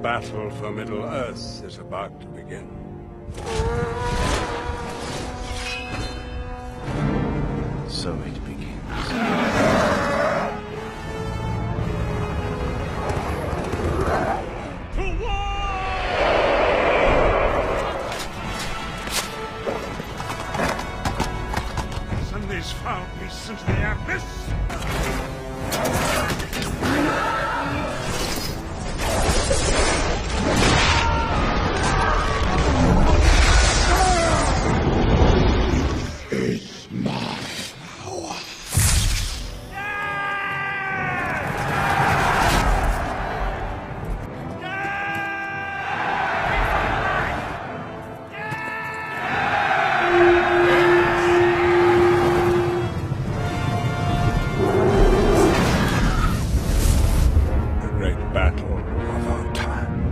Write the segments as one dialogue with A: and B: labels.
A: battle for Middle-earth is about to begin.
B: So it begins.
A: Send these foul beasts into the abyss!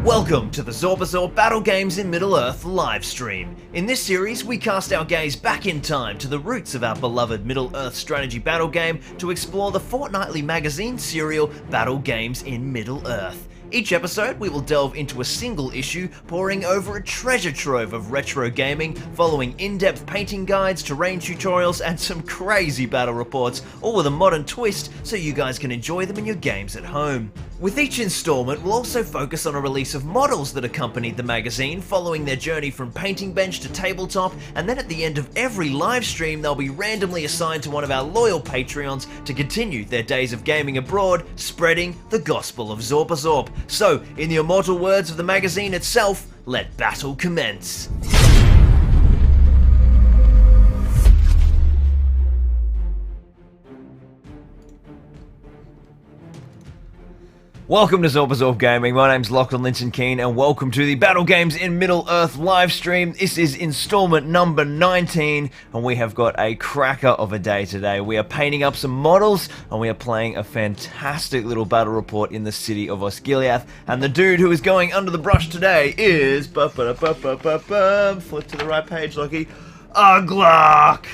C: Welcome to the Zorpazorp Battle Games in Middle-earth livestream. In this series, we cast our gaze back in time to the roots of our beloved Middle-earth strategy battle game to explore the fortnightly magazine serial Battle Games in Middle-earth. Each episode, we will delve into a single issue, poring over a treasure trove of retro gaming, following in-depth painting guides, terrain tutorials, and some crazy battle reports, all with a modern twist so you guys can enjoy them in your games at home. With each installment, we'll also focus on a release of models that accompanied the magazine, following their journey from painting bench to tabletop, and then at the end of every live stream, they'll be randomly assigned to one of our loyal Patreons to continue their days of gaming abroad, spreading the gospel of Zorpazorp. So, in the immortal words of the magazine itself, let battle commence. Welcome to Zorpazorp Gaming, my name's Lachlan Linton-Keane and welcome to the Battle Games in Middle-earth livestream. This is installment number 19 and we have got a cracker of a day today. We are painting up some models and we are playing a fantastic little battle report in the city of Osgiliath, and the dude who is going under the brush today is... flip to the right page, Lucky. Aglak!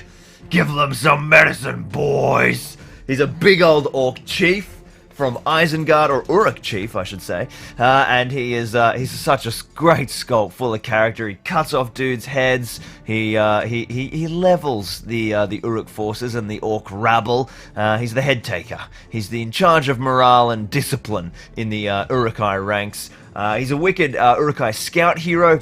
C: Give them some medicine, boys! He's a big old orc chief from Isengard, or Uruk chief, I should say, and he's such a great sculpt, full of character. He cuts off dudes' heads. He levels the Uruk forces and the Orc rabble. He's the head taker. He's in charge of morale and discipline in the Urukai ranks. He's a wicked Urukai scout hero.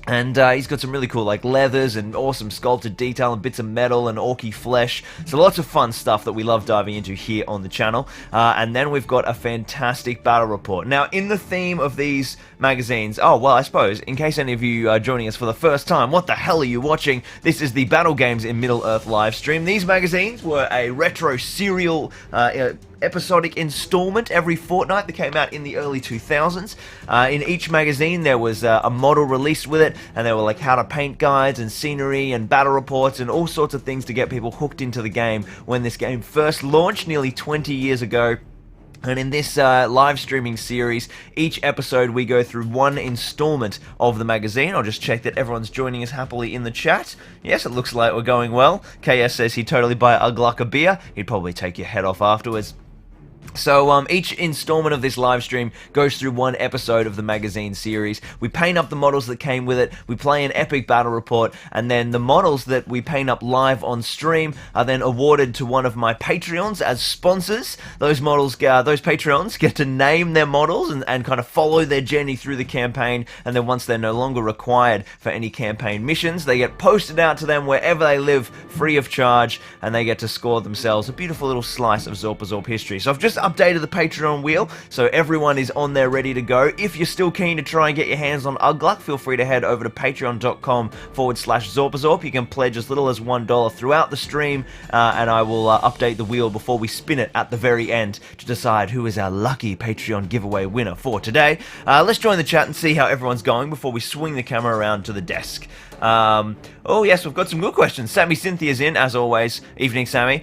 C: And he's got some really cool like leathers and awesome sculpted detail and bits of metal and orky flesh. So lots of fun stuff that we love diving into here on the channel. And then we've got a fantastic battle report. Now, in the theme of these magazines, oh, well, I suppose, in case any of you are joining us for the first time, what the hell are you watching? This is the Battle Games in Middle-earth livestream. These magazines were a retro serial episodic installment every fortnight that came out in the early 2000s. In each magazine there was a model released with it, and there were like how to paint guides and scenery and battle reports and all sorts of things to get people hooked into the game when this game first launched nearly 20 years ago. And in this live streaming series, each episode we go through one installment of the magazine. I'll just check that everyone's joining us happily in the chat. Yes, it looks like we're going well. KS says he'd totally buy Aglak a beer. He'd probably take your head off afterwards. So each installment of this live stream goes through one episode of the magazine series. We paint up the models that came with it, we play an epic battle report, and then the models that we paint up live on stream are then awarded to one of my Patreons as sponsors. Those models, those Patreons get to name their models and kind of follow their journey through the campaign, and then once they're no longer required for any campaign missions, they get posted out to them wherever they live free of charge, and they get to score themselves a beautiful little slice of Zorpazorp history. So I've just updated the Patreon wheel, so everyone is on there ready to go. If you're still keen to try and get your hands on Aglak, feel free to head over to patreon.com/Zorpazorp. You can pledge as little as $1 throughout the stream, and I will update the wheel before we spin it at the very end to decide who is our lucky Patreon giveaway winner for today. Let's join the chat and see how everyone's going before we swing the camera around to the desk. Oh yes, we've got some good questions. Sammy Cynthia's in, as always. Evening, Sammy.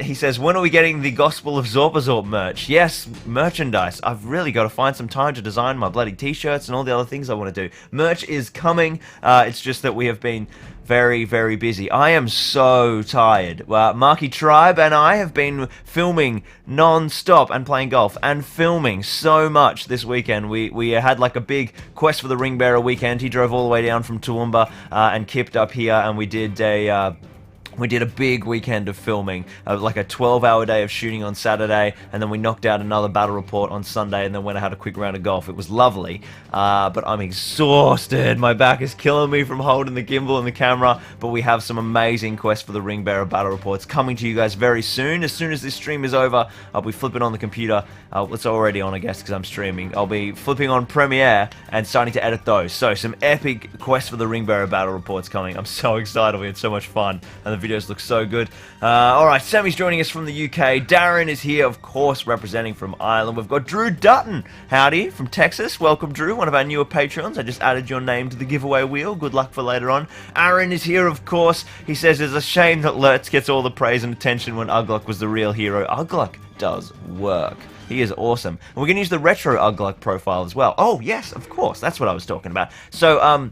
C: He says, when are we getting the Gospel of Zorpazorp Zorpazorp merch. Yes, merchandise. I've really got to find some time to design my bloody t-shirts and all the other things I want to do. Merch is coming. It's just that we have been very, very busy. I am so tired. Marky Tribe and I have been filming non-stop and playing golf and filming so much this weekend. We had like a big Quest for the Ring Bearer weekend. He drove all the way down from Toowoomba and kipped up here, and we did a big weekend of filming, like a 12-hour day of shooting on Saturday, and then we knocked out another battle report on Sunday, and then went and had a quick round of golf. It was lovely, but I'm exhausted. My back is killing me from holding the gimbal and the camera, but we have some amazing Quest for the Ring Bearer battle reports coming to you guys very soon. As soon as this stream is over, I'll be flipping on the computer. It's already on, I guess, because I'm streaming. I'll be flipping on Premiere and starting to edit those. So, some epic Quest for the Ring Bearer battle reports coming. I'm so excited. We had so much fun, and the videos look so good. Alright, Sammy's joining us from the UK. Darren is here, of course, representing from Ireland. We've got Drew Dutton. Howdy, from Texas. Welcome, Drew, one of our newer patrons. I just added your name to the giveaway wheel. Good luck for later on. Aaron is here, of course. He says it's a shame that Lurtz gets all the praise and attention when Aglak was the real hero. Aglak does work. He is awesome. And we're going to use the retro Aglak profile as well. Oh, yes, of course. That's what I was talking about. So,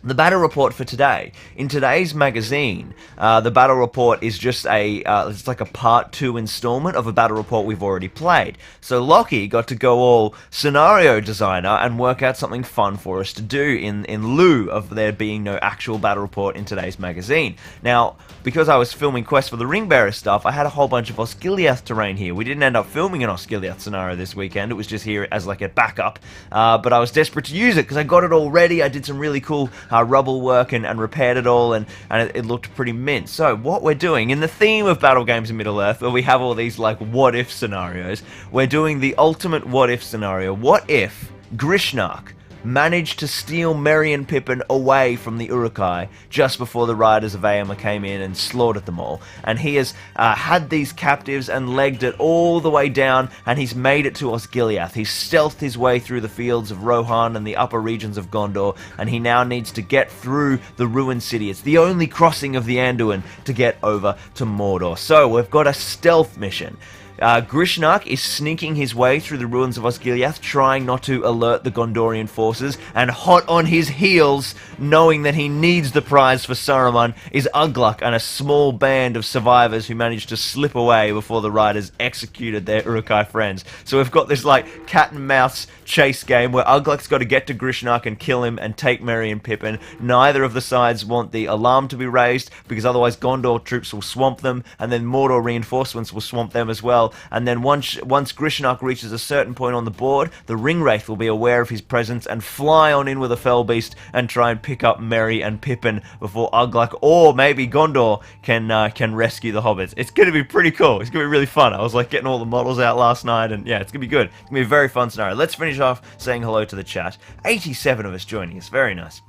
C: the battle report for today. In today's magazine, the battle report is just it's like a part 2 installment of a battle report we've already played. So Lockie got to go all scenario designer and work out something fun for us to do in lieu of there being no actual battle report in today's magazine. Now, because I was filming Quest for the Ring Bearer stuff, I had a whole bunch of Osgiliath terrain here. We didn't end up filming an Osgiliath scenario this weekend. It was just here as like a backup. But I was desperate to use it because I got it all ready. I did some really cool rubble work and repaired it all, and it looked pretty mint. So what we're doing in the theme of battle games in Middle-earth, where we have all these like what if scenarios, we're doing the ultimate what if scenario. What if Grishnak managed to steal Merry and Pippin away from the Urukai just before the riders of Aema came in and slaughtered them all, and he has had these captives and legged it all the way down, and he's made it to Osgiliath. He's stealthed his way through the fields of Rohan and the upper regions of Gondor, and he now needs to get through the ruined city. It's the only crossing of the Anduin to get over to Mordor. So we've got a stealth mission. Grishnak is sneaking his way through the ruins of Osgiliath, trying not to alert the Gondorian forces, and hot on his heels, knowing that he needs the prize for Saruman, is Aglak and a small band of survivors who managed to slip away before the riders executed their Urukai friends. So we've got this like cat and mouse chase game where Aglak's got to get to Grishnak and kill him and take Merry and Pippin. Neither of the sides want the alarm to be raised, because otherwise Gondor troops will swamp them, and then Mordor reinforcements will swamp them as well. And then once Grishnak reaches a certain point on the board, the Ringwraith will be aware of his presence and fly on in with a fell beast and try and pick up Merry and Pippin before Aglak or maybe Gondor can rescue the hobbits. It's going to be pretty cool. It's going to be really fun. I was like getting all the models out last night, and yeah, it's going to be good. It's going to be a very fun scenario. Let's finish off saying hello to the chat. 87 of us joining us. Very nice.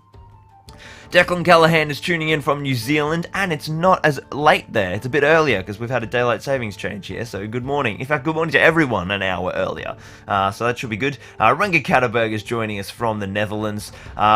C: Declan Callahan is tuning in from New Zealand, and it's not as late there. It's a bit earlier because we've had a daylight savings change here, so good morning. In fact, good morning to everyone an hour earlier. So that should be good. Runga Katterberg is joining us from the Netherlands.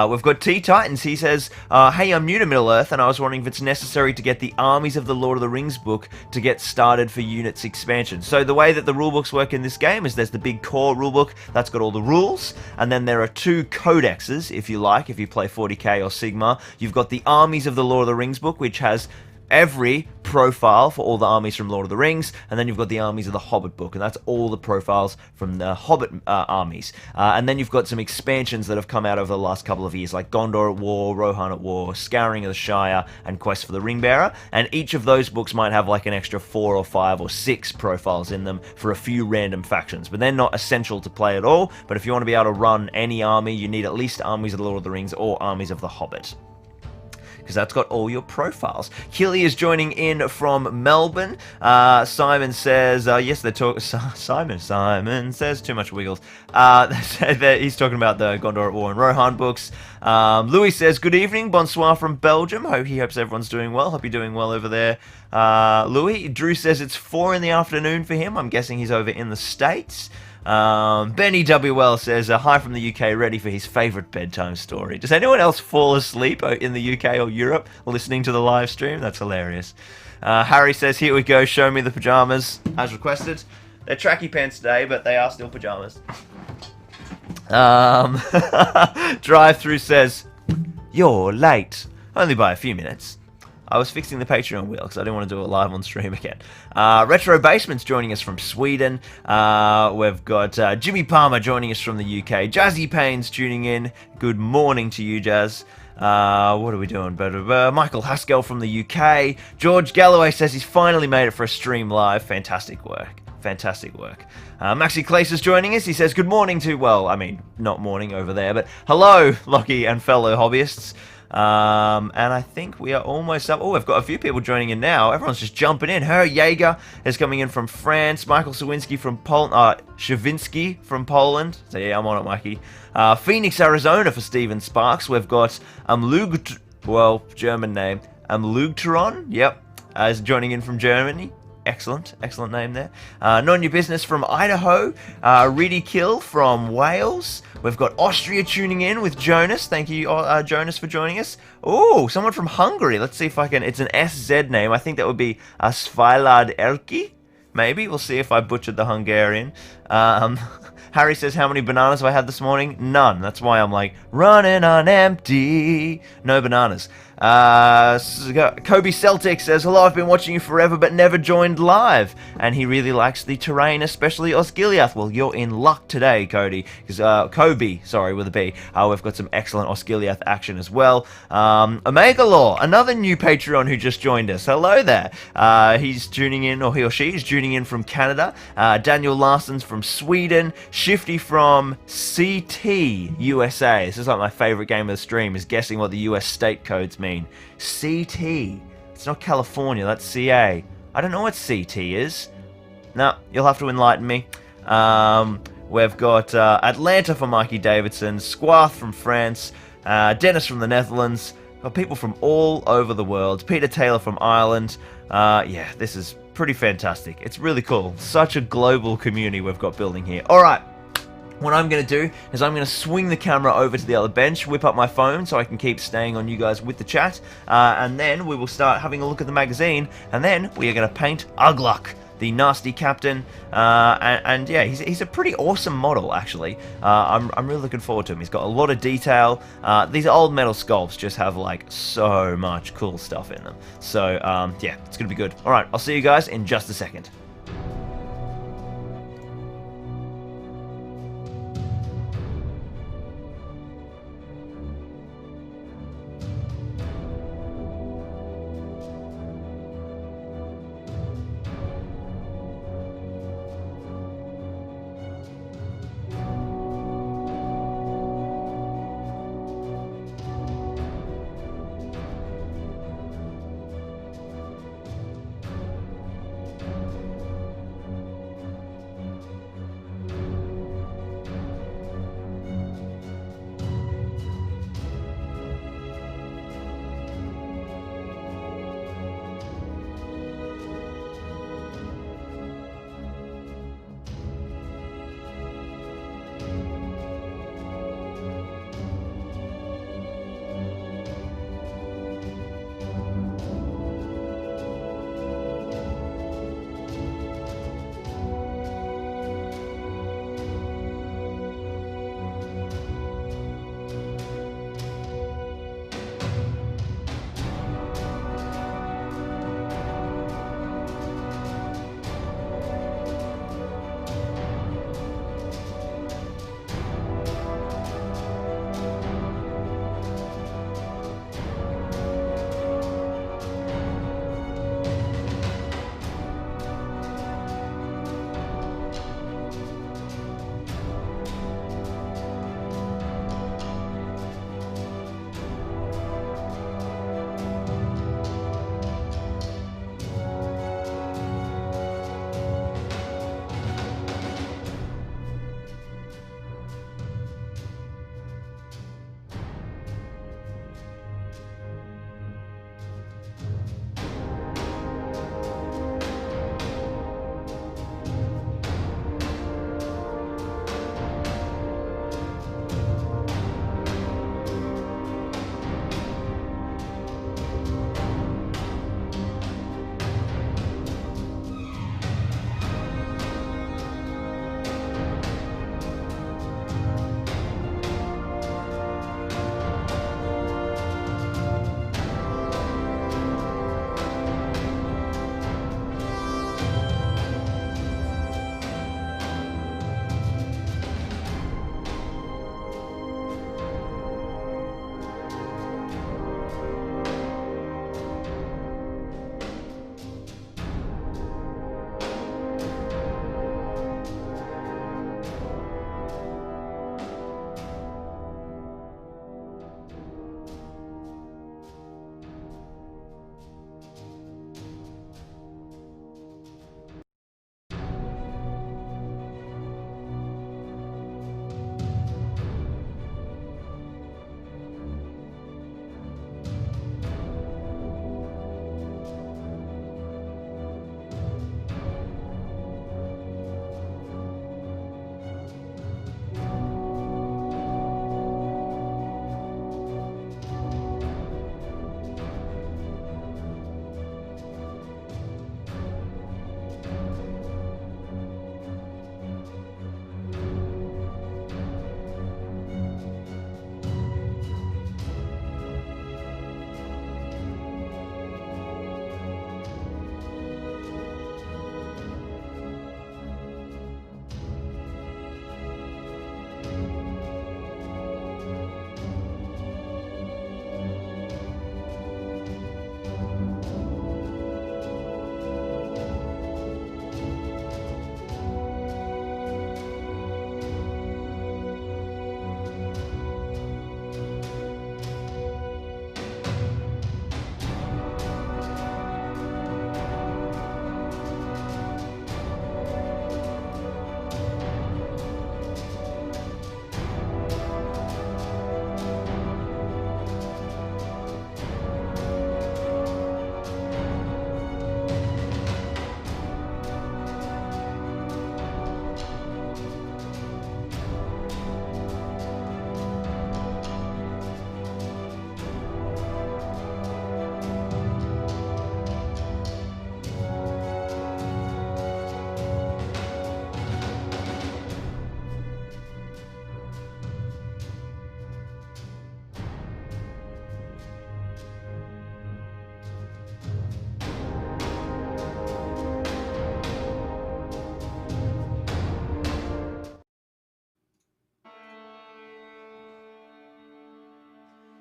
C: We've got T-Titans. He says, hey, I'm new to Middle-earth, and I was wondering if it's necessary to get the Armies of the Lord of the Rings book to get started for Units expansion. So the way that the rulebooks work in this game is there's the big core rulebook that's got all the rules, and then there are 2 codexes, if you like, if you play 40k or Sigma. You've got the Armies of the Lord of the Rings book, which has every profile for all the armies from Lord of the Rings, and then you've got the Armies of the Hobbit book, and that's all the profiles from the Hobbit armies. And then you've got some expansions that have come out over the last couple of years, like Gondor at War, Rohan at War, Scouring of the Shire, and Quest for the Ringbearer, and each of those books might have like an extra 4 or 5 or 6 profiles in them for a few random factions, but they're not essential to play at all. But if you want to be able to run any army, you need at least Armies of the Lord of the Rings or Armies of the Hobbit, because that's got all your profiles. Keely is joining in from Melbourne. Simon says, yes, they're talking. Simon says, too much wiggles. He's talking about the Gondor at War and Rohan books. Louis says, good evening, bonsoir from Belgium. He hopes everyone's doing well. Hope you're doing well over there, Louis. Drew says it's 4 in the afternoon for him. I'm guessing he's over in the States. Benny WL says, hi from the UK, ready for his favourite bedtime story. Does anyone else fall asleep in the UK or Europe listening to the live stream? That's hilarious. Harry says, here we go, show me the pyjamas, as requested. They're tracky pants today, but they are still pajamas. Drive-through says, "You're late. Only by a few minutes." I was fixing the Patreon wheel because I didn't want to do it live on stream again. Retro Basement's joining us from Sweden. We've got Jimmy Palmer joining us from the UK. Jazzy Payne's tuning in. Good morning to you, Jazz. What are we doing? Michael Haskell from the UK. George Galloway says he's finally made it for a stream live. Fantastic work. Fantastic work. Maxi Clace is joining us. He says good morning to, well, I mean, not morning over there, but hello, Lockie and fellow hobbyists. And I think we are almost up. Oh, we've got a few people joining in now. Everyone's just jumping in. Her Jaeger is coming in from France. Michael Sawinski from Poland. Shavinsky from Poland. So yeah, I'm on it, Mikey. Phoenix, Arizona for Steven Sparks. We've got German name. Amlugteron. Yep. Is joining in from Germany. Excellent name there. None Your Business from Idaho. Reedy Kill from Wales. We've got Austria tuning in with Jonas. Thank you, Jonas, for joining us. Oh, someone from Hungary. Let's see if I can. It's an SZ name. I think that would be Svilad Erki. Maybe. We'll see if I butchered the Hungarian. Harry says, how many bananas have I had this morning? None. That's why I'm like, running on empty. No bananas. Kobe Celtic says, hello, I've been watching you forever but never joined live. And he really likes the terrain, especially Osgiliath. Well, you're in luck today, Cody. Because, Kobe, sorry, with a B. We've got some excellent Osgiliath action as well. Omega Law, another new Patreon who just joined us. Hello there. He's tuning in, or he or she is tuning in from Canada. Daniel Larson's from Sweden. Shifty from CT, USA. This is like my favorite game of the stream, is guessing what the US state codes mean. CT. It's not California, that's CA. I don't know what CT is. No, you'll have to enlighten me. We've got Atlanta from Mikey Davidson, Squath from France, Dennis from the Netherlands. Got people from all over the world. Peter Taylor from Ireland. Yeah, this is pretty fantastic. It's really cool. Such a global community we've got building here. Alright. What I'm going to do is I'm going to swing the camera over to the other bench, whip up my phone so I can keep staying on you guys with the chat, and then we will start having a look at the magazine, and then we are going to paint Aglak, the nasty captain, and yeah, he's a pretty awesome model, actually. I'm really looking forward to him. He's got a lot of detail. These old metal sculpts just have, like, so much cool stuff in them. So, yeah, it's going to be good. Alright, I'll see you guys in just a second.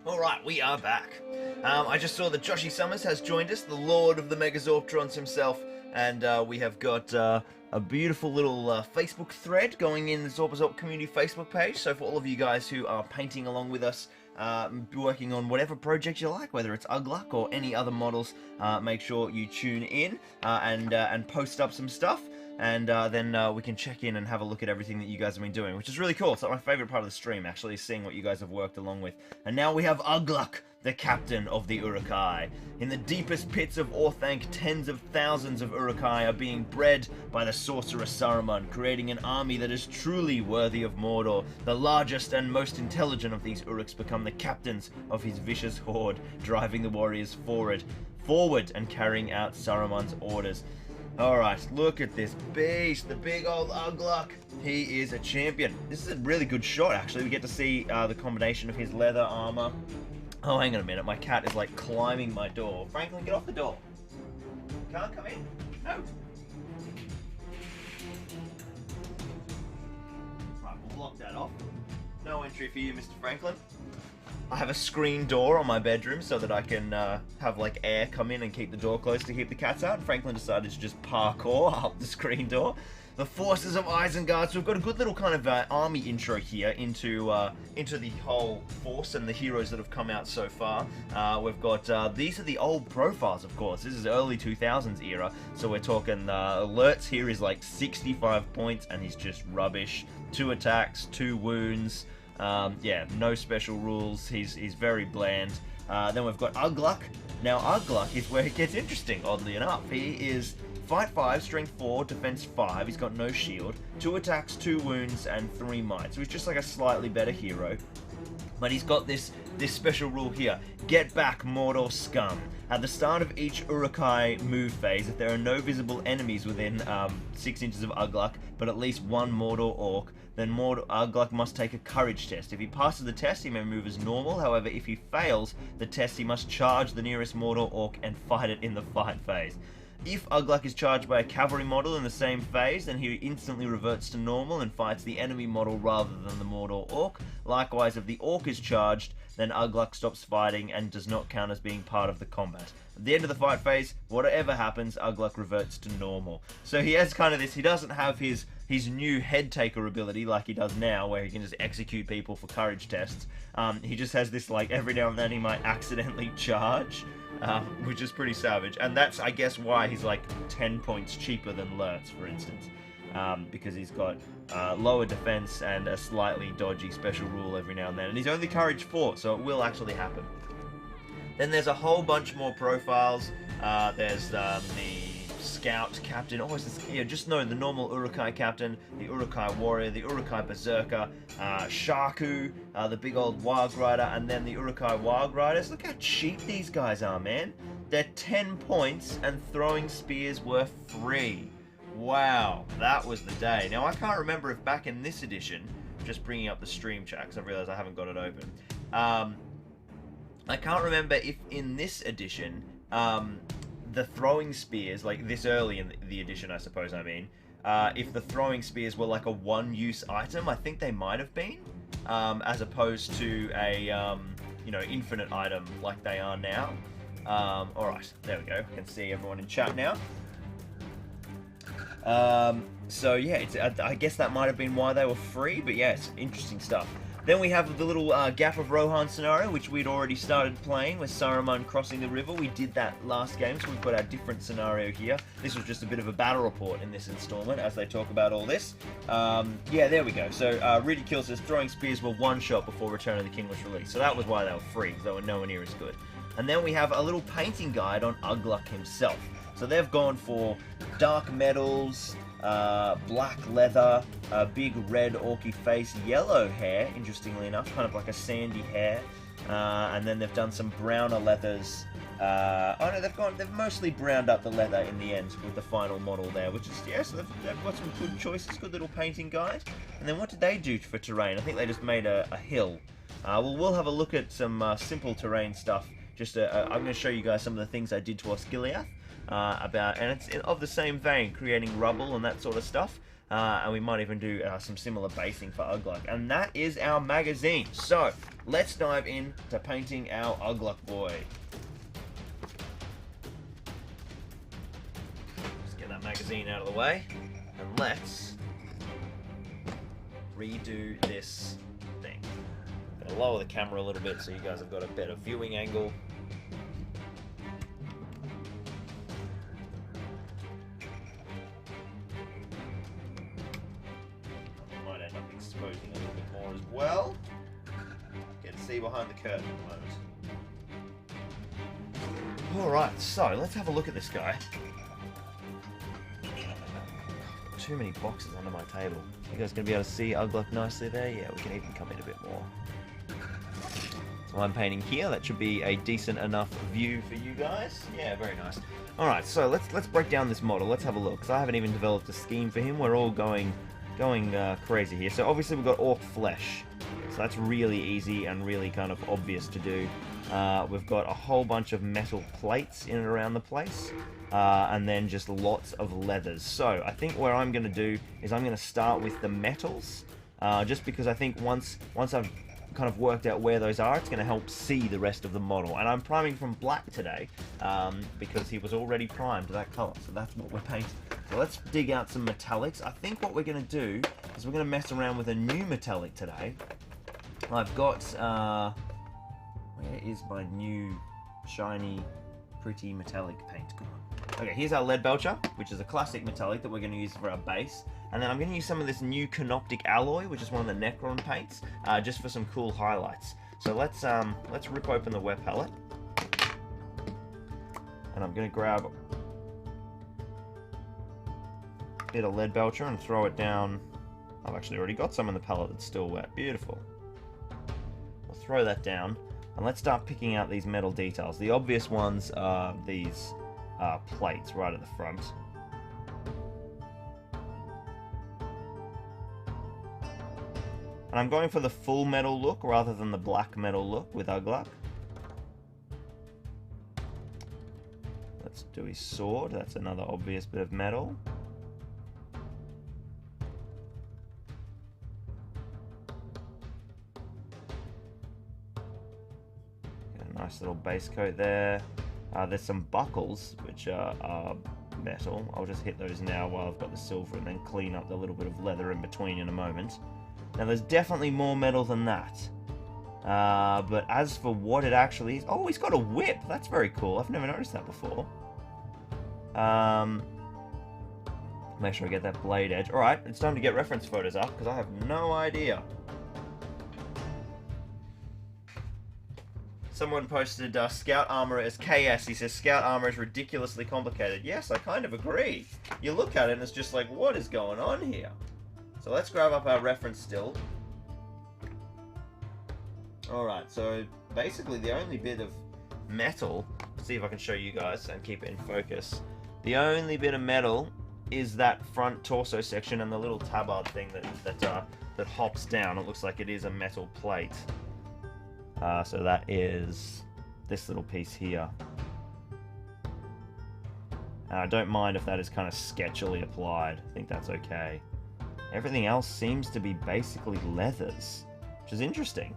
C: Alright, we are back. I just saw that Joshy Summers has joined us, the Lord of the Megazorptrons himself, and we have got a beautiful little Facebook thread going in the Zorpazorp community Facebook page. So for all of you guys who are painting along with us, working on whatever project you like, whether it's Aglak or any other models, make sure you tune in and post up some stuff. And then we can check in and have a look at everything that you guys have been doing, which is really cool. It's like my favourite part of the stream, actually, seeing what you guys have worked along with. And now we have Aglak, the captain of the Urukai. In the deepest pits of Orthanc, tens of thousands of Urukai are being bred by the sorcerer Saruman, creating an army that is truly worthy of Mordor. The largest and most intelligent of these Uruks become the captains of his vicious horde, driving the warriors forward and carrying out Saruman's orders. Alright, look at this beast, the big old Aglak. He is a champion. This is a really good shot, actually. We get to see the combination of his leather armor. Oh, hang on a minute. My cat is, like, climbing my door. Franklin, get off the door. Can't come in? No. Right, we'll block that off. No entry for you, Mr. Franklin. I have a screen door on my bedroom so that I can have like air come in and keep the door closed to keep the cats out. And Franklin decided to just parkour up the screen door. The forces of Isengard. So we've got a good little kind of army intro here into the whole force and the heroes that have come out so far. We've got these are the old profiles, of course. This is early 2000s era, so we're talking alerts here is like 65 points, and he's just rubbish. 2 attacks, 2 wounds. Yeah, no special rules. He's very bland. Then we've got Aglak. Now Aglak is where it gets interesting, oddly enough. He is Fight 5, Strength 4, Defense 5. He's got no shield. 2 attacks, 2 wounds, and 3 might. So he's just like a slightly better hero. But he's got this special rule here. Get back, Mordor scum. At the start of each Urukai move phase, if there are no visible enemies within 6 inches of Aglak, but at least one Mordor Orc, then Aglak must take a courage test. If he passes the test, he may move as normal. However, if he fails the test, he must charge the nearest Mordor Orc and fight it in the fight phase. If Aglak is charged by a cavalry model in the same phase, then he instantly reverts to normal and fights the enemy model rather than the Mordor Orc. Likewise, if the Orc is charged, then Aglak stops fighting and does not count as being part of the combat. At the end of the fight phase, whatever happens, Aglak reverts to normal. So he has kind of this, he doesn't have his new head taker ability like he does now, where he can just execute people for courage tests. He just has this, like, every now and then he might accidentally charge. Which is pretty savage, and that's, I guess, why he's like 10 points cheaper than Lurtz, for instance, because he's got lower defense and a slightly dodgy special rule every now and then, and he's only courage 4, so it will actually happen. Then there's a whole bunch more profiles. There's the Scout Captain, just know the normal Urukai Captain, the Urukai Warrior, the Urukai Berserker, Shaku, the big old Warg Rider, and then the Urukai Warg Riders. Look how cheap these guys are, man. They're 10 points, and throwing spears were free. Wow, that was the day. Now, I can't remember if back in this edition, just bringing up the stream chat, because I realised I haven't got it open. I can't remember if in this edition, the throwing spears, like this early in the edition, I suppose I mean, if the throwing spears were like a one-use item, I think they might have been, as opposed to a, infinite item like they are now. Alright, there we go. I can see everyone in chat now. So yeah, I guess that might have been why they were free, but yeah, it's interesting stuff. Then we have the little Gap of Rohan scenario, which we'd already started playing with Saruman crossing the river. We did that last game, so we've got our different scenario here. This was just a bit of a battle report in this installment as they talk about all this. Yeah, there we go. So Ridicule says throwing spears were one shot before Return of the King was released. So that was why they were free, because they were nowhere near as good. And then we have a little painting guide on Aglak himself. So they've gone for dark metals, black leather, big red orky face, yellow hair, interestingly enough, kind of like a sandy hair, and then they've done some browner leathers. Oh no, they've mostly browned up the leather in the end with the final model there, which is, yeah, so they've got some good choices, good little painting guide. And then what did they do for terrain? I think they just made a hill. Well, we'll have a look at some simple terrain stuff. I'm going to show you guys some of the things I did to Osgiliath. And it's of the same vein, creating rubble and that sort of stuff. And we might even do some similar basing for Aglak. And that is our magazine. So, let's dive in to painting our Aglak boy. Just get that magazine out of the way, and let's redo this thing. I'm gonna lower the camera a little bit so you guys have got a better viewing angle. Might end up exposing a little bit more as well. Get to see behind the curtain at the moment. Alright, so let's have a look at this guy. Too many boxes under my table. You guys gonna be able to see Aglak nicely there? Yeah, we can even come in a bit more. So I'm painting here. That should be a decent enough view for you guys. Yeah, very nice. Alright, so let's break down this model. Let's have a look, because I haven't even developed a scheme for him. We're all going crazy here. So obviously we've got orc flesh. So that's really easy and really kind of obvious to do. We've got a whole bunch of metal plates in and around the place. And then just lots of leathers. So I think what I'm going to do is I'm going to start with the metals. Just because I think once I've kind of worked out where those are, it's going to help see the rest of the model. And I'm priming from black today because he was already primed to that color. So that's what we're painting. So let's dig out some metallics. I think what we're going to do is we're going to mess around with a new metallic today. I've got, where is my new shiny, pretty metallic paint? Come on. Okay, here's our lead belcher, which is a classic metallic that we're going to use for our base. And then I'm going to use some of this new canoptic alloy, which is one of the Necron paints, just for some cool highlights. So let's rip open the wet palette. And I'm going to grab a bit of lead belcher and throw it down. I've actually already got some in the palette that's still wet. Beautiful. We'll throw that down, and let's start picking out these metal details. The obvious ones are these plates right at the front. And I'm going for the full metal look rather than the black metal look with Aglak. Let's do his sword. That's another obvious bit of metal. Nice little base coat there. There's some buckles which are metal. I'll just hit those now while I've got the silver, and then clean up the little bit of leather in between in a moment. Now there's definitely more metal than that. But as for what it actually is... Oh, he's got a whip! That's very cool. I've never noticed that before. Make sure I get that blade edge. Alright, it's time to get reference photos up, because I have no idea. Someone posted Scout Armor as KS. He says, Scout Armor is ridiculously complicated. Yes, I kind of agree. You look at it and it's just like, what is going on here? So let's grab up our reference still. Alright, so basically the only bit of metal, see if I can show you guys and keep it in focus. The only bit of metal is that front torso section and the little tabard thing that hops down. It looks like it is a metal plate. So that is this little piece here. And I don't mind if that is kind of sketchily applied. I think that's okay. Everything else seems to be basically leathers, which is interesting.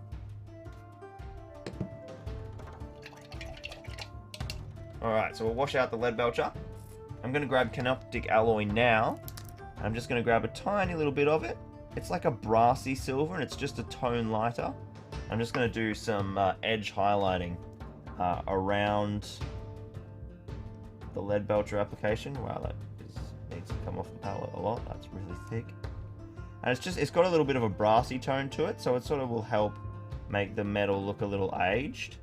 C: Alright, so we'll wash out the lead belcher. I'm going to grab canoptic alloy now. I'm just going to grab a tiny little bit of it. It's like a brassy silver and it's just a tone lighter. I'm just going to do some edge highlighting around the lead belcher application. Wow, that needs to come off the palette a lot. That's really thick. And it's got a little bit of a brassy tone to it, so it sort of will help make the metal look a little aged.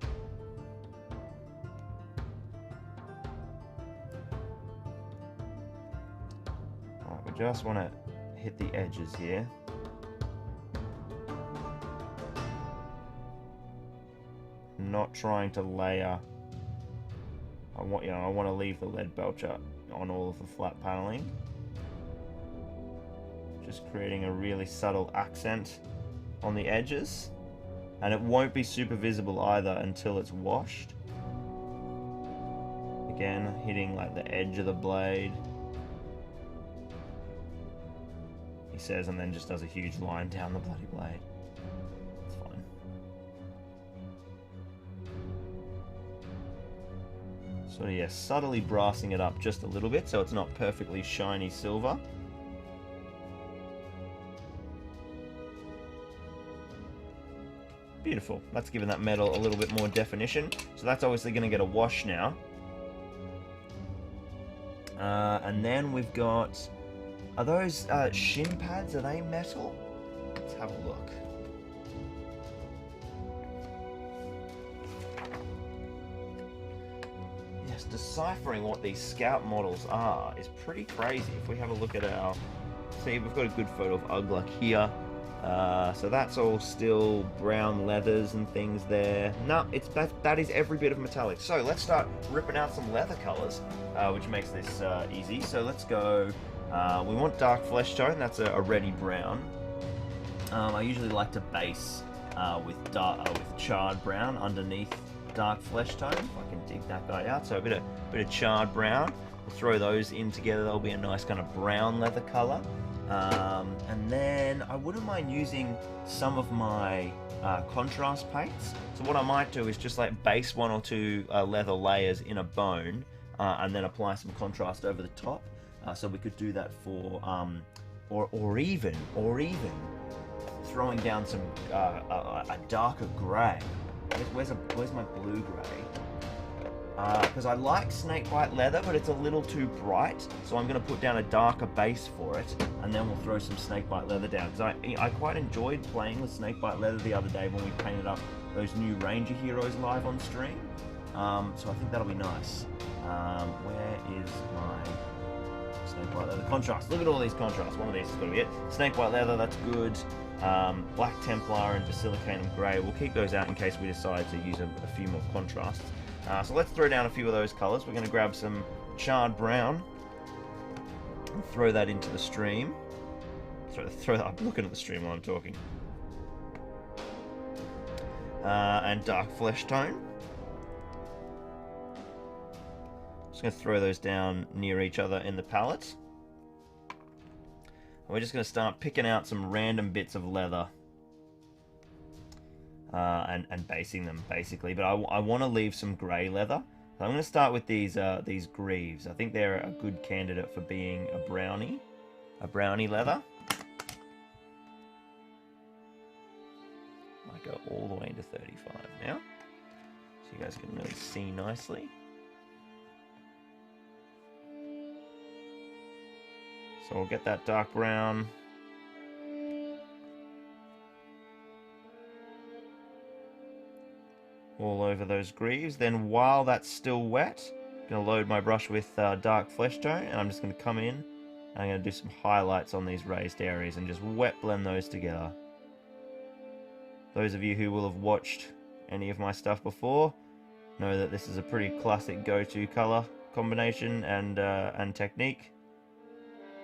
C: Alright, we just want to hit the edges here. Not trying to layer. I want to leave the lead belcher on all of the flat paneling. Just creating a really subtle accent on the edges, and it won't be super visible either until it's washed. Again, hitting like the edge of the blade. He says, and then just does a huge line down the bloody blade. It's fine. Sort of, yeah, subtly brassing it up just a little bit so it's not perfectly shiny silver. Beautiful. That's given that metal a little bit more definition. So that's obviously going to get a wash now. And then we've got... Are those shin pads? Are they metal? Let's have a look. Yes, deciphering what these scout models are is pretty crazy. If we have a look at our... See, we've got a good photo of Aglak here. So that's all still brown leathers and things there. No, that is every bit of metallic. So let's start ripping out some leather colors, which makes this easy. So let's go. We want dark flesh tone. That's a reddy brown. I usually like to base with charred brown underneath dark flesh tone. If I can dig that guy out. So a bit of charred brown. We'll throw those in together. That'll be a nice kind of brown leather color. And then I wouldn't mind using some of my contrast paints. So what I might do is just like base one or two leather layers in a bone and then apply some contrast over the top. So we could do that for, or even throwing down some a darker grey. Where's my blue grey? Because I like snakebite leather, but it's a little too bright, so I'm going to put down a darker base for it, and then we'll throw some snakebite leather down. Because I quite enjoyed playing with snakebite leather the other day when we painted up those new Ranger heroes live on stream. So I think that'll be nice. Where is my snakebite leather contrast? Look at all these contrasts. One of these is going to be it. Snakebite leather, that's good. Black Templar and Basilicanum Grey. We'll keep those out in case we decide to use a few more contrasts. So let's throw down a few of those colours. We're going to grab some charred brown and throw that into the stream. Throw that. I'm looking at the stream while I'm talking. And dark flesh tone. Just going to throw those down near each other in the palette. And we're just going to start picking out some random bits of leather. And basing them basically, but I want to leave some grey leather. So I'm going to start with these Greaves. I think they're a good candidate for being a brownie leather. Might go all the way into 35 now, so you guys can really see nicely. So we'll get that dark brown. All over those Greaves. Then while that's still wet, I'm going to load my brush with dark flesh tone, and I'm just going to come in and I'm going to do some highlights on these raised areas and just wet blend those together. Those of you who will have watched any of my stuff before know that this is a pretty classic go-to color combination and technique.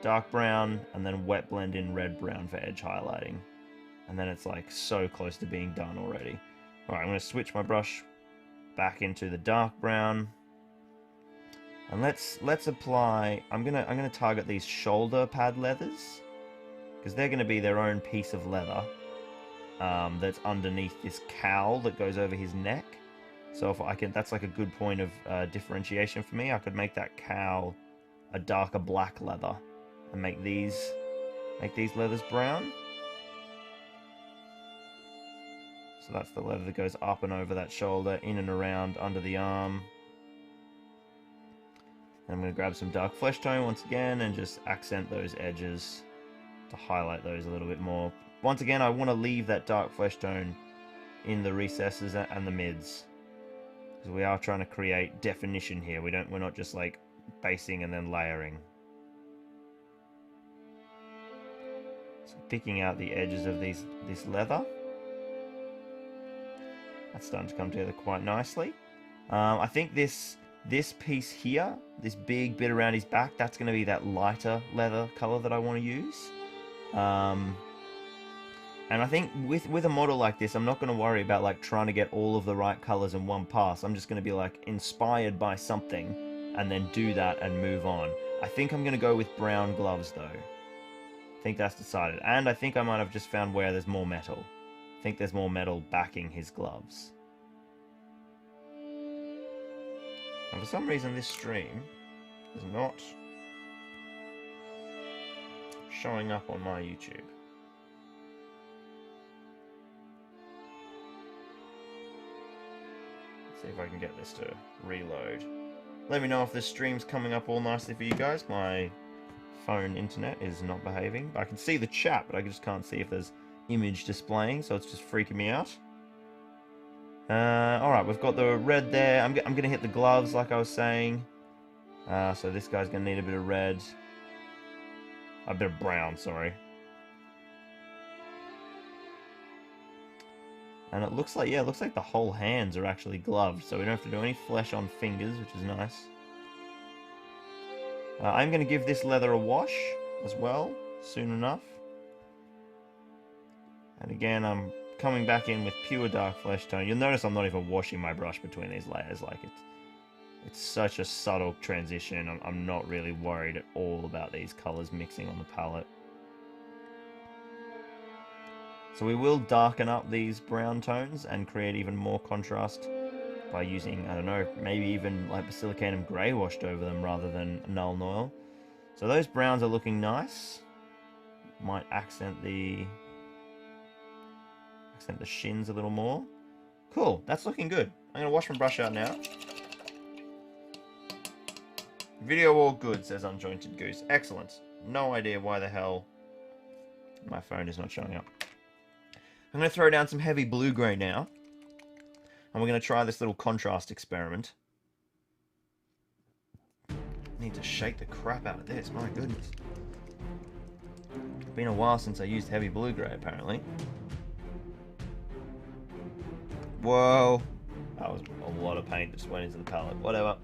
C: Dark brown and then wet blend in red brown for edge highlighting, and then it's like so close to being done already. Alright, I'm going to switch my brush back into the dark brown. And let's apply... I'm gonna target these shoulder pad leathers, because they're going to be their own piece of leather that's underneath this cowl that goes over his neck. So if I can, that's like a good point of differentiation for me. I could make that cowl a darker black leather and make these leathers brown. So that's the leather that goes up and over that shoulder, in and around under the arm. And I'm going to grab some dark flesh tone once again and just accent those edges to highlight those a little bit more. Once again, I want to leave that dark flesh tone in the recesses and the mids, because we are trying to create definition here. We're not just like basing and then layering. So picking out the edges of this leather. That's starting to come together quite nicely. I think this piece here, this big bit around his back, that's going to be that lighter leather color that I want to use. And I think with a model like this, I'm not going to worry about like trying to get all of the right colors in one pass. I'm just going to be like inspired by something and then do that and move on. I think I'm going to go with brown gloves though. I think that's decided. And I think I might have just found where there's more metal. I think there's more metal backing his gloves. And for some reason this stream is not showing up on my YouTube. Let's see if I can get this to reload. Let me know if this stream's coming up all nicely for you guys. My phone internet is not behaving. I can see the chat, but I just can't see if there's image displaying, so it's just freaking me out. Alright, we've got the red there. I'm going to hit the gloves, like I was saying. So this guy's going to need a bit of red. A bit of brown, sorry. And it looks like, yeah, it looks like the whole hands are actually gloved, so we don't have to do any flesh on fingers, which is nice. I'm going to give this leather a wash as well, soon enough. And again, I'm coming back in with pure dark flesh tone. You'll notice I'm not even washing my brush between these layers. Like it's such a subtle transition. I'm not really worried at all about these colors mixing on the palette. So we will darken up these brown tones and create even more contrast by using, I don't know, maybe even like basilicanum grey washed over them rather than Nuln Oil. So those browns are looking nice. Might accent the shins a little more. Cool, that's looking good. I'm going to wash my brush out now. Video all good, says Unjointed Goose. Excellent. No idea why the hell my phone is not showing up. I'm going to throw down some heavy blue-grey now. And we're going to try this little contrast experiment. Need to shake the crap out of this, my goodness. It's been a while since I used heavy blue-grey, apparently. Whoa. That was a lot of paint just went into the palette. Whatever.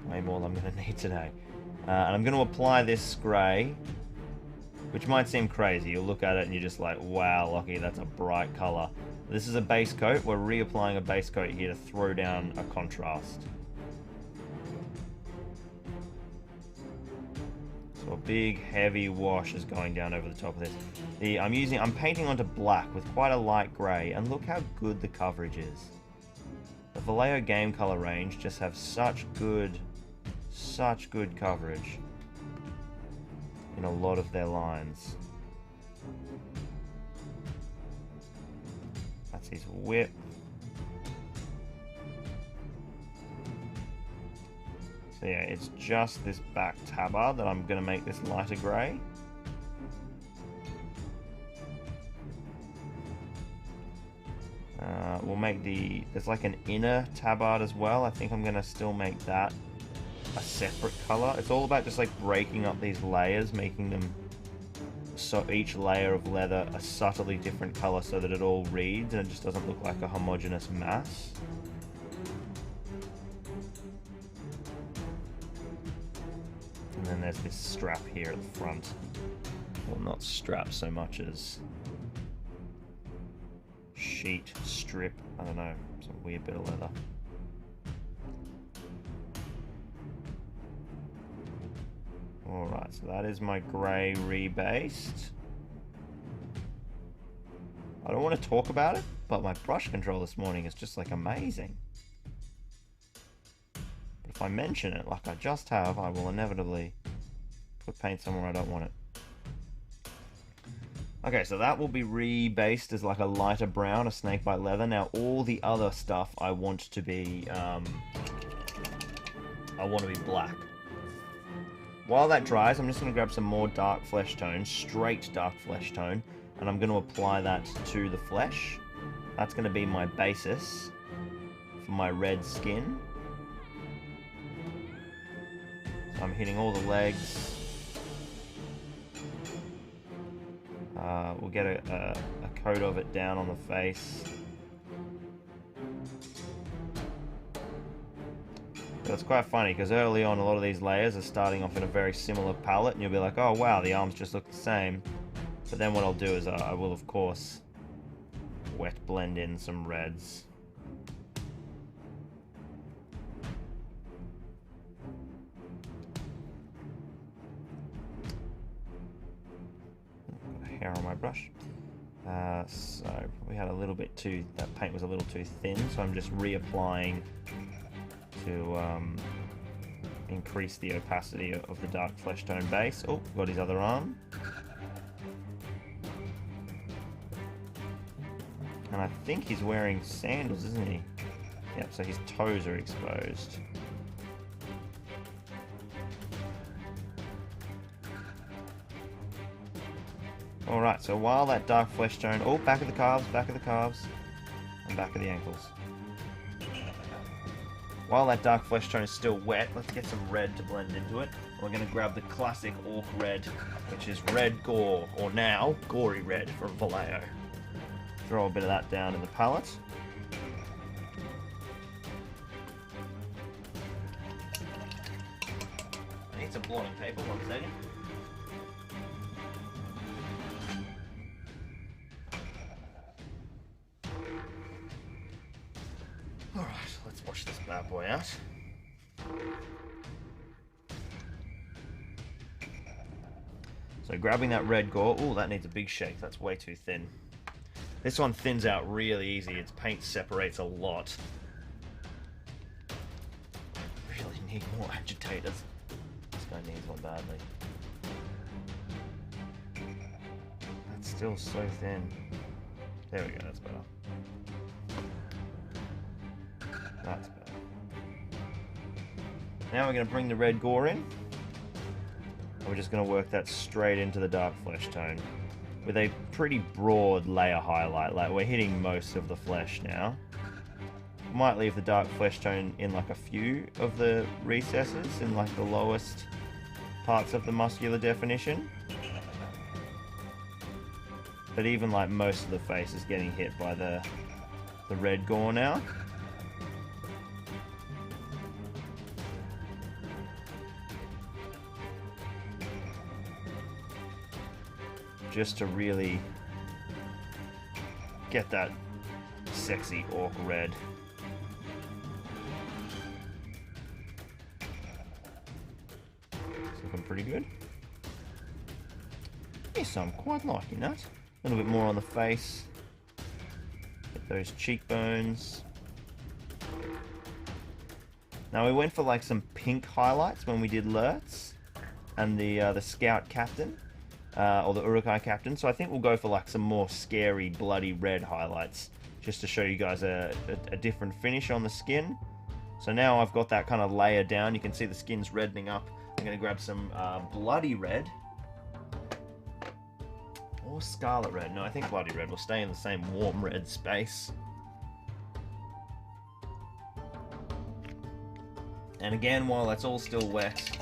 C: Way more than I'm going to need today. And I'm going to apply this grey, which might seem crazy. You'll look at it and you're just like, wow, Lockie, that's a bright colour. This is a base coat. We're reapplying a base coat here to throw down a contrast. So a big heavy wash is going down over the top of this. I'm painting onto black with quite a light grey, and look how good the coverage is. The Vallejo game color range just have such good coverage in a lot of their lines. That's his whip. So yeah, it's just this back tabard that I'm going to make this lighter grey. We'll make there's like an inner tabard as well. I think I'm going to still make that a separate color. It's all about just like breaking up these layers, making them so each layer of leather a subtly different color so that it all reads and it just doesn't look like a homogeneous mass. And then there's this strap here at the front. Well, not strap so much as sheet, strip, I don't know, some weird bit of leather. Alright, so that is my grey rebased. I don't want to talk about it, but my brush control this morning is just like amazing. But if I mention it, like I just have, I will inevitably put paint somewhere I don't want it. Okay, so that will be rebased as like a lighter brown, a snakebite leather. Now all the other stuff I want to be, black. While that dries, I'm just going to grab some more dark flesh tone, straight dark flesh tone, and I'm going to apply that to the flesh. That's going to be my basis for my red skin. So I'm hitting all the legs. We'll get a coat of it down on the face. But it's quite funny because early on a lot of these layers are starting off in a very similar palette and you'll be like, oh wow, the arms just look the same. But then what I'll do is I will of course wet blend in some reds. Got hair on my brush. So we had a little bit too, that paint was a little too thin, so I'm just reapplying to increase the opacity of the dark flesh tone base. Oh, got his other arm. And I think he's wearing sandals, isn't he? Yep, so his toes are exposed. Alright, so while that dark flesh tone... Oh, back of the calves, and back of the ankles. While that dark flesh tone is still wet, let's get some red to blend into it. We're going to grab the classic Orc Red, which is red gore, or now, gory red from Vallejo. Throw a bit of that down in the palette. I need some blotting paper, 1 second. Alright, let's wash this bad boy out. So grabbing that red gore, oh, that needs a big shake, that's way too thin. This one thins out really easy, its paint separates a lot. Really need more agitators. This guy needs one badly. That's still so thin. There we go, that's better. That's better. Now we're going to bring the red gore in. And we're just going to work that straight into the dark flesh tone. With a pretty broad layer highlight. Like, we're hitting most of the flesh now. Might leave the dark flesh tone in like a few of the recesses, in like the lowest parts of the muscular definition. But even like most of the face is getting hit by the red gore now. Just to really get that sexy Orc Red. It's looking pretty good. Yes, I'm quite liking that. A little bit more on the face. Get those cheekbones. Now we went for like some pink highlights when we did Lurtz and the Scout Captain. Or the Urukai captain, so I think we'll go for like some more scary, bloody red highlights, just to show you guys a different finish on the skin. So now I've got that kind of layer down, you can see the skin's reddening up. I'm going to grab some bloody red, or scarlet red. No, I think bloody red will stay in the same warm red space. And again, while that's all still wet,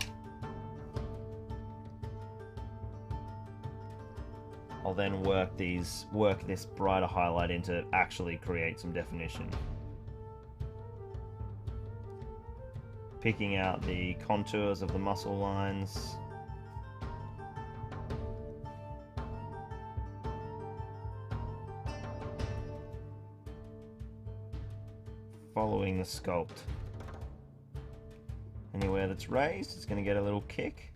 C: I'll then work this brighter highlight in to actually create some definition. Picking out the contours of the muscle lines. Following the sculpt. Anywhere that's raised, it's going to get a little kick.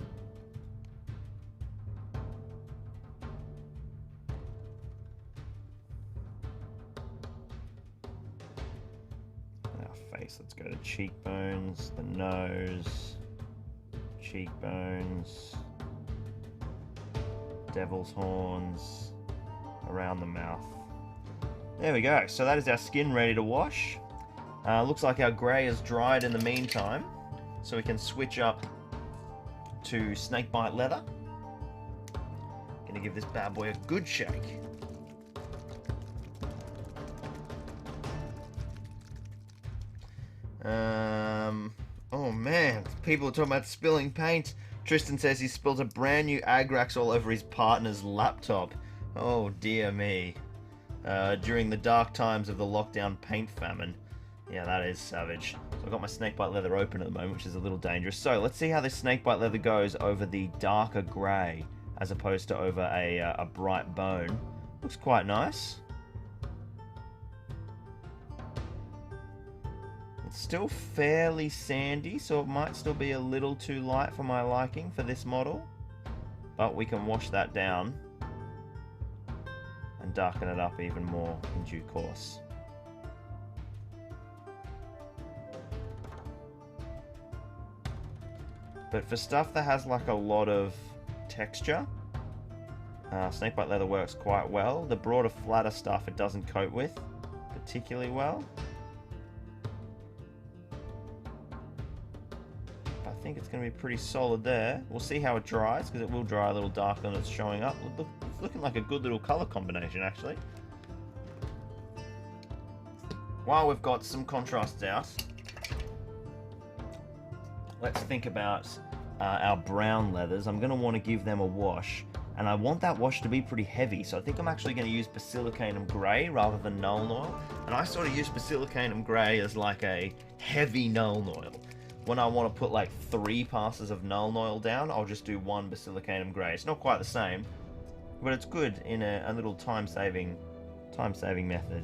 C: Let's go to cheekbones, the nose, cheekbones, devil's horns, around the mouth. There we go. So that is our skin ready to wash. Looks like our grey is dried in the meantime, so we can switch up to snakebite leather. Gonna give this bad boy a good shake. Oh man, people are talking about spilling paint. Tristan says he spilled a brand new Aglak all over his partner's laptop. Oh dear me. During the dark times of the lockdown paint famine. Yeah, that is savage. So I've got my snakebite leather open at the moment, which is a little dangerous. So let's see how this snakebite leather goes over the darker grey, as opposed to over a bright bone. Looks quite nice. Still fairly sandy, so it might still be a little too light for my liking for this model, but we can wash that down and darken it up even more in due course. But for stuff that has like a lot of texture, snakebite leather works quite well. The broader, flatter stuff it doesn't coat with particularly well. I think it's going to be pretty solid there. We'll see how it dries, because it will dry a little darker than it's showing up. It's looking like a good little colour combination, actually. While we've got some contrasts out, let's think about our brown leathers. I'm going to want to give them a wash, and I want that wash to be pretty heavy, so I think I'm actually going to use Basilicanum Grey rather than Nuln Oil. And I sort of use Basilicanum Grey as like a heavy Nuln Oil. When I want to put like 3 passes of Nuln Oil down, I'll just do 1 Basilicanum Grey. It's not quite the same, but it's good in a little time-saving method.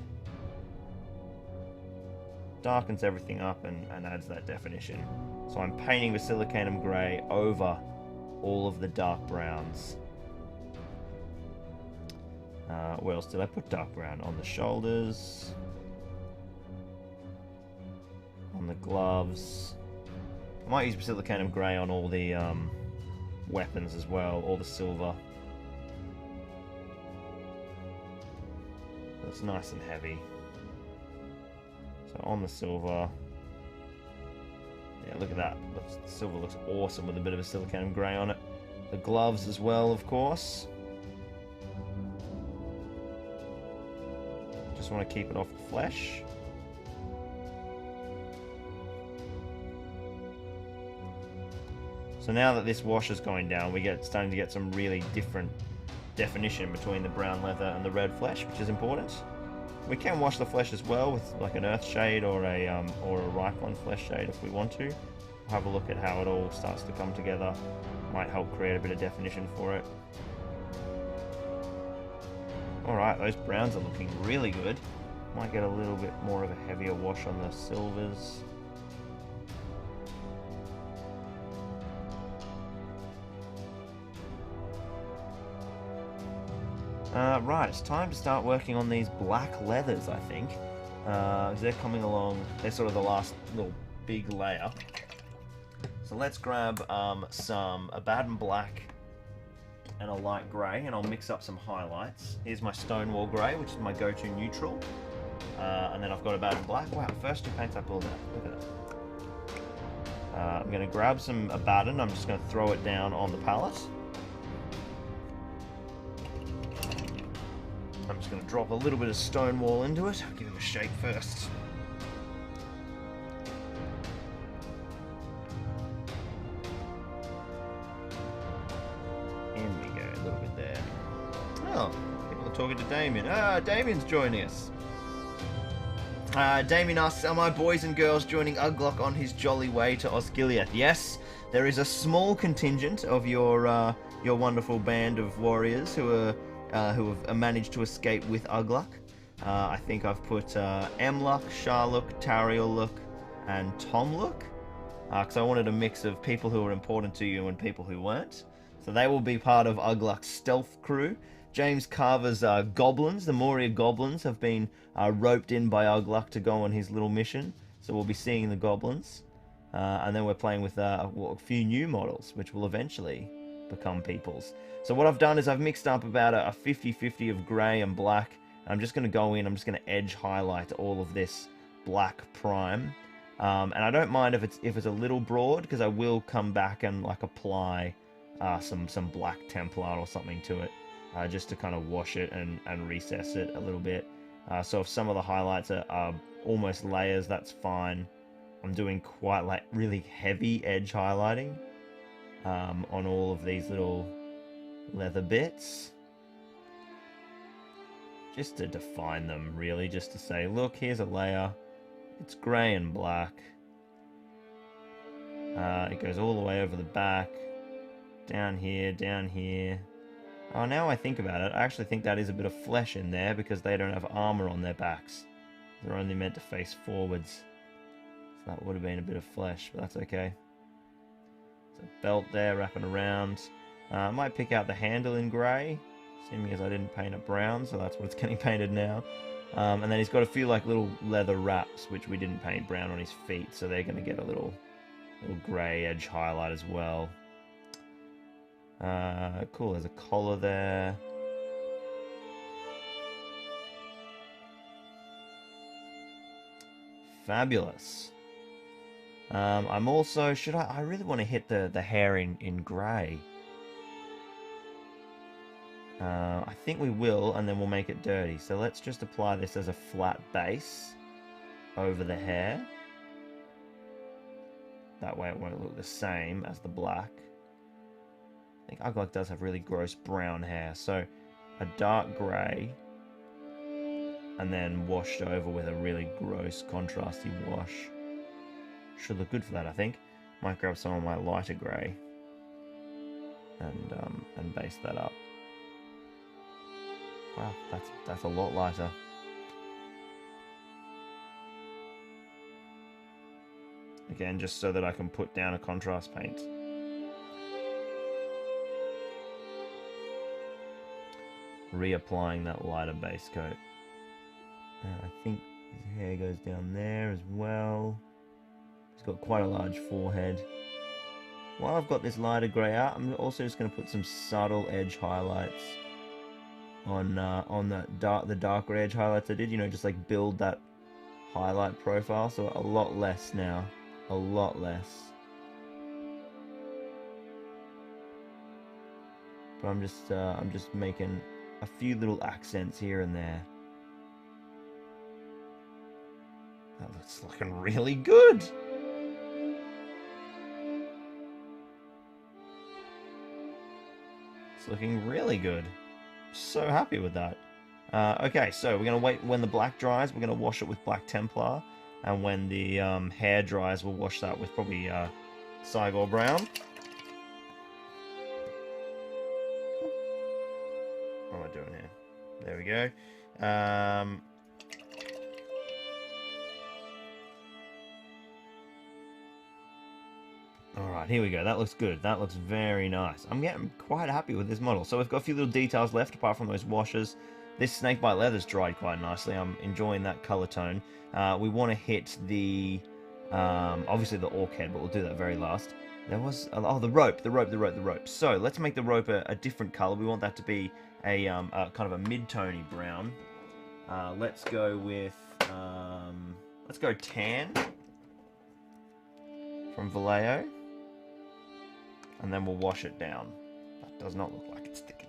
C: Darkens everything up and adds that definition. So I'm painting Basilicanum Grey over all of the dark browns. Where else did I put dark brown? On the shoulders, on the gloves. I might use Basilicanum Grey on all the weapons as well, all the silver. It's nice and heavy. So on the silver, yeah, look at that. The silver looks awesome with a bit of Basilicanum Grey on it. The gloves as well, of course. Just want to keep it off the flesh. So now that this wash is going down, starting to get some really different definition between the brown leather and the red flesh, which is important. We can wash the flesh as well with like an earth shade or a Ryclon flesh shade if we want to. We'll have a look at how it all starts to come together. Might help create a bit of definition for it. Alright, those browns are looking really good. Might get a little bit more of a heavier wash on the silvers. Right, it's time to start working on these black leathers, I think. They're coming along, they're sort of the last little big layer. So let's grab some Abaddon Black and a light grey, and I'll mix up some highlights. Here's my Stonewall Grey, which is my go-to neutral. And then I've got Abaddon Black. Wow, first 2 paints I pulled out. Look at that. I'm going to grab some Abaddon, I'm just going to throw it down on the palette. I'm just going to drop a little bit of Stonewall into it. I'll give it a shake first. In we go, a little bit there. Oh, people are talking to Damien. Damien's joining us. Damien asks, are my boys and girls joining Aglak on his jolly way to Osgiliath? Yes, there is a small contingent of your wonderful band of warriors who have managed to escape with Aglak. I think I've put Emluk, Sharluk, Tarieluk, and Tomluk, because I wanted a mix of people who were important to you and people who weren't. So they will be part of Aglak's stealth crew. James Carver's goblins, the Moria goblins, have been roped in by Aglak to go on his little mission. So we'll be seeing the goblins. And then we're playing with a few new models, which will eventually become peoples. So what I've done is I've mixed up about a 50-50 of grey and black. I'm just going to go in, I'm just going to edge highlight all of this black prime. And I don't mind if it's a little broad, because I will come back and like apply some black Templar or something to it, just to kind of wash it and recess it a little bit. So if some of the highlights are almost layers, that's fine. I'm doing quite like really heavy edge highlighting on all of these little leather bits, just to define them, really, just to say, look, here's a layer, it's grey and black, it goes all the way over the back, down here. Oh, now I think about it, I actually think that is a bit of flesh in there, because they don't have armor on their backs. They're only meant to face forwards, so that would have been a bit of flesh, but that's okay. There's a belt there wrapping around. I might pick out the handle in grey, seeming as I didn't paint it brown, so that's what it's getting painted now. And then he's got a few like little leather wraps, which we didn't paint brown on his feet, so they're going to get a little grey edge highlight as well. Cool, there's a collar there. Fabulous. I'm also, I really want to hit the hair in grey. I think we will, and then we'll make it dirty. So let's just apply this as a flat base over the hair. That way it won't look the same as the black. I think Aglak does have really gross brown hair. So a dark grey, and then washed over with a really gross contrasty wash. Should look good for that, I think. Might grab some of my lighter grey and base that up. Wow, that's a lot lighter. Again, just so that I can put down a contrast paint. Reapplying that lighter base coat. I think his hair goes down there as well. He's got quite a large forehead. While I've got this lighter grey out, I'm also just going to put some subtle edge highlights on the darker edge highlights I did. You know, just like build that highlight profile. So a lot less now, a lot less. But I'm just making a few little accents here and there. That looks looking really good. It's looking really good. So happy with that. Okay, so we're going to wait when the black dries. We're going to wash it with Black Templar. And when the hair dries, we'll wash that with probably Cygor Brown. What am I doing here? There we go. Alright, here we go. That looks good. That looks very nice. I'm getting quite happy with this model. So we've got a few little details left apart from those washes. This snakebite leather's dried quite nicely. I'm enjoying that color tone. We want to hit the obviously the Orc Head, but we'll do that very last. There was the rope. So let's make the rope a different color. We want that to be a kind of a mid-tony brown. Let's go with let's go tan from Vallejo, and then we'll wash it down. That does not look like it's thick enough.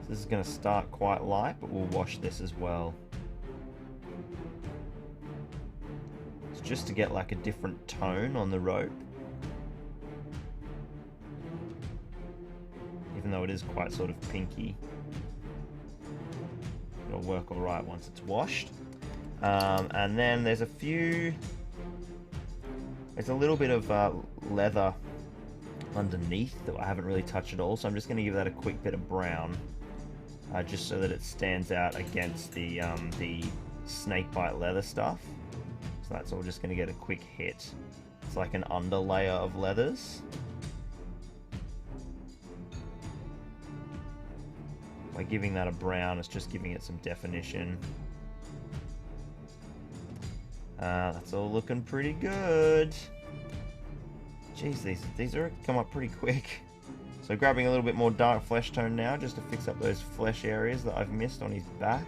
C: This is going to start quite light, but we'll wash this as well. It's just to get like a different tone on the rope. Even though it is quite sort of pinky. It'll work alright once it's washed. And then there's a little bit of leather underneath that I haven't really touched at all, so I'm just going to give that a quick bit of brown. Just so that it stands out against the snakebite leather stuff. So that's all just going to get a quick hit. It's like an underlayer of leathers. By giving that a brown, it's just giving it some definition. That's all looking pretty good. Jeez, these are come up pretty quick. So grabbing a little bit more dark flesh tone now, just to fix up those flesh areas that I've missed on his back.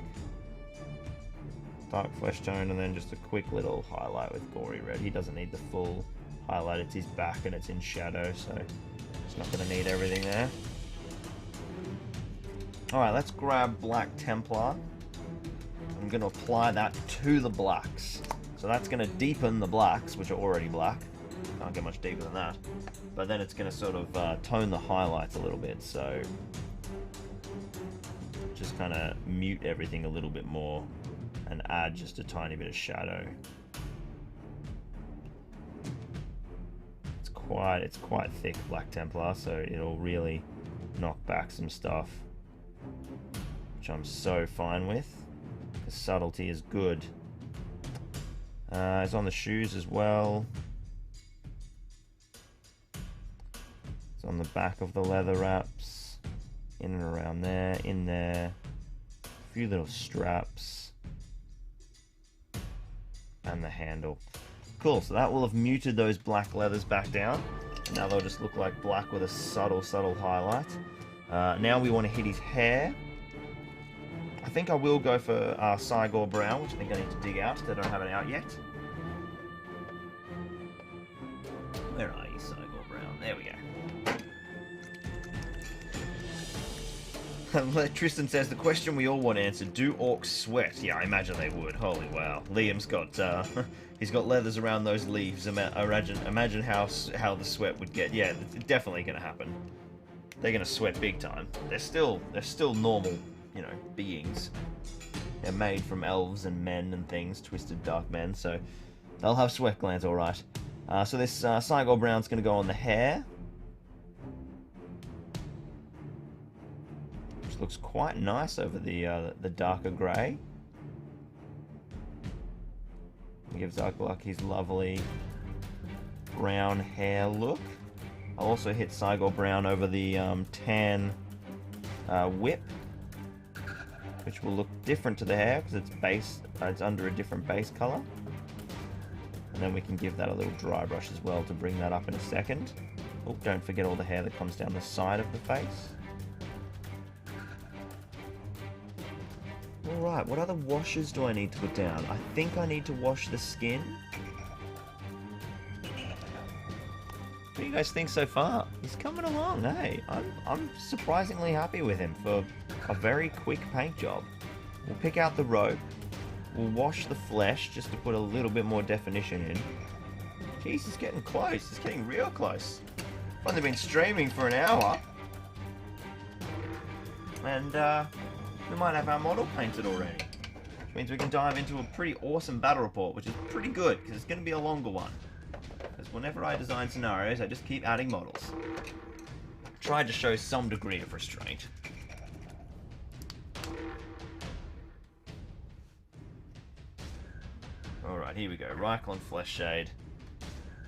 C: Dark flesh tone, and then just a quick little highlight with gory red. He doesn't need the full highlight, it's his back and it's in shadow, so it's not going to need everything there. Alright, let's grab Black Templar. I'm going to apply that to the blacks. So that's going to deepen the blacks, which are already black. Can't get much deeper than that. But then it's going to sort of tone the highlights a little bit, so just kind of mute everything a little bit more and add just a tiny bit of shadow. It's quite thick, Black Templar, so it'll really knock back some stuff, which I'm so fine with, subtlety is good. It's on the shoes as well. It's on the back of the leather wraps. In and around there, in there. A few little straps. And the handle. Cool, so that will have muted those black leathers back down. And now they'll just look like black with a subtle highlight. Now we want to hit his hair. I think I will go for Cygor Brown, which I think I need to dig out, because I don't have it out yet. Where are you, Cygor Brown? There we go. Tristan says, the question we all want answered, do orcs sweat? Yeah, I imagine they would. Holy wow. Liam's got, he's got leathers around those leaves. Imagine how the sweat would get. Yeah, it's definitely going to happen. They're going to sweat big time. They're still normal, you know, beings. They're made from elves and men and things, twisted dark men, so they'll have sweat glands, alright. So this Cygor Brown's going to go on the hair. Which looks quite nice over the darker grey. It gives Aglak his lovely brown hair look. I'll also hit Cygor Brown over the tan whip, which will look different to the hair because it's under a different base colour. And then we can give that a little dry brush as well to bring that up in a second. Oh, don't forget all the hair that comes down the side of the face. Alright, what other washes do I need to put down? I think I need to wash the skin. What do you guys think so far? He's coming along, hey. I'm surprisingly happy with him for a very quick paint job. We'll pick out the rope. We'll wash the flesh just to put a little bit more definition in. Jeez, he's getting close. He's getting real close. I've only been streaming for an hour. And we might have our model painted already. Which means we can dive into a pretty awesome battle report, which is pretty good, because it's going to be a longer one. Because whenever I design scenarios, I just keep adding models. Tried to show some degree of restraint. Alright, here we go. Ryclon Flesh Shade.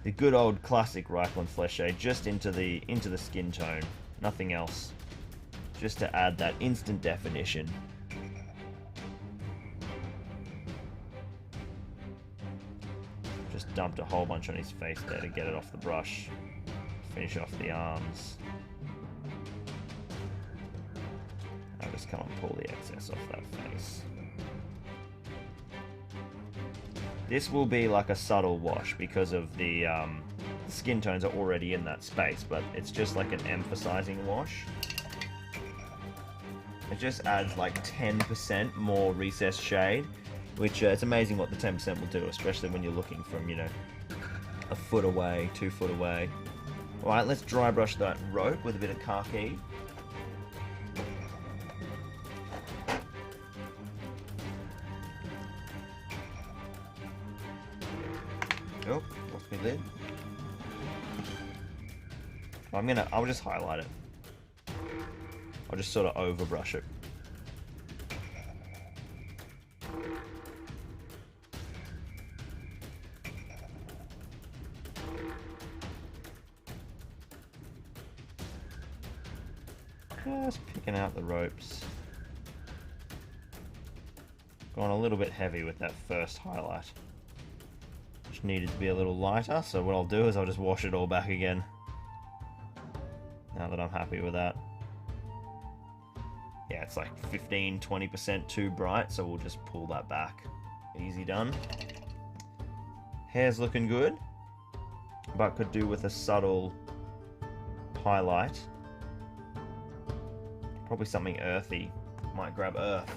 C: The good old classic Ryclon Flesh Shade, just into the skin tone. Nothing else. Just to add that instant definition. Just dumped a whole bunch on his face there to get it off the brush. Finish off the arms. I'll just come and pull the excess off that face. This will be like a subtle wash because of the skin tones are already in that space, but it's just like an emphasizing wash. It just adds like 10% more recessed shade, which it's amazing what the 10% will do, especially when you're looking from, you know, a foot away, 2 foot away. Alright, let's dry brush that rope with a bit of khaki. Oh, lost my lid. I'll just highlight it. I'll just sort of overbrush it. Just picking out the ropes. Gone a little bit heavy with that first highlight. Which needed to be a little lighter, so what I'll do is I'll just wash it all back again. Now that I'm happy with that. Yeah, it's like 15-20% too bright, so we'll just pull that back. Easy done. Hair's looking good, but could do with a subtle highlight. Probably something earthy. Might grab earth.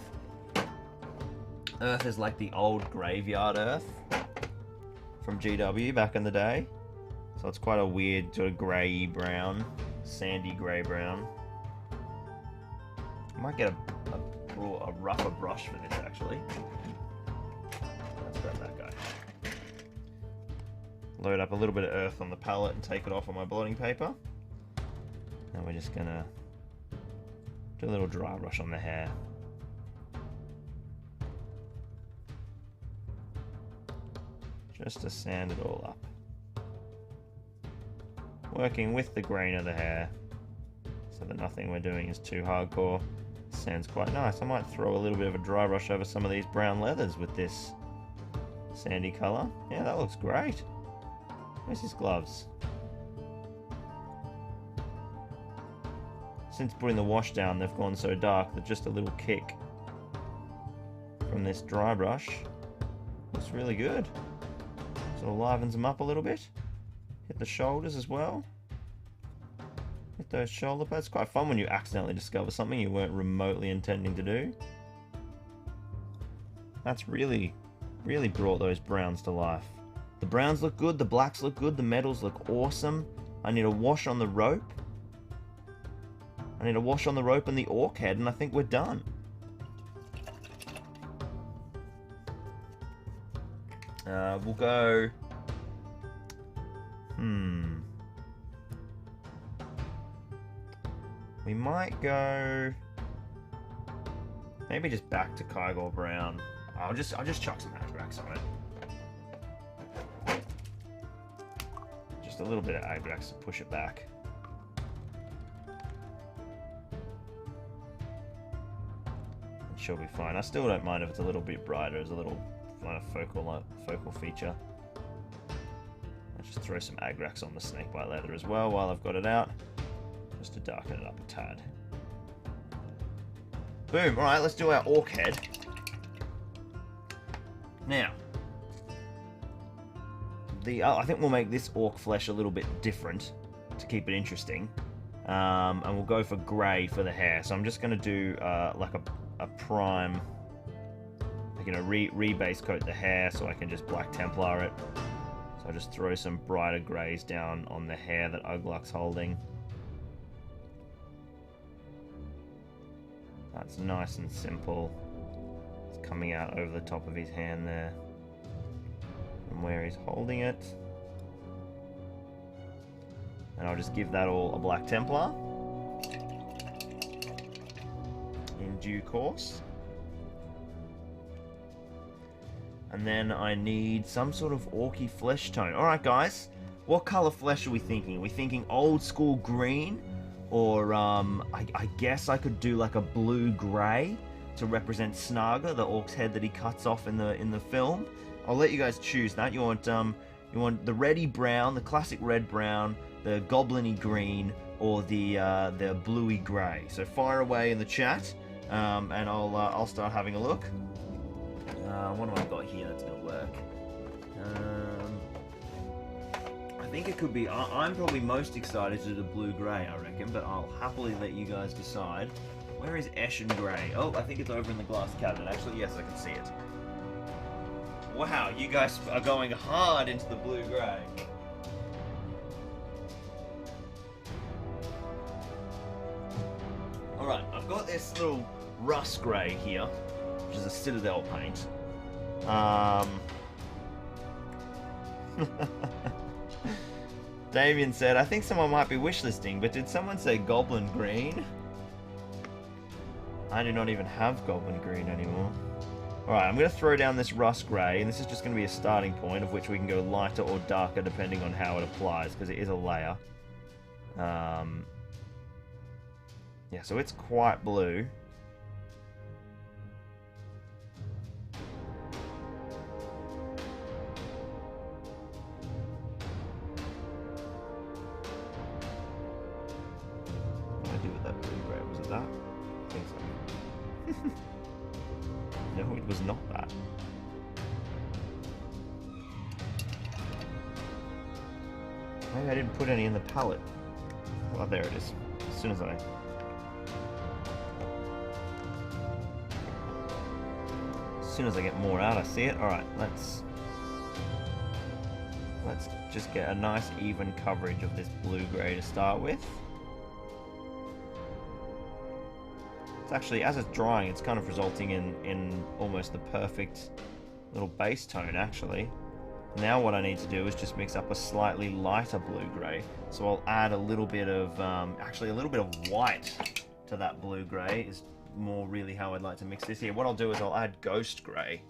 C: Earth is like the old graveyard earth from GW back in the day. So it's quite a weird sort of grey brown, sandy grey brown. I might get a rougher brush for this actually. Let's grab that guy. Load up a little bit of earth on the palette and take it off on my blotting paper. And we're just gonna do a little dry brush on the hair. just to sand it all up. Working with the grain of the hair so that nothing we're doing is too hardcore. Sand's quite nice. I might throw a little bit of a dry brush over some of these brown leathers with this sandy colour. Yeah, that looks great. Where's his gloves? Since putting the wash down, they've gone so dark that just a little kick from this dry brush looks really good. So it livens them up a little bit. Hit the shoulders as well. Hit those shoulder pads. It's quite fun when you accidentally discover something you weren't remotely intending to do. That's really brought those browns to life. The browns look good, the blacks look good, the metals look awesome. I need a wash on the rope. I need a wash on the rope and the Orc Head, and I think we're done. We'll go... We might go... Maybe just back to Kygor Brown. I'll just chuck some Aglaks on it. Just a little bit of Aglaks to push it back. And she'll be fine. I still don't mind if it's a little bit brighter as a little kind of focal feature. I'll just throw some Aglaks on the snakebite leather as well while I've got it out, just to darken it up a tad. Boom! Alright, let's do our Orc Head. Now, I think we'll make this orc flesh a little bit different to keep it interesting. And we'll go for grey for the hair. So I'm just going to do like a prime, like, you know, re-base coat the hair so I can just black Templar it. So I'll just throw some brighter greys down on the hair that UGLUK'S holding. That's nice and simple. It's coming out over the top of his hand there, from where he's holding it. And I'll just give that all a black Templar in due course. And then I need some sort of orky flesh tone. Alright guys, what colour flesh are we thinking? Are we thinking old school green? Or I guess I could do like a blue-grey to represent Snaga, the Orc's head that he cuts off in the film. I'll let you guys choose that. You want the reddy brown, the classic red brown, the goblin-y green, or the bluey grey. So fire away in the chat, and I'll start having a look. What have I got here that's gonna work? I think it could be. I'm probably most excited to do the blue-grey, I reckon, but I'll happily let you guys decide. Where is Eshin Grey? Oh, I think it's over in the glass cabinet. Actually, yes, I can see it. Wow, you guys are going hard into the blue-grey. Alright, I've got this little rust grey here, which is a Citadel paint. Damien said, I think someone might be wishlisting, but did someone say Goblin Green? I do not even have Goblin Green anymore. Alright, I'm going to throw down this rust grey, and this is just going to be a starting point of which we can go lighter or darker depending on how it applies, because it is a layer. Yeah, so it's quite blue. What did I do with that blue grey? Was it that? I think so. No, it was not that. Maybe I didn't put any in the palette. Oh, there it is. As soon as I get more out, I see it. Alright, let's just get a nice even coverage of this blue-grey to start with. It's actually, as it's drying, it's kind of resulting in almost the perfect little base tone, actually. Now what I need to do is just mix up a slightly lighter blue-grey. So I'll add a little bit of, actually a little bit of white to that blue-grey is more really how I'd like to mix this here. What I'll do is I'll add Ghost Grey.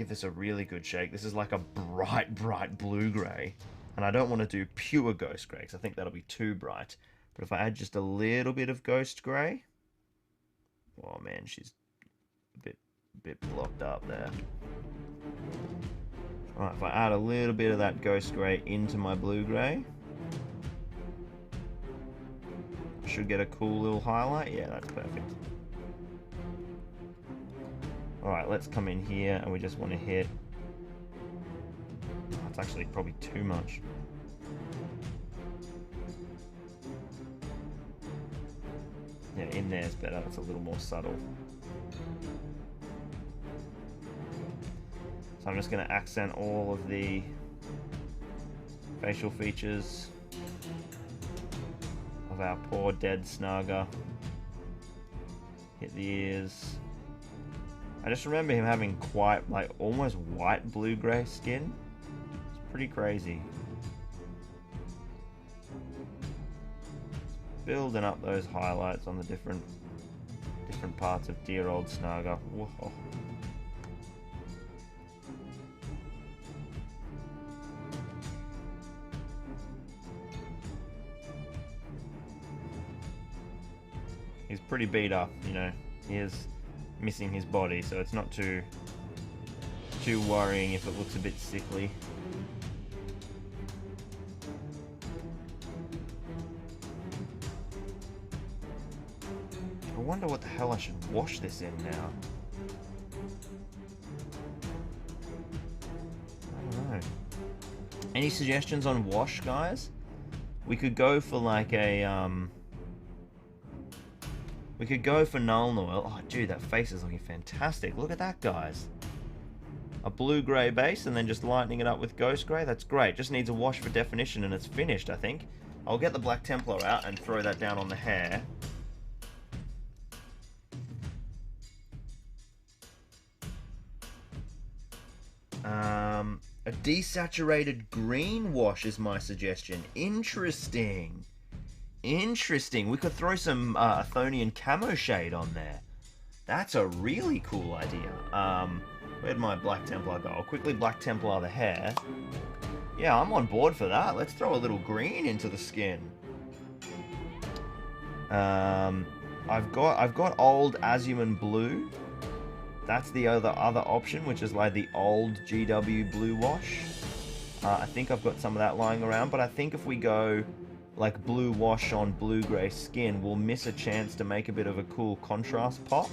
C: give this a really good shake. This is like a bright, bright blue-grey. And I don't want to do pure ghost grey, because I think that'll be too bright. But if I add just a little bit of ghost grey... Oh man, she's a bit blocked up there. Alright, if I add a little bit of that ghost grey into my blue-grey... should get a cool little highlight. Yeah, that's perfect. Alright, let's come in here and we just want to hit... That's actually probably too much. Yeah, in there is better. It's a little more subtle. So I'm just going to accent all of the facial features of our poor dead Snarger. Hit the ears. I just remember him having quite, like, almost white blue-grey skin. It's pretty crazy. Building up those highlights on the different parts of dear old Snarger. Whoa. He's pretty beat up, you know. He is missing his body, so it's not too worrying if it looks a bit sickly. I wonder what the hell I should wash this in now. I don't know. Any suggestions on wash, guys? We could go for like a we could go for Nuln Oil. Oh, dude, that face is looking fantastic. Look at that, guys. A blue-grey base and then just lightening it up with ghost grey. That's great. Just needs a wash for definition and it's finished, I think. I'll get the Black Templar out and throw that down on the hair. A desaturated green wash is my suggestion. Interesting. Interesting. We could throw some Athonian camo shade on there. That's a really cool idea. Where'd my Black Templar go? I'll quickly Black Templar the hair. Yeah, I'm on board for that. Let's throw a little green into the skin. I've got old Azuman blue. That's the other option, which is like the old GW blue wash. I think I've got some of that lying around, but I think if we go like blue wash on blue-grey skin, we'll miss a chance to make a bit of a cool contrast pop.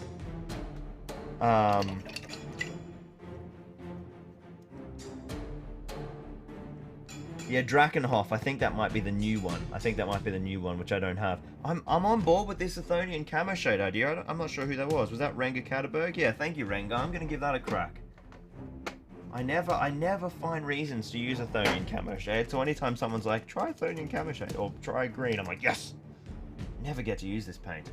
C: Yeah, Drakenhof, I think that might be the new one. Which I don't have. I'm on board with this Athonian camo shade idea. I'm not sure who that was. Was that Renga Kataberg? Yeah, thank you, Renga. I'm going to give that a crack. I never find reasons to use Athonian camo shade, so anytime someone's like, try Athonian camo shade, or try green, I'm like, yes! Never get to use this paint.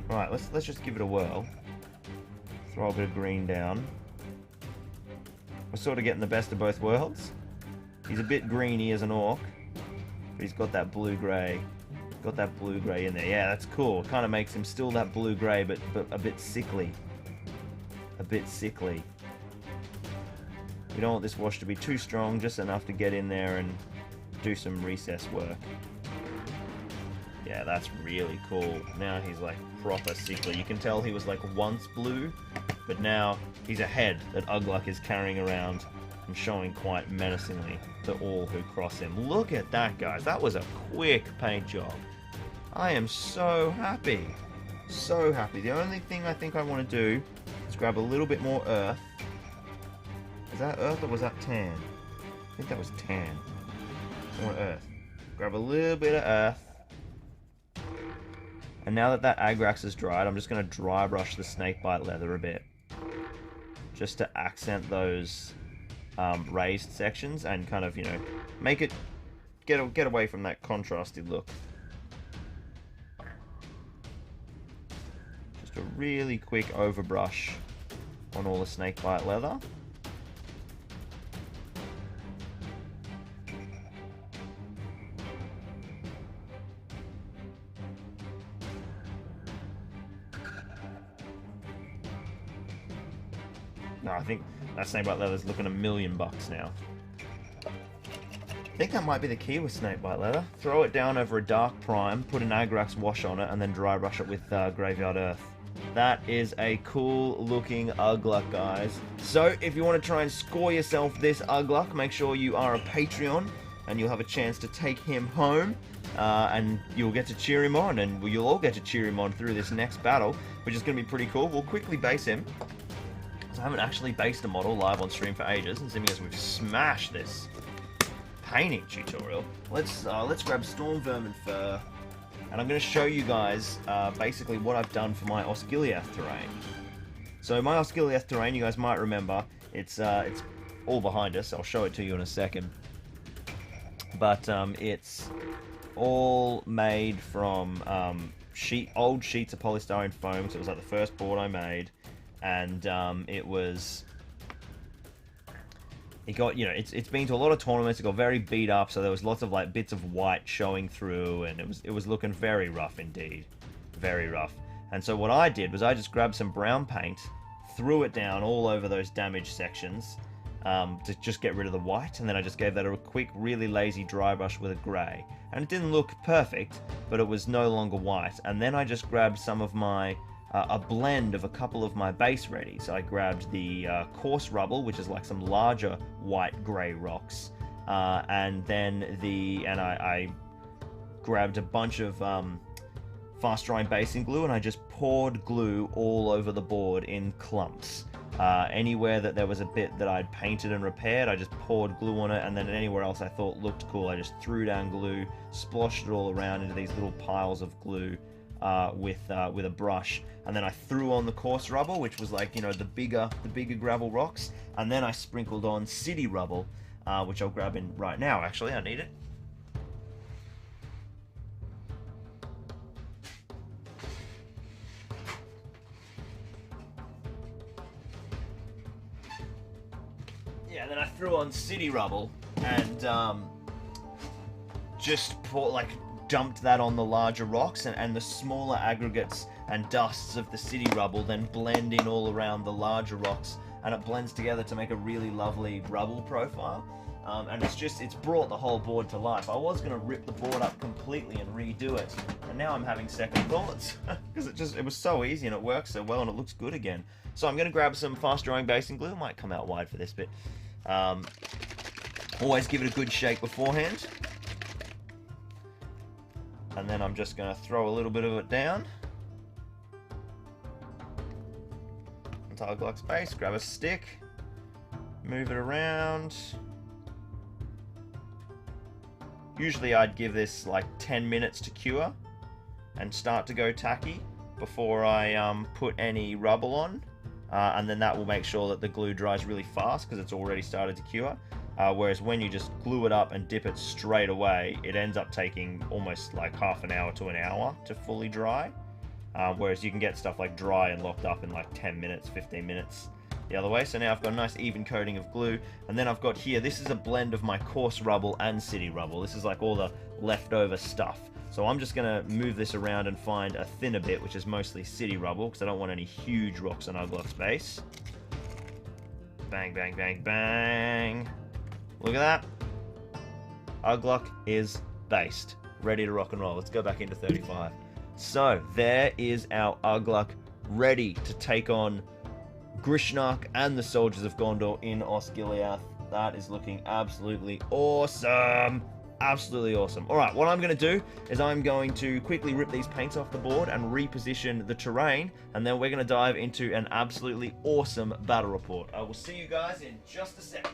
C: Alright, let's just give it a whirl. Throw a bit of green down. We're sort of getting the best of both worlds. He's a bit greeny as an orc, but he's got that blue-grey. Got that blue-grey in there. Yeah, that's cool. Kind of makes him still that blue-grey, but a bit sickly. A bit sickly. We don't want this wash to be too strong, just enough to get in there and do some recess work. Yeah, that's really cool. Now he's like proper sickly. You can tell he was like once blue, but now he's a head that Aglak is carrying around and showing quite menacingly to all who cross him. Look at that, guys. That was a quick paint job. I am so happy. So happy. The only thing I think I want to do is grab a little bit more earth. Is that earth or was that tan? I think that was tan. I want earth. Grab a little bit of earth. And now that that Agrax is dried, I'm just going to dry brush the snakebite leather a bit. Just to accent those raised sections and kind of, you know, make it get away from that contrasted look. Just a really quick overbrush on all the snakebite leather. No, I think that snakebite leather's looking $1 million now. I think that might be the key with snakebite leather. Throw it down over a dark prime, put an Aglak's wash on it, and then dry brush it with graveyard earth. That is a cool looking Aglak, guys. So if you want to try and score yourself this Aglak, make sure you are a Patreon, and you'll have a chance to take him home. And you'll get to cheer him on, and you'll all get to cheer him on through this next battle, which is going to be pretty cool. We'll quickly base him. I haven't actually based a model live on stream for ages, and seeing as we've smashed this painting tutorial, let's grab Storm Vermin Fur, and I'm going to show you guys basically what I've done for my Osgiliath terrain. So my Osgiliath terrain, you guys might remember, it's all behind us. I'll show it to you in a second, but it's all made from old sheets of polystyrene foam. So it was like the first board I made, and it got, you know, it's been to a lot of tournaments. It got very beat up, so there was lots of like bits of white showing through, and it was looking very rough indeed, very rough. And so what I did was I just grabbed some brown paint, threw it down all over those damaged sections to just get rid of the white, and then I just gave that a quick, really lazy dry brush with a grey, and it didn't look perfect, but it was no longer white. And then I just grabbed some of my a blend of a couple of my base readies. I grabbed the coarse rubble, which is like some larger white grey rocks, and then I grabbed a bunch of fast drying basing glue, and I just poured glue all over the board in clumps. Anywhere that there was a bit that I'd painted and repaired, I just poured glue on it, and then anywhere else I thought looked cool, I just threw down glue, sploshed it all around into these little piles of glue with a brush, and then I threw on the coarse rubble, which was like, you know, the bigger gravel rocks, and then I sprinkled on city rubble, which I'll grab in right now. Actually, I need it. Yeah, and then I threw on city rubble and just dumped that on the larger rocks, and the smaller aggregates and dusts of the city rubble then blend in all around the larger rocks, and it blends together to make a really lovely rubble profile. And it's brought the whole board to life. I was going to rip the board up completely and redo it, and now I'm having second thoughts because it was so easy and it works so well and it looks good again. So I'm going to grab some fast drying basing glue. It might come out wide for this bit. Always give it a good shake beforehand. And then I'm just going to throw a little bit of it down. Untitled Chapter, grab a stick, move it around. Usually I'd give this like 10 minutes to cure and start to go tacky before I put any rubble on. And then that will make sure that the glue dries really fast because it's already started to cure. Whereas when you just glue it up and dip it straight away, it ends up taking almost like half an hour to an hour to fully dry. Whereas you can get stuff like dry and locked up in like 10 minutes, 15 minutes the other way. So now I've got a nice even coating of glue. And then I've got here, this is a blend of my coarse rubble and city rubble. This is like all the leftover stuff. So I'm just going to move this around and find a thinner bit, which is mostly city rubble, because I don't want any huge rocks on Aglak's base. Bang, bang, bang, bang. Look at that. Aglak is based. Ready to rock and roll. Let's go back into 35. So, there is our Aglak ready to take on Grishnark and the Soldiers of Gondor in Osgiliath. That is looking absolutely awesome. Absolutely awesome. Alright, what I'm going to do is I'm going to quickly rip these paints off the board and reposition the terrain, and then we're going to dive into an absolutely awesome battle report. I will see you guys in just a sec.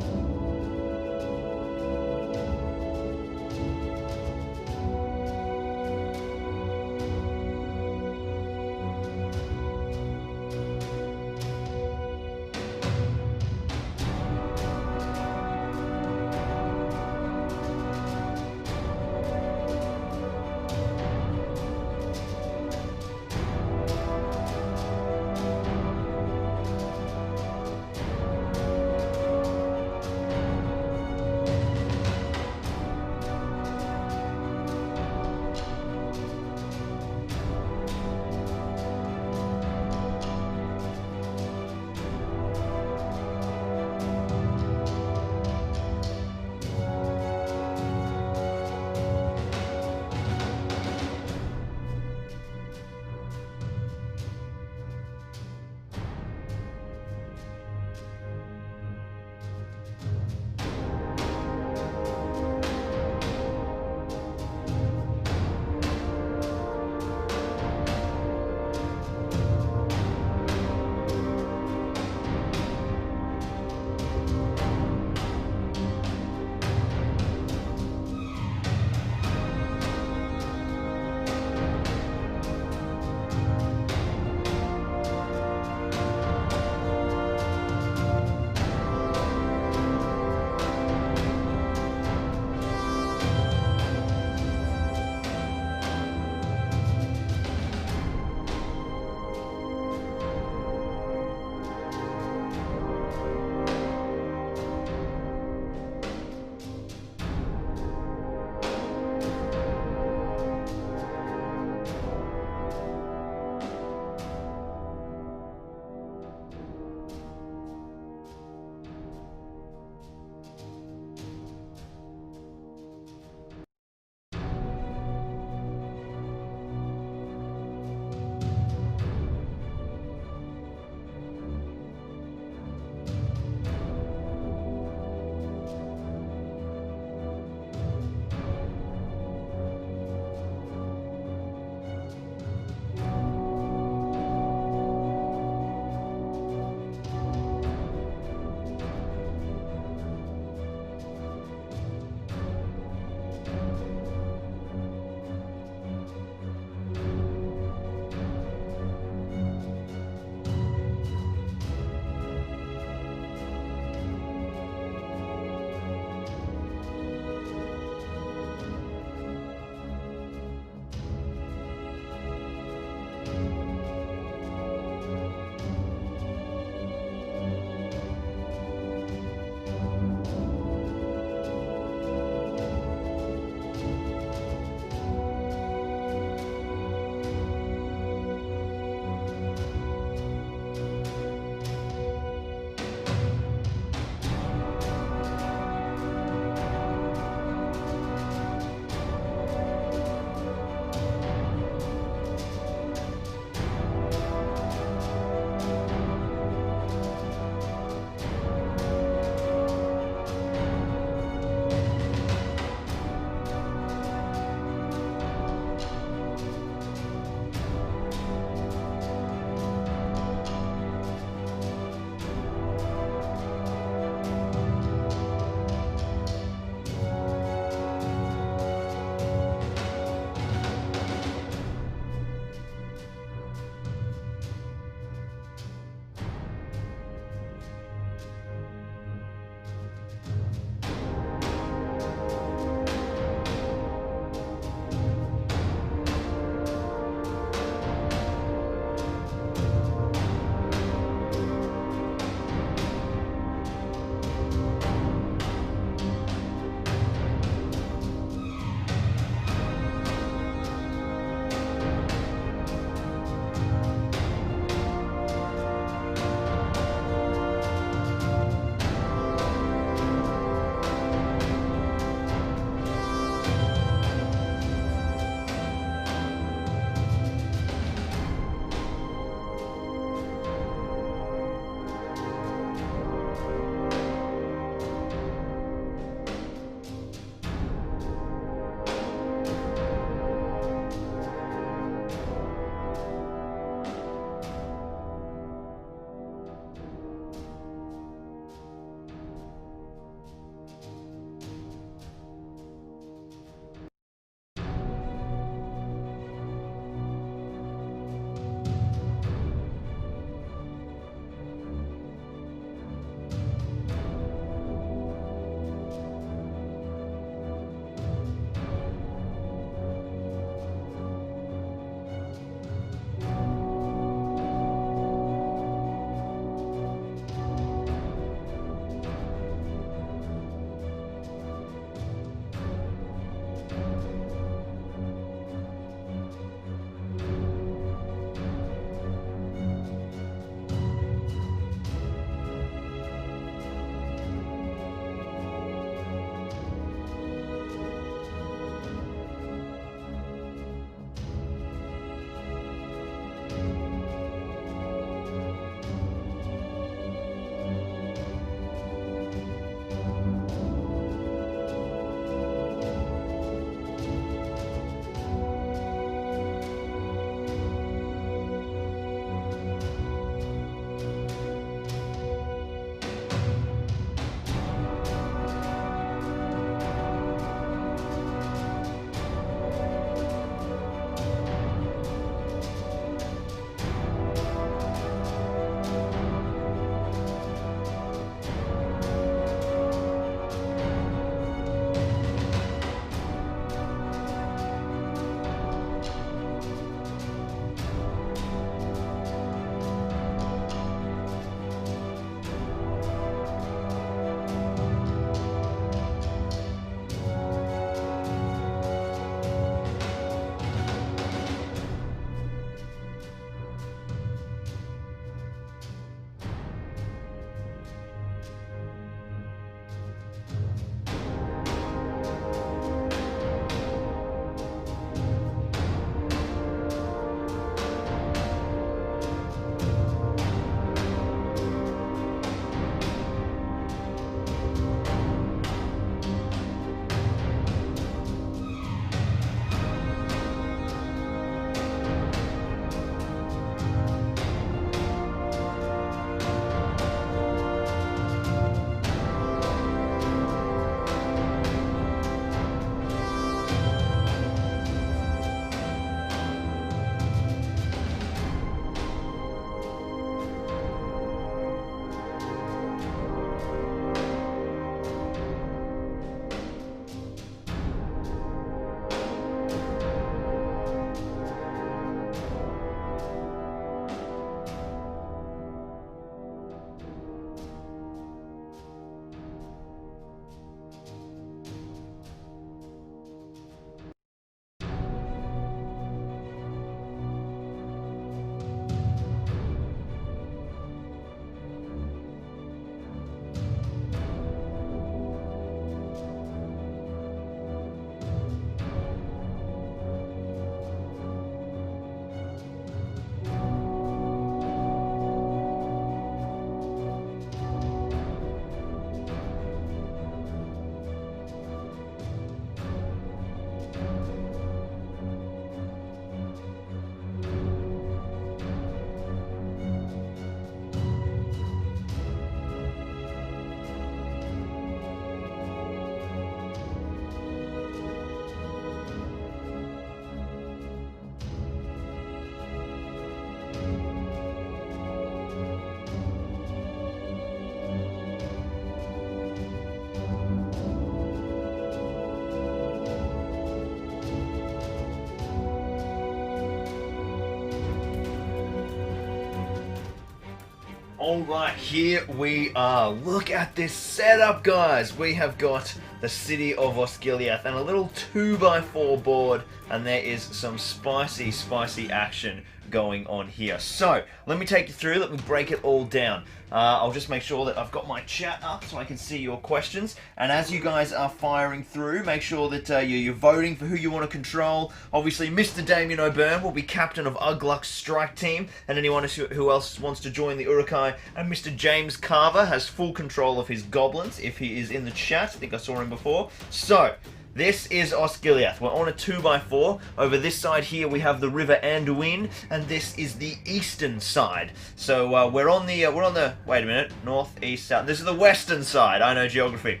C: Alright, here we are. Look at this setup, guys. We have got the city of Osgiliath and a little 2x4 board, and there is some spicy action going on here. So, let me take you through, let me break it all down. I'll just make sure that I've got my chat up so I can see your questions. And as you guys are firing through, make sure that you're voting for who you want to control. Obviously, Mr. Damien O'Byrne will be captain of UGLUK'S strike team, and anyone who else wants to join the Urukai. And Mr. James Carver has full control of his goblins if he is in the chat. I think I saw him before. So, this is Osgiliath. We're on a 2x4. Over this side here we have the River Anduin, and this is the eastern side. So we're on the wait a minute, north, east, south. This is the western side. I know geography.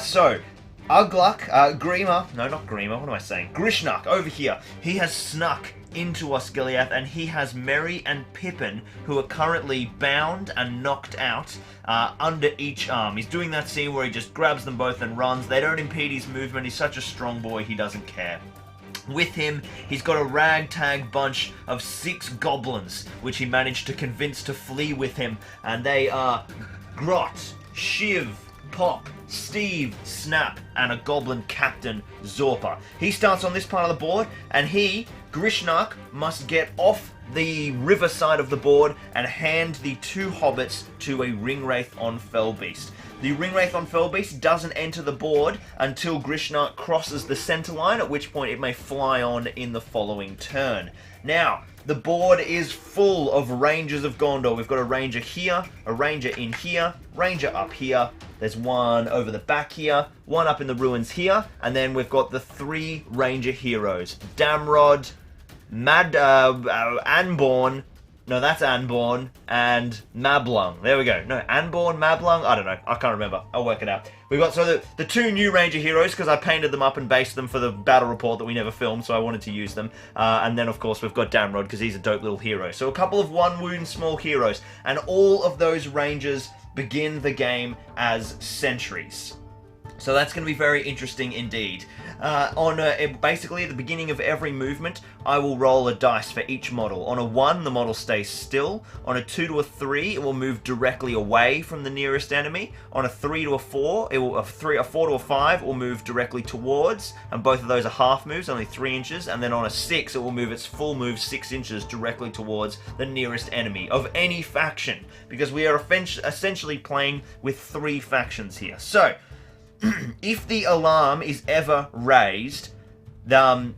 C: So Aglak, Grima, no, not Grima. What am I saying? Grishnuk over here. He has snuck into Osgiliath, and he has Merry and Pippin, who are currently bound and knocked out under each arm. He's doing that scene where he just grabs them both and runs. They don't impede his movement. He's such a strong boy, he doesn't care. With him, he's got a ragtag bunch of 6 goblins, which he managed to convince to flee with him, and they are Grot, Shiv, Pop, Steve, Snap, and a goblin captain, Zorpa. He starts on this part of the board, and he, Grishnuk, must get off the river side of the board and hand the 2 hobbits to a Ringwraith on Fellbeast. The Ringwraith on Fellbeast doesn't enter the board until Grishnuk crosses the center line, at which point it may fly on in the following turn. Now, the board is full of Rangers of Gondor. We've got a Ranger here, a Ranger in here, Ranger up here. There's one over the back here, one up in the ruins here, and then we've got the 3 Ranger heroes. Damrod, Anborn, no, that's Anborn, and Mablung. There we go. No, Anborn, Mablung, I don't know. I can't remember. I'll work it out. We've got the 2 new Ranger heroes, because I painted them up and based them for the battle report that we never filmed, so I wanted to use them. And then, of course, we've got Damrod, because he's a dope little hero. So a couple of 1 wound small heroes, and all of those Rangers begin the game as sentries. So that's going to be very interesting indeed. Basically, at the beginning of every movement, I will roll a dice for each model. On a 1, the model stays still. On a 2 to a 3, it will move directly away from the nearest enemy. On a 3 to a 4, a 4 to a 5 will move directly towards, and both of those are half moves, only 3 inches. And then on a 6, it will move its full move 6 inches directly towards the nearest enemy of any faction, because we are essentially playing with 3 factions here. So, if the alarm is ever raised, all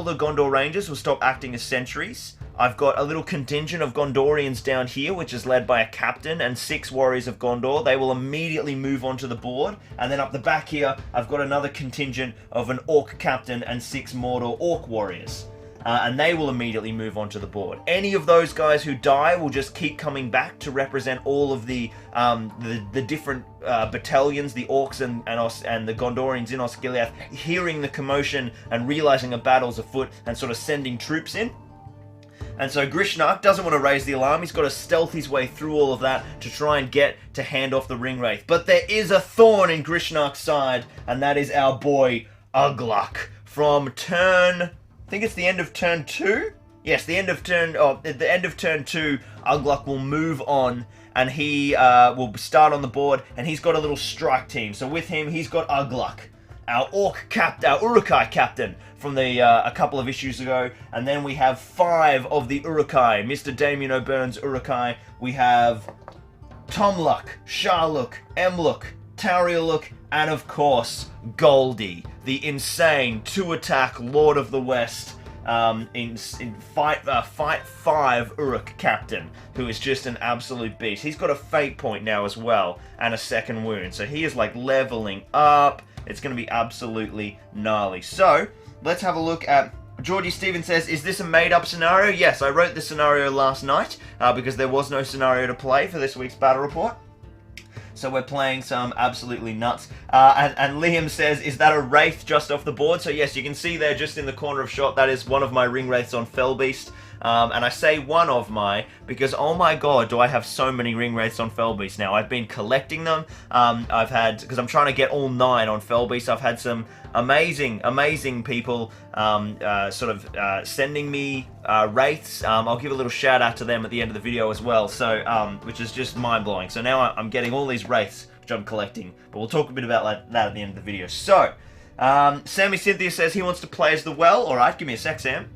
C: the Gondor Rangers will stop acting as sentries. I've got a little contingent of Gondorians down here, which is led by a captain and 6 Warriors of Gondor. They will immediately move onto the board. And then up the back here, I've got another contingent of an Orc captain and 6 Mordor Orc Warriors. And they will immediately move onto the board. Any of those guys who die will just keep coming back to represent all of the different battalions, the Orcs and the Gondorians in Osgiliath, hearing the commotion and realizing a battle's afoot and sort of sending troops in. And so Grishnuk doesn't want to raise the alarm. He's got to stealth his way through all of that to try and get to hand off the Ringwraith. But there is a thorn in Grishnuk's side, and that is our boy Aglak. From turn, I think it's the end of turn 2? Yes, at the end of turn 2, Aglak will move on, and he will start on the board, and he's got a little strike team. So with him, he's got Aglak, our Urukai captain from a couple of issues ago, and then we have 5 of the Urukai, Mr. Damien O'Byrne's Urukai. We have Tomluk, Sharluk, Emluk, Taurialuk, and of course, Goldie, the insane 2-attack Lord of the West, in Fight 5 Uruk captain, who is just an absolute beast. He's got a fate point now as well, and a 2nd wound, so he is like leveling up. It's going to be absolutely gnarly. So, let's have a look at... Georgie Stevens says, is this a made-up scenario? Yes, I wrote the scenario last night, because there was no scenario to play for this week's battle report. So we're playing some absolutely nuts. And Liam says, is that a Wraith just off the board? So yes, you can see there just in the corner of shot, that is one of my Ringwraiths on Fellbeast. And I say one of my, because oh my god, do I have so many Ringwraiths on Fellbeast now. I've been collecting them. Because I'm trying to get all 9 on Fellbeast. I've had some amazing people sending me wraiths. I'll give a little shout out to them at the end of the video as well, so which is just mind-blowing. So now I'm getting all these wraiths which I'm collecting, but we'll talk a bit about that at the end of the video. So Sammy Cynthia says he wants to play as the well. Alright, give me a sec, Sam.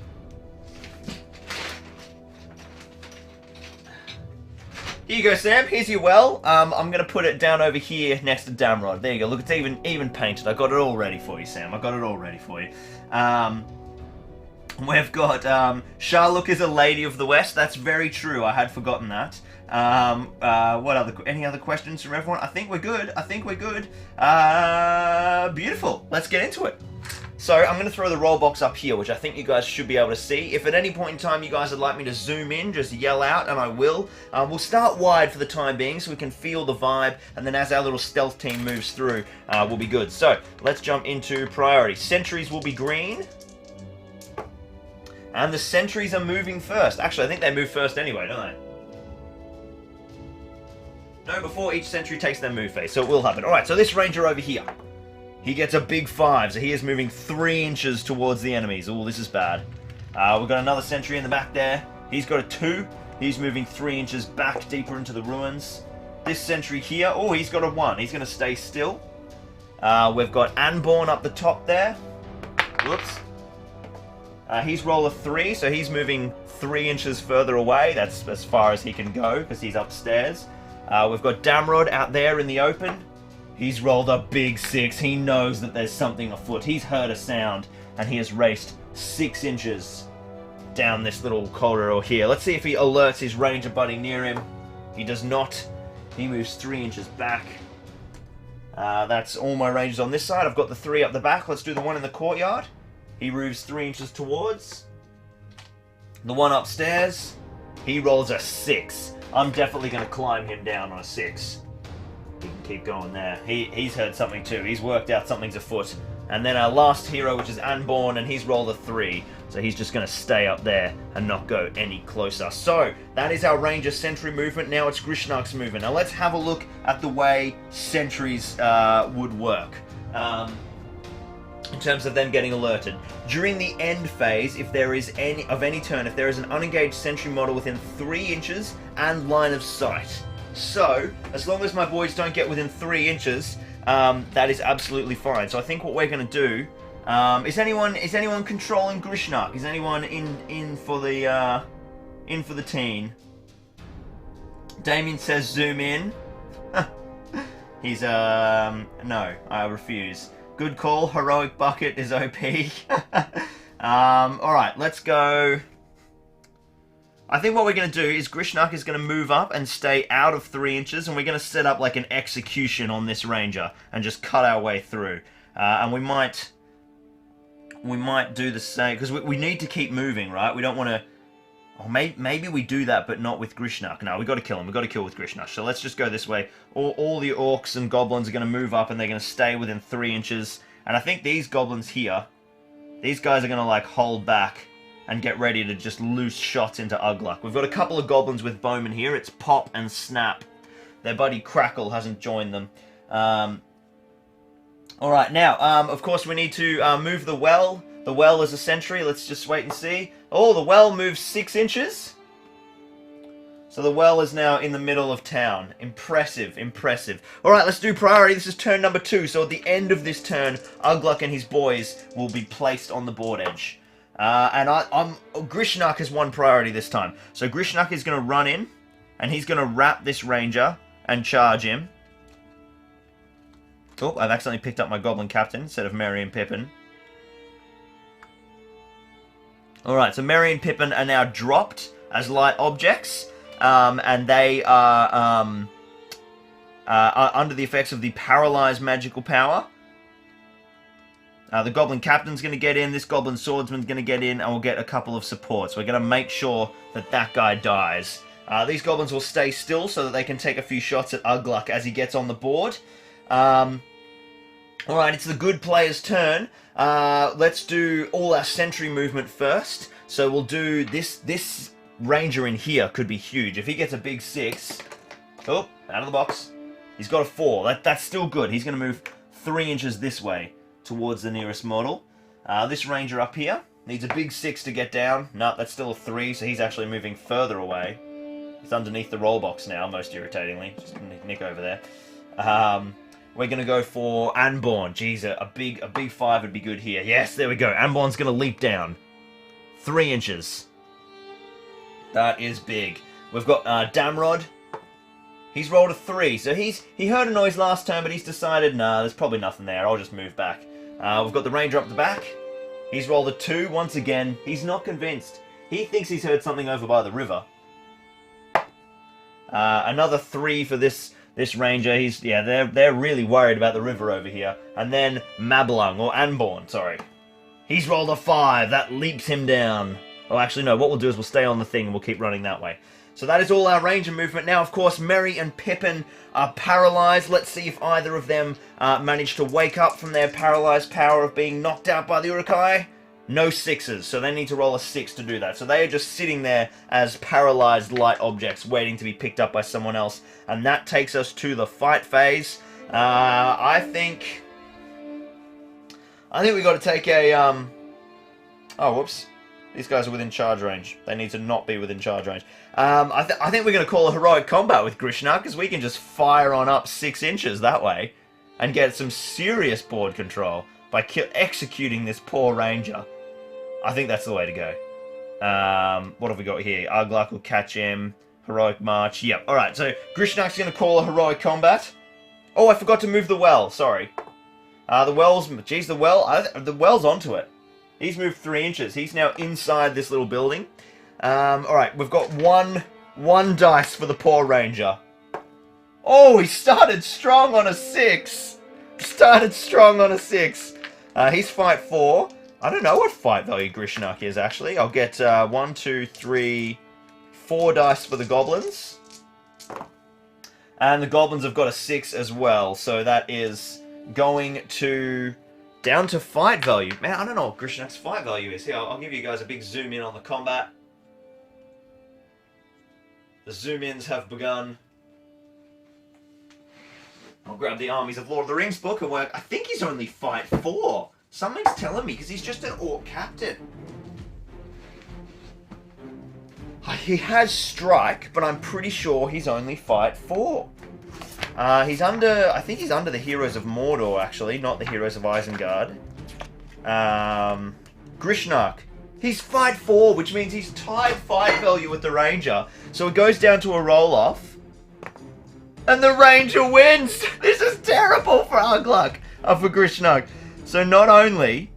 C: Here you go, Sam. Here's your well. I'm going to put it down over here next to Damrod. There you go. Look, it's even painted. I got it all ready for you, Sam. I got it all ready for you. We've got Charlotte is a lady of the West. That's very true. I had forgotten that. Any other questions from everyone? I think we're good. Beautiful. Let's get into it. So I'm going to throw the roll box up here, which I think you guys should be able to see. If at any point in time you guys would like me to zoom in, just yell out and I will. We'll start wide for the time being so we can feel the vibe, and then as our little stealth team moves through, we'll be good. So let's jump into priority. Sentries will be green. And the sentries are moving first. Actually, I think they move first anyway, don't they? No, before each sentry takes their move phase, so it will happen. Alright, so this ranger over here. He gets a big 5, so he is moving 3 inches towards the enemies. Oh, this is bad. We've got another sentry in the back there. He's got a 2. He's moving 3 inches back deeper into the ruins. This sentry here, oh, he's got a 1. He's going to stay still. We've got Anborn up the top there. Whoops. He's roll a 3, so he's moving 3 inches further away. That's as far as he can go, because he's upstairs. We've got Damrod out there in the open. He's rolled a big 6. He knows that there's something afoot. He's heard a sound, and he has raced 6 inches down this little corridor here. Let's see if he alerts his ranger buddy near him. He does not. He moves 3 inches back. That's all my rangers on this side. I've got the 3 up the back. Let's do the one in the courtyard. He moves 3 inches towards. The one upstairs. He rolls a 6. I'm definitely going to climb him down on a 6. He can keep going there. He's heard something too. He's worked out something's afoot. And then our last hero, which is Anborn, and he's rolled a 3. So he's just going to stay up there and not go any closer. So that is our ranger sentry movement. Now it's Grishnak's movement. Now let's have a look at the way sentries would work. In terms of them getting alerted. During the end phase, if there is any turn, if there is an unengaged sentry model within 3 inches and line of sight. So, as long as my boys don't get within 3 inches, that is absolutely fine. So I think what we're going to do, is anyone controlling Grishnak? Is anyone in for the teen? Damien says zoom in. He's no, I refuse. Good call. Heroic bucket is OP. All right, let's go. I think what we're going to do is Grishnak is going to move up and stay out of 3 inches, and we're going to set up like an execution on this ranger and just cut our way through. And we might do the same, because we need to keep moving, right? We don't want to... Or maybe we do that, but not with Grishnak. No, we've got to kill him. We've got to kill with Grishnak. So let's just go this way. All the orcs and goblins are going to move up, and they're going to stay within 3 inches. And I think these goblins here, these guys are going to like hold back and get ready to just loose shots into Aglak. We've got a couple of goblins with bowmen here. It's Pop and Snap. Their buddy Crackle hasn't joined them. Alright, now, of course we need to move the well. The well is a sentry. Let's just wait and see. Oh, the well moves 6 inches. So the well is now in the middle of town. Impressive, impressive. Alright, let's do priority. This is turn number 2. So at the end of this turn, Aglak and his boys will be placed on the board edge. Grishnak has 1 priority this time. So Grishnak is going to run in, and he's going to wrap this ranger and charge him. Oh, I've accidentally picked up my goblin captain instead of Merry and Pippin. Alright, so Merry and Pippin are now dropped as light objects, and they are under the effects of the paralyzed magical power. The Goblin Captain's going to get in, this Goblin Swordsman's going to get in, and we'll get a couple of supports. We're going to make sure that that guy dies. These Goblins will stay still so that they can take a few shots at Aglak as he gets on the board. Alright, it's the good player's turn. Let's do all our sentry movement first. So we'll do this ranger in here could be huge. If he gets a big 6... Oh, out of the box. He's got a 4. That's still good. He's going to move 3 inches this way. towards the nearest model. This ranger up here needs a big 6 to get down. No, that's still a 3, so he's actually moving further away. He's underneath the roll box now, most irritatingly. Just nick over there. We're going to go for Anborn. Jeez, a big 5 would be good here. Yes, there we go. Anborn's going to leap down. 3 inches. That is big. We've got Damrod. He's rolled a 3, so he heard a noise last turn, but he's decided, nah, there's probably nothing there. I'll just move back. We've got the ranger up the back. He's rolled a 2 once again. He's not convinced. He thinks he's heard something over by the river. Another 3 for this ranger. They're really worried about the river over here. And then Mablung, or Anborn, sorry. He's rolled a 5. That leaps him down. Oh, actually, no. What we'll do is we'll stay on the thing and we'll keep running that way. So that is all our ranger movement. Now, of course, Merry and Pippin are paralyzed. Let's see if either of them manage to wake up from their paralyzed power of being knocked out by the Urukai. No 6s, so they need to roll a 6 to do that. So they are just sitting there as paralyzed light objects waiting to be picked up by someone else. And that takes us to the fight phase. I think we got to take a... Oh, whoops. These guys are within charge range. They need to not be within charge range. I think we're going to call a heroic combat with Grishnak, because we can just fire on up 6 inches that way and get some serious board control by executing this poor ranger. I think that's the way to go. What have we got here? Aglak will catch him. Heroic march. Yep. Alright, so Grishnak's going to call a heroic combat. Oh, I forgot to move the well. Sorry. The well's... Geez, the well's onto it. He's moved 3 inches. He's now inside this little building. Alright, we've got one dice for the poor ranger. Oh, he started strong on a 6. He's fight 4. I don't know what fight value Grishnak is, actually. I'll get 1, 2, 3, 4 dice for the goblins. And the goblins have got a 6 as well. So that is going to... down to fight value. Man, I don't know what Grishnak's fight value is. Here, I'll give you guys a big zoom in on the combat. The zoom-ins have begun. I'll grab the Armies of Lord of the Rings book and work. I think he's only fight 4. Something's telling me, because he's just an Orc captain. He has strike, but I'm pretty sure he's only fight 4. He's under... I think he's under the Heroes of Mordor, actually, not the Heroes of Isengard. Grishnak. He's fight 4, which means he's tied fight value with the Ranger. So it goes down to a roll-off. And the Ranger wins! This is terrible for Aglak. For Grishnak. So not only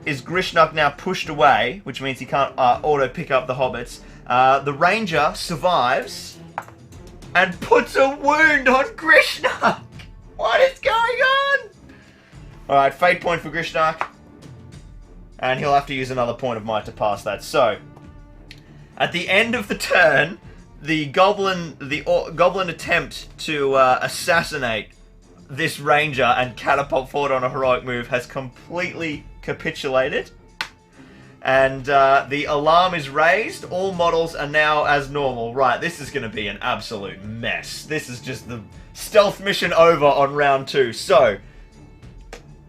C: is Grishnak now pushed away, which means he can't auto-pick up the hobbits, the Ranger survives and puts a wound on Grishnak! What is going on? Alright, fate point for Grishnak. And he'll have to use another point of might to pass that. So, at the end of the turn, the goblin attempt to assassinate this ranger and catapult forward on a heroic move has completely capitulated. And the alarm is raised. All models are now as normal. Right, this is going to be an absolute mess. This is just the stealth mission over on round 2. So,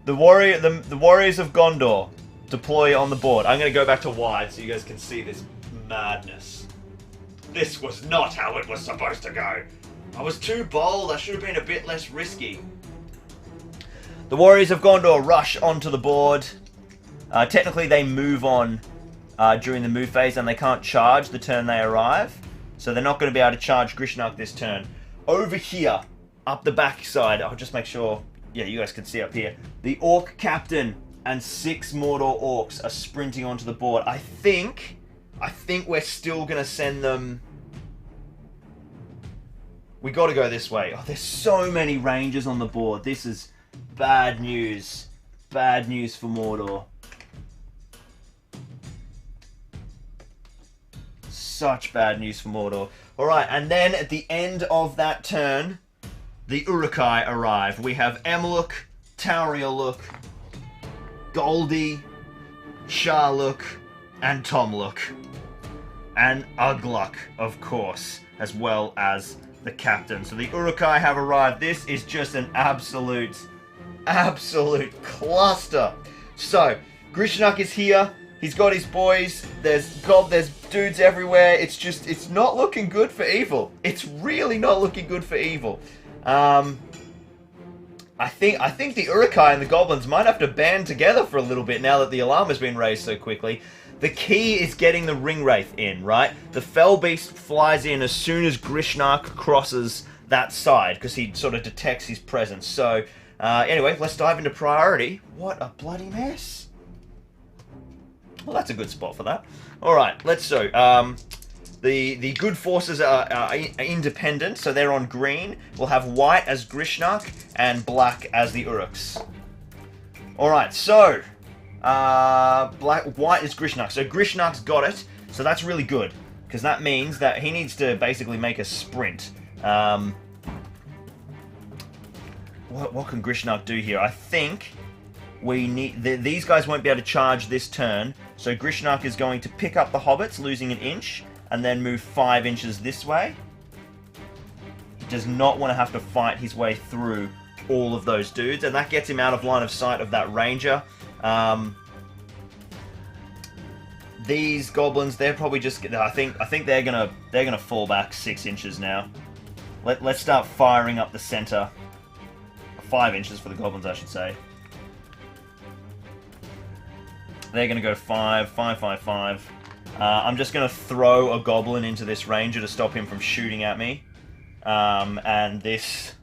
C: the Warriors of Gondor deploy on the board. I'm going to go back to wide so you guys can see this madness. This was not how it was supposed to go. I was too bold. I should have been a bit less risky. The Warriors of Gondor rush onto the board. Technically, they move on during the move phase, and they can't charge the turn they arrive. So they're not going to be able to charge Grishnak this turn. Over here, up the back side, I'll just make sure, yeah, you guys can see up here. The Orc Captain and 6 Mordor Orcs are sprinting onto the board. I think we're still going to send them... We got to go this way. Oh, there's so many Rangers on the board. This is bad news. Bad news for Mordor. Such bad news for Mordor. Alright, and then at the end of that turn, the Urukai arrive. We have Emluk, Taurieluk, Goldie, Sharluk, and Tomluk. And Aglak, of course, as well as the captain. So the Urukai have arrived. This is just an absolute absolute cluster. So, Grishnuk is here. He's got his boys. There's dudes everywhere. It's not looking good for evil. It's really not looking good for evil. I think the Urukai and the goblins might have to band together for a little bit now that the alarm has been raised so quickly. The key is getting the ring wraith in, right? The fell beast flies in as soon as Grishnuk crosses that side because he sort of detects his presence. So anyway, let's dive into priority. What a bloody mess. Well, that's a good spot for that. All right, let's do. The good forces are independent, so they're on green. We'll have white as Grishnuk and black as the Orcs. All right, so white is Grishnuk. So Grishnuk's got it. So that's really good because that means that he needs to basically make a sprint. What can Grishnuk do here? I think we need these guys won't be able to charge this turn. So Grishnuk is going to pick up the hobbits, losing an inch, and then move 5 inches this way. He does not want to have to fight his way through all of those dudes, and that gets him out of line of sight of that ranger. These goblins, they're probably just. I think they're gonna fall back 6 inches now. Let's start firing up the center. 5 inches for the goblins, I should say. They're going to go 5, 5, 5, 5. I'm just going to throw a goblin into this ranger to stop him from shooting at me. And this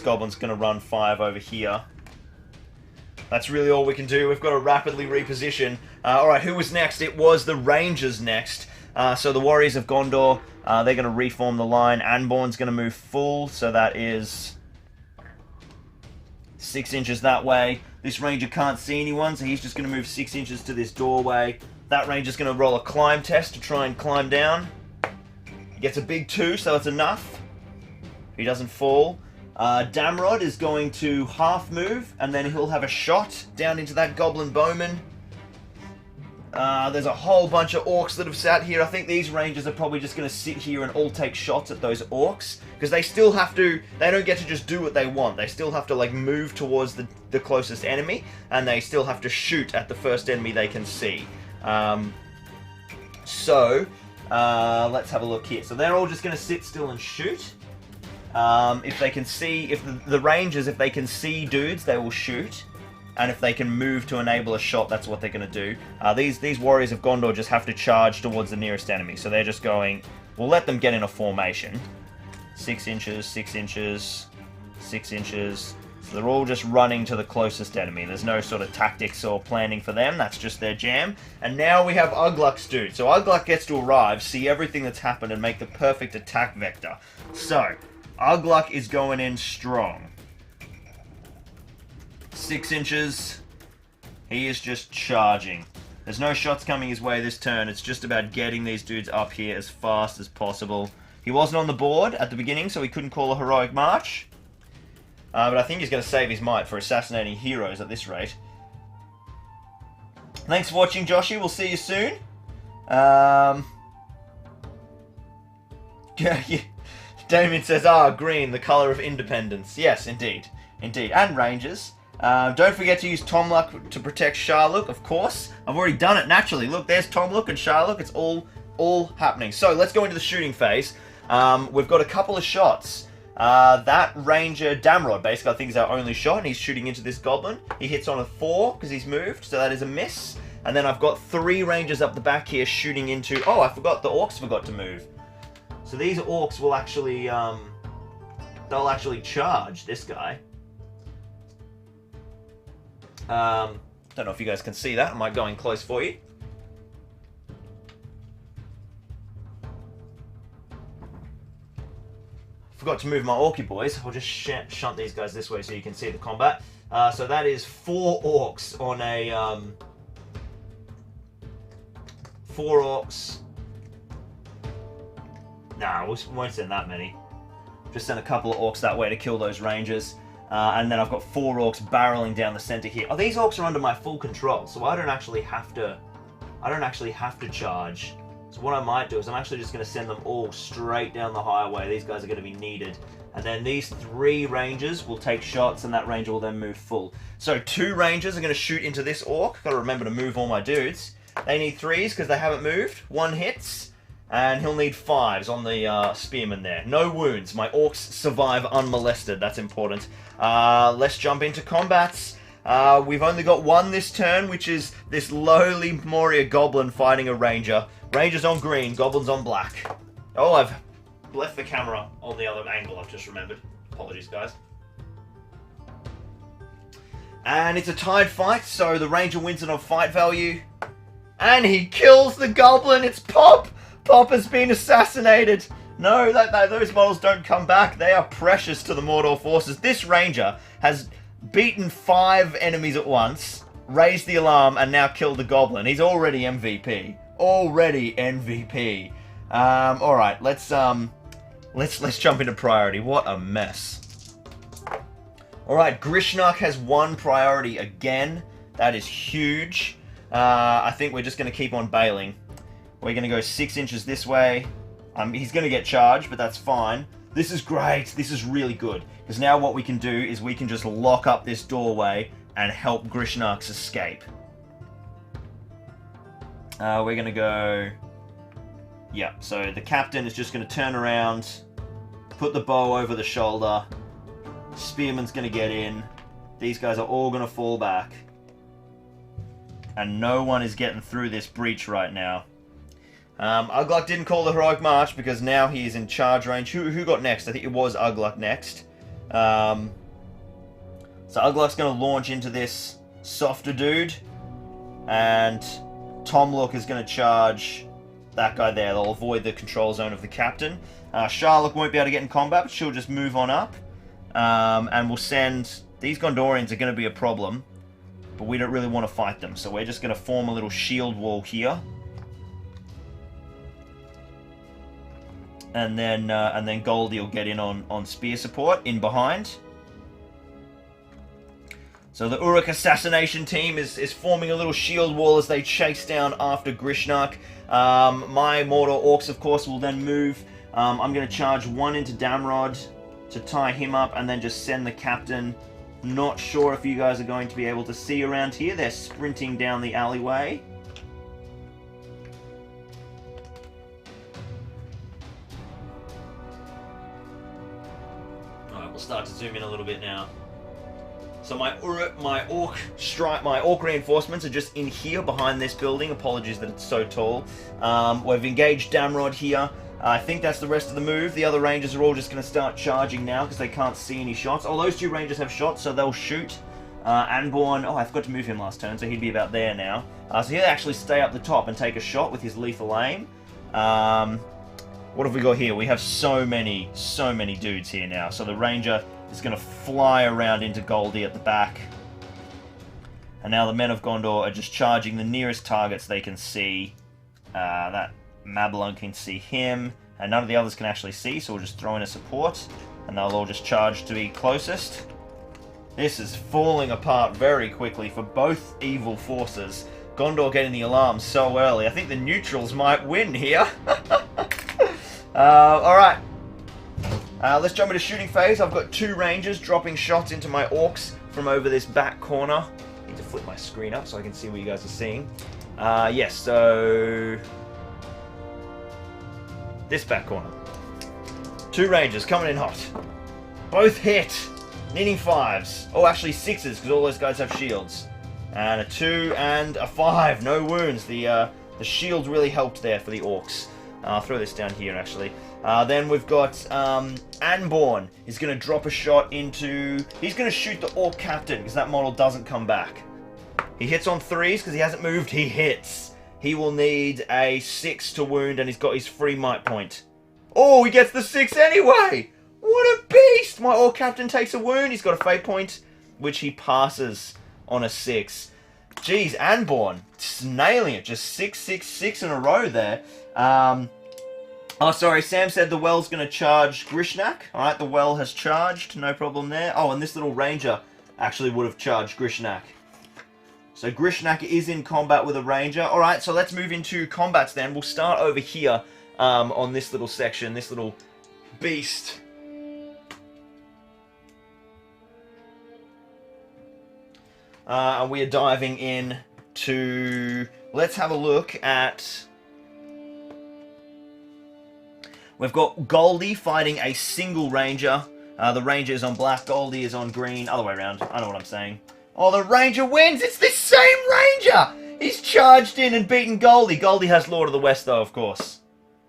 C: goblin's going to run 5 over here. That's really all we can do. We've got to rapidly reposition. Alright, who was next? It was the rangers next. So the Warriors of Gondor, they're going to reform the line. Anborn's going to move full, so that is 6 inches that way. This ranger can't see anyone, so he's just going to move 6 inches to this doorway. That ranger's going to roll a climb test to try and climb down. He gets a big 2, so it's enough. He doesn't fall. Damrod is going to half move, and then he'll have a shot down into that goblin bowman. There's a whole bunch of orcs that have sat here. I think these rangers are probably just going to sit here and all take shots at those orcs. Because they still have to, they don't get to just do what they want. They still have to like move towards the closest enemy. And they still have to shoot at the first enemy they can see. Let's have a look here. So they're all just going to sit still and shoot. If they can see, if the rangers, if they can see dudes, they will shoot. And if they can move to enable a shot, that's what they're going to do. These Warriors of Gondor just have to charge towards the nearest enemy. So they're just going, we'll let them get in a formation. 6 inches, 6 inches, 6 inches. So they're all just running to the closest enemy. There's no sort of tactics or planning for them. That's just their jam. And now we have UGLUK'S dude. So Aglak gets to arrive, see everything that's happened, and make the perfect attack vector. So, Aglak is going in strong. 6 inches. He is just charging. There's no shots coming his way this turn. It's just about getting these dudes up here as fast as possible. He wasn't on the board at the beginning, so he couldn't call a heroic march. But I think he's going to save his might for assassinating heroes at this rate. Thanks for watching, Joshy. We'll see you soon. Damien says, green, the colour of independence. Yes, indeed. Indeed. And rangers. Don't forget to use Tomluk to protect Sharluk, of course. I've already done it naturally. Look, there's Tomluk and Sharluk. It's all happening. So, let's go into the shooting phase. We've got a couple of shots. That ranger, Damrod, basically, I think is our only shot, and he's shooting into this goblin. He hits on a 4, because he's moved, so that is a miss. And then I've got 3 rangers up the back here shooting into... Oh, I forgot, the orcs forgot to move. So these orcs will actually, they'll actually charge this guy. Don't know if you guys can see that. I might go in close for you. Forgot to move my orky boys. I'll just shunt these guys this way so you can see the combat. So that is 4 orcs on a... 4 orcs. Nah, we won't send that many. Just send a couple of orcs that way to kill those rangers. And then I've got 4 orcs barreling down the center here. Oh, these orcs are under my full control, so I don't actually have to charge. So what I might do is I'm actually just going to send them all straight down the highway. These guys are going to be needed. And then these 3 rangers will take shots, and that ranger will then move full. So 2 rangers are going to shoot into this orc. Got to remember to move all my dudes. They need 3s because they haven't moved. 1 hits, and he'll need 5s on the spearman there. No wounds. My orcs survive unmolested. That's important. Let's jump into combats. We've only got 1 this turn, which is this lowly Moria goblin fighting a ranger. Ranger's on green, goblins on black. Oh, I've left the camera on the other angle, I've just remembered. Apologies, guys. And it's a tied fight, so the ranger wins it on fight value. And he kills the goblin! It's Pop! Pop has been assassinated! No, those models don't come back. They are precious to the Mordor forces. This ranger has beaten 5 enemies at once, raised the alarm, and now killed the goblin. He's already MVP. Already MVP. Alright, let's jump into priority. What a mess. Alright, Grishnach has 1 priority again. That is huge. I think we're just going to keep on bailing. We're going to go 6 inches this way. He's going to get charged, but that's fine. This is great. This is really good. Because now what we can do is we can just lock up this doorway and help Grishnach's escape. We're going to go... Yeah, so the captain is just going to turn around, put the bow over the shoulder. Spearman's going to get in. These guys are all going to fall back. And no one is getting through this breach right now. Aglak didn't call the heroic march because now he is in charge range. Who got next? I think it was Aglak next. So Aglak's going to launch into this softer dude. And Tomluk is going to charge that guy there. They'll avoid the control zone of the captain. Charlotte won't be able to get in combat, but she'll just move on up. And we'll send... These Gondorians are going to be a problem, but we don't really want to fight them. So we're just going to form a little shield wall here. And then Goldie will get in on spear support in behind. So the Uruk assassination team is forming a little shield wall as they chase down after Grishnach. My Mordor Orcs, of course, will then move. I'm going to charge 1 into Damrod to tie him up and then just send the captain. Not sure if you guys are going to be able to see around here. They're sprinting down the alleyway. Alright, we'll start to zoom in a little bit now. So my Orc reinforcements are just in here behind this building. Apologies that it's so tall. We've engaged Damrod here. I think that's the rest of the move. The other rangers are all just going to start charging now because they can't see any shots. Oh, those 2 rangers have shots, so they'll shoot. Anborn, oh, I forgot to move him last turn, so he'd be about there now. So he'll actually stay up the top and take a shot with his lethal aim. What have we got here? We have so many dudes here now. So the ranger is going to fly around into Goldie at the back. And now the men of Gondor are just charging the nearest targets they can see. That Mablung can see him, and none of the others can actually see, so we'll just throw in a support, and they'll all just charge to be closest. This is falling apart very quickly for both evil forces. Gondor getting the alarm so early. I think the neutrals might win here. Alright. Let's jump into shooting phase. I've got 2 rangers dropping shots into my orcs from over this back corner. I need to flip my screen up so I can see what you guys are seeing. Yes, so... this back corner. 2 rangers coming in hot. Both hit. Needing 5s. Oh, actually 6s, because all those guys have shields. And a 2 and a 5. No wounds. The shields really helped there for the orcs. I'll throw this down here, actually. Then we've got Anborn. He's going to drop a shot into... He's going to shoot the orc captain, because that model doesn't come back. He hits on 3s, because he hasn't moved. He hits. He will need a 6 to wound, and he's got his free might point. Oh, he gets the 6 anyway! What a beast! My orc captain takes a wound. He's got a fate point, which he passes on a 6. Jeez, Anborn, just nailing it. Just 6, 6, 6 in a row there. Oh, sorry, Sam said the well's going to charge Grishnach. Alright, the well has charged. No problem there. Oh, and this little ranger actually would have charged Grishnach. So Grishnak is in combat with a ranger. Alright, so let's move into combats then. We'll start over here on this little section, this little beast. And we are diving in to... Let's have a look at... We've got Goldie fighting a single ranger. The ranger is on black, Goldie is on green. Other way around, I know what I'm saying. Oh, the ranger wins! It's this same ranger! He's charged in and beaten Goldie. Goldie has Lord of the West, though, of course.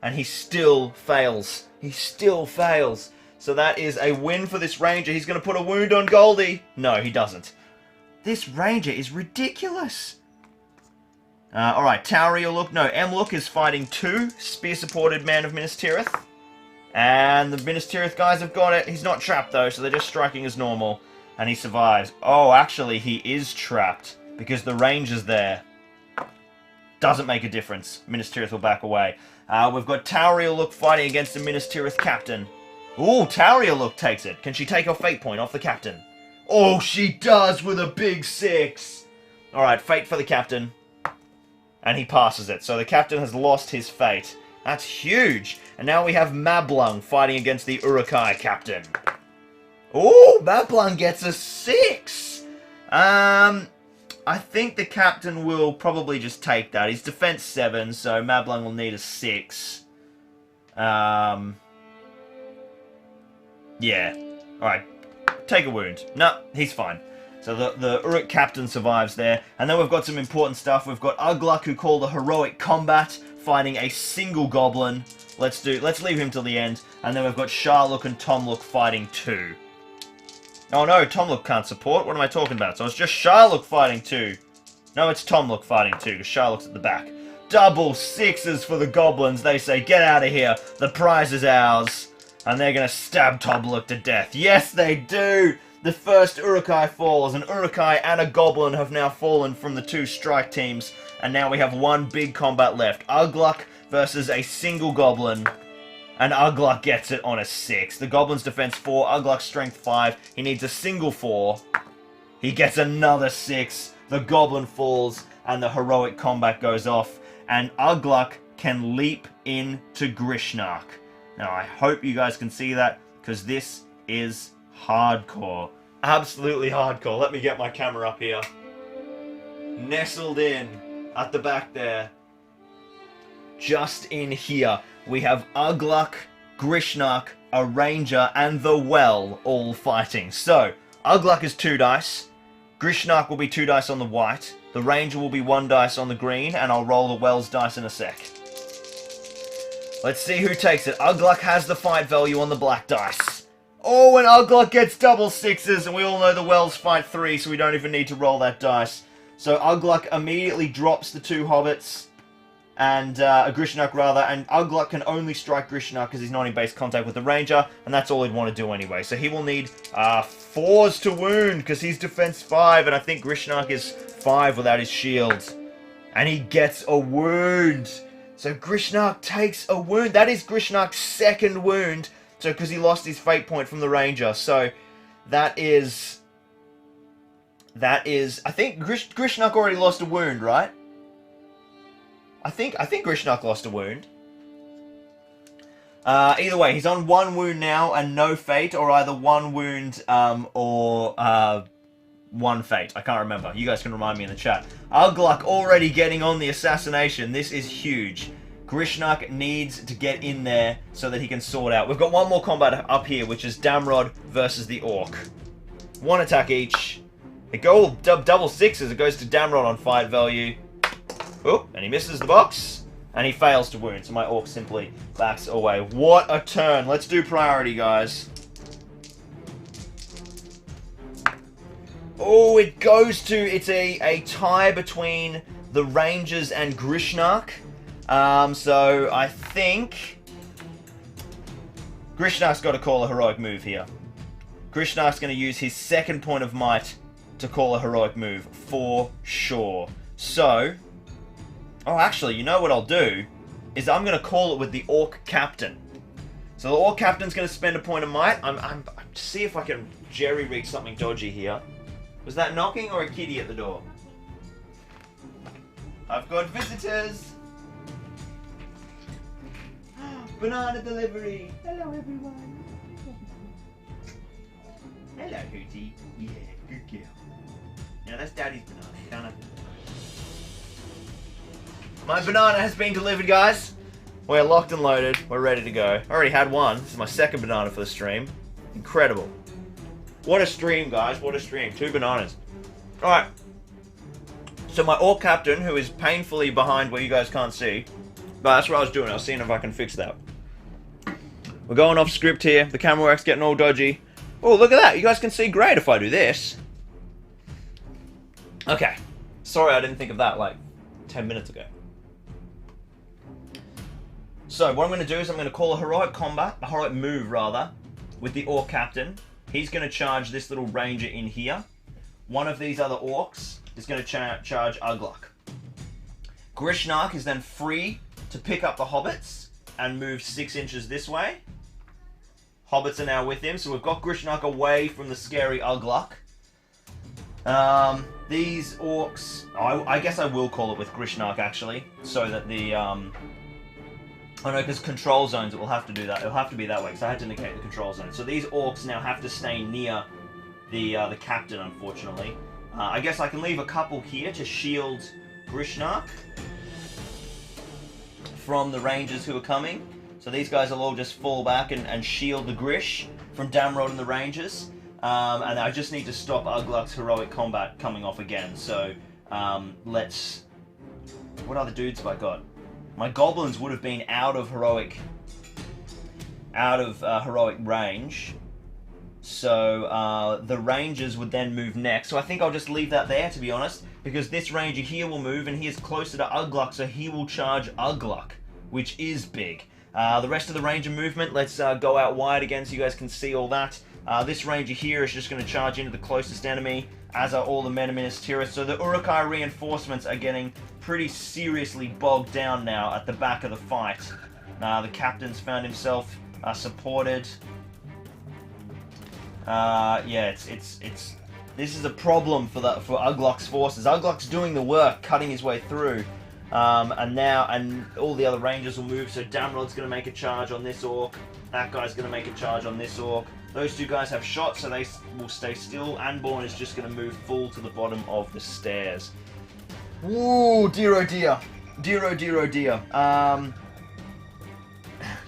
C: And he still fails. He still fails. So that is a win for this ranger. He's going to put a wound on Goldie. No, he doesn't. This ranger is ridiculous. Alright, Tauriel no, Emluk is fighting 2 spear-supported men of Minas Tirith. And the Minas Tirith guys have got it. He's not trapped, though, so they're just striking as normal. And he survives. Oh, actually, he is trapped. Because the ranger's there. Doesn't make a difference. Minas Tirith will back away. We've got Tauriel fighting against the Minas Tirith captain. Ooh, Tauriel takes it. Can she take her fate point off the captain? Oh, she does with a big 6. Alright, fate for the captain. And he passes it. So the captain has lost his fate. That's huge. And now we have Mablung fighting against the Urukai captain. Oh, Mablung gets a 6. I think the captain will probably just take that. He's defense 7, so Mablung will need a 6. Yeah. Alright. Take a wound. No, he's fine. So the Uruk captain survives there. And then we've got some important stuff. We've got Aglak, who called the heroic combat, fighting a single goblin. Let's leave him till the end. And then we've got Sharluk and Tomluk fighting 2. Oh no, Tomluk can't support. What am I talking about? So it's just Sharluk fighting 2. No, it's Tomluk fighting 2, because Sharluk's at the back. Double 6s for the goblins. They say, get out of here. The prize is ours. And they're going to stab Tomluk to death. Yes, they do! The first Urukai falls. An Urukai and a goblin have now fallen from the 2 strike teams. And now we have one big combat left. Aglak versus a single goblin. And Aglak gets it on a 6. The goblin's defense 4, Aglak's strength 5. He needs a single 4. He gets another 6. The goblin falls and the heroic combat goes off. And Aglak can leap into Grishnak. Now I hope you guys can see that, because this is hardcore. Absolutely hardcore. Let me get my camera up here. Nestled in at the back there. Just in here, we have Aglak, Grishnak, a ranger, and the well all fighting. So, Aglak is 2 dice. Grishnak will be 2 dice on the white. The ranger will be 1 dice on the green, and I'll roll the well's dice in a sec. Let's see who takes it. Aglak has the fight value on the black dice. Oh, and Aglak gets double 6s, and we all know the wells fight 3, so we don't even need to roll that dice. So Aglak immediately drops the 2 hobbits, and Grishnak rather, and Aglak can only strike Grishnak because he's not in base contact with the ranger, and that's all he'd want to do anyway. So he will need 4s to wound, because he's defense 5, and I think Grishnak is 5 without his shield. And he gets a wound. So Grishnak takes a wound. That is Grishnak's 2nd wound, so because he lost his fate point from the ranger. So that is... I think Grishnak already lost a wound, right? I think Grishnak lost a wound. Either way, he's on 1 wound now and no fate, or either 1 wound or 1 fate. I can't remember. You guys can remind me in the chat. Aglak already getting on the assassination. This is huge. Grishnak needs to get in there so that he can sort out. We've got 1 more combat up here, which is Damrod versus the Orc. 1 attack each. It goes double 6s. It goes to Damrod on fight value. Oh, and he misses the box. And he fails to wound, so my Orc simply backs away. What a turn. Let's do priority, guys. Oh, it goes to... It's a tie between the Rangers and Grishnak. So I think... Grishnak's got to call a heroic move here. Grishnak's going to use his 2nd point of might to call a heroic move, for sure. So... Oh, actually, you know what I'll do? Is I'm going to call it with the Orc Captain. So the Orc Captain's going to spend a point of might. I'm see if I can jerry-rig something dodgy here. Was that knocking or a kitty at the door? I've got visitors! Banana delivery! Hello, everyone! Hello, Hootie. Yeah, good girl. Now that's Daddy's banana. You don't have to... My banana has been delivered, guys. We're locked and loaded. We're ready to go. I already had one. This is my second banana for the stream. Incredible. What a stream, guys. What a stream. 2 bananas. Alright. So my Orc Captain, who is painfully behind where you guys can't see. But that's what I was doing. I was seeing if I can fix that. We're going off script here. The camera work's getting all dodgy. Oh, look at that. You guys can see great if I do this. Okay. Sorry I didn't think of that like 10 minutes ago. So what I'm going to do is I'm going to call a heroic combat, a heroic move rather, with the Orc Captain. He's going to charge this little ranger in here. One of these other orcs is going to charge Aglak. Grishnak is then free to pick up the hobbits and move 6 inches this way. Hobbits are now with him, so we've got Grishnak away from the scary Aglak. These orcs, I guess I will call it with Grishnak actually, so that the oh no, because control zones, it will have to do that. It'll have to be that way, because I had to negate the control zone. So these orcs now have to stay near the captain, unfortunately. I guess I can leave a couple here to shield Grishnak from the rangers who are coming. So these guys will all just fall back and shield the Grish from Damrod and the rangers. And I just need to stop Ugluk's heroic combat coming off again. So let's... What other dudes have I got? My goblins would have been out of heroic range. So the rangers would then move next. So I think I'll just leave that there, to be honest, because this ranger here will move and he is closer to Ugluk, so he will charge Aglak, which is big. The rest of the ranger movement, let's go out wide again so you guys can see all that. This ranger here is just going to charge into the closest enemy, as are all the men of Minas Tirith. So the Urukai reinforcements are getting pretty seriously bogged down now at the back of the fight. The captain's found himself supported. Yeah, this is a problem for Ugluk's forces. Ugluk's doing the work, cutting his way through, and all the other rangers will move. So Damrod's going to make a charge on this orc. That guy's going to make a charge on this orc. Those 2 guys have shots, so they will stay still. Anborn is just going to move full to the bottom of the stairs. Ooh, dear oh dear. Dear oh dear oh dear.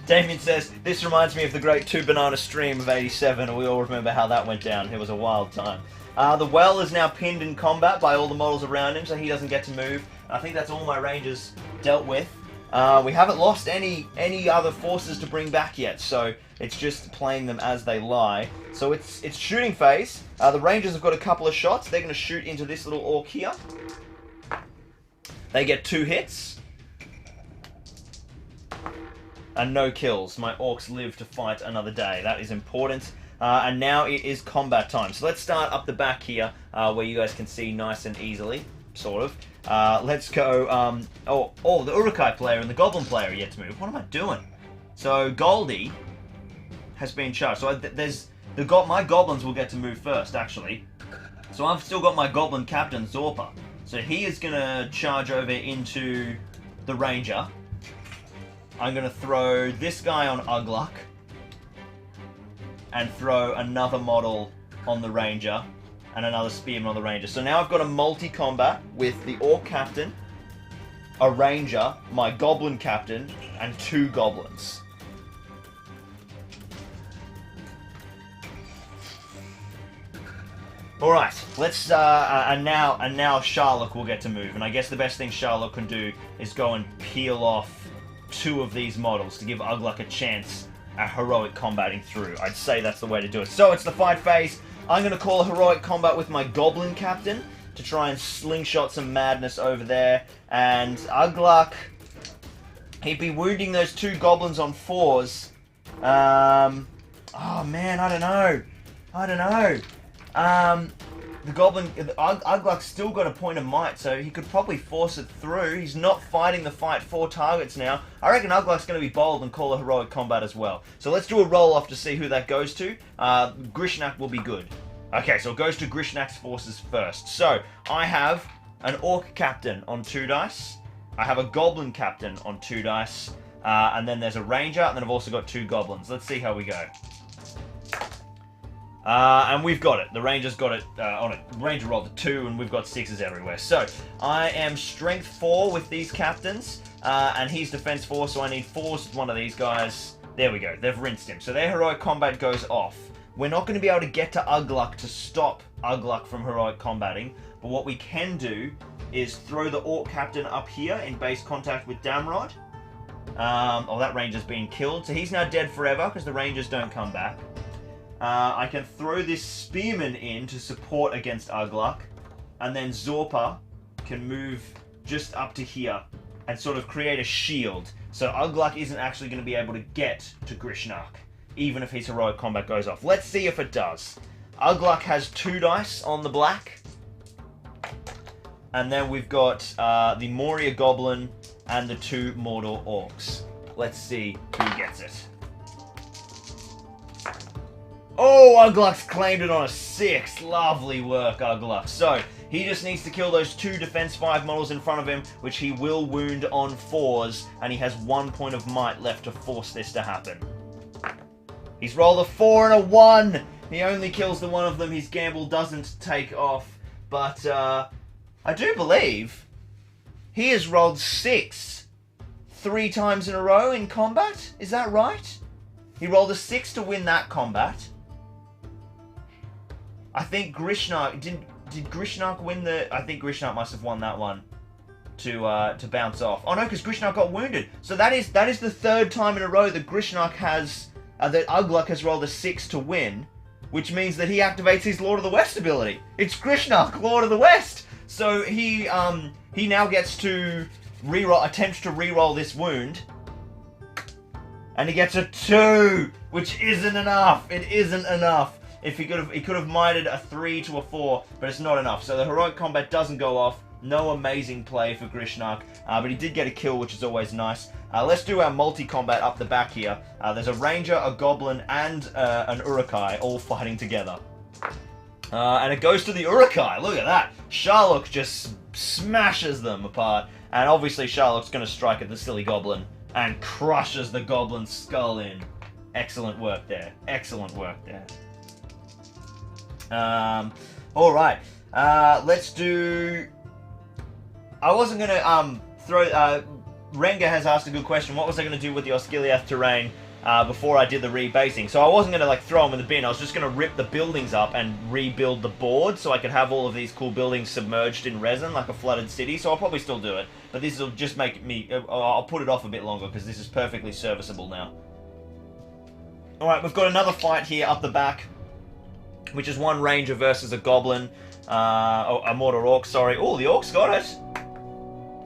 C: Damien says, this reminds me of the great 2 banana stream of 87, and we all remember how that went down. It was a wild time. The well is now pinned in combat by all the models around him, so he doesn't get to move. I think that's all my rangers dealt with. We haven't lost any other forces to bring back yet, so it's just playing them as they lie. So it's shooting phase. The rangers have got a couple of shots. They're going to shoot into this little orc here. They get 2 hits. And no kills. My orcs live to fight another day. That is important. And now it is combat time. So let's start up the back here, where you guys can see nice and easily, sort of. Let's go. Oh, the Urukai player and the Goblin player are yet to move. What am I doing? So Goldie has been charged. So my goblins will get to move first, actually. So I've still got my Goblin Captain Zorpa. So he is going to charge over into the Ranger. I'm going to throw this guy on Aglak. And throw another model on the Ranger. And another Spearman on the Ranger. So now I've got a multi-combat with the Orc Captain, a Ranger, my Goblin Captain, and 2 Goblins. Alright, let's, and now Sharlok will get to move, and I guess the best thing Sharlok can do is go and peel off 2 of these models to give Aglak a chance at heroic combating through. I'd say that's the way to do it. So it's the fight phase. I'm going to call a heroic combat with my Goblin Captain to try and slingshot some madness over there, and Aglak, he'd be wounding those 2 Goblins on 4s. Oh man, I don't know. Aglak's still got a point of might, so he could probably force it through. He's not fighting the fight for targets now. I reckon Aglak's going to be bold and call a heroic combat as well. So let's do a roll-off to see who that goes to. Grishnak will be good. Okay, so it goes to Grishnak's forces first. So, I have an Orc Captain on 2 dice. I have a Goblin Captain on 2 dice. And then there's a Ranger, and then I've also got 2 Goblins. Let's see how we go. And we've got it. The Ranger's got it on it. Ranger rolled a 2, and we've got 6s everywhere. So, I am Strength 4 with these Captains, and he's Defense 4, so I need 4s with one of these guys. There we go. They've rinsed him. So their Heroic Combat goes off. We're not going to be able to get to Aglak to stop Aglak from Heroic Combating, but what we can do is throw the Orc Captain up here in base contact with Damrod. Oh, that Ranger's been killed, so he's now dead forever, because the Rangers don't come back. I can throw this Spearman in to support against Aglak, and then Zorpa can move just up to here and sort of create a shield, so Aglak isn't actually going to be able to get to Grishnak, even if his Heroic Combat goes off. Let's see if it does. Aglak has 2 dice on the black, and then we've got the Moria Goblin and the 2 Mordor Orcs. Let's see who gets it. Oh, Ugluk's claimed it on a 6. Lovely work, Ugluk. So, he just needs to kill those 2 Defense 5 models in front of him, which he will wound on 4s, and he has 1 point of might left to force this to happen. He's rolled a 4 and a 1! He only kills the one of them. His gamble doesn't take off. But, I do believe he has rolled 6 3 times in a row in combat. Is that right? He rolled a 6 to win that combat. I think Grishnak... Did Grishnak win the... I think Grishnak must have won that one to bounce off. Oh no, because Grishnak got wounded. So that is the 3rd time in a row that Grishnak has... that Agluk has rolled a 6 to win, which means that he activates his Lord of the West ability. It's Grishnak, Lord of the West! So he now gets to attempt to reroll this wound. And he gets a 2, which isn't enough. It isn't enough. If he could have mited a 3 to a 4, but it's not enough. So the Heroic Combat doesn't go off. No amazing play for Grishnak, but he did get a kill, which is always nice. Let's do our multi-combat up the back here. There's a Ranger, a Goblin, and an Urukai all fighting together. And it goes to the Urukai. Look at that. Sharluk just smashes them apart. And obviously Sharluk's going to strike at the silly Goblin and crushes the Goblin's skull in. Excellent work there. Excellent work there. Alright. Let's do... I wasn't going to throw... Renga has asked a good question. What was I going to do with the Osgiliath terrain before I did the rebasing? So I wasn't going to like throw them in the bin. I was just going to rip the buildings up and rebuild the board so I could have all of these cool buildings submerged in resin like a flooded city. So I'll probably still do it. But this will just make me... I'll put it off a bit longer because this is perfectly serviceable now. Alright, we've got another fight here up the back, which is one Ranger versus a Goblin. A Mordor Orc, sorry. Oh, the Orc's got it.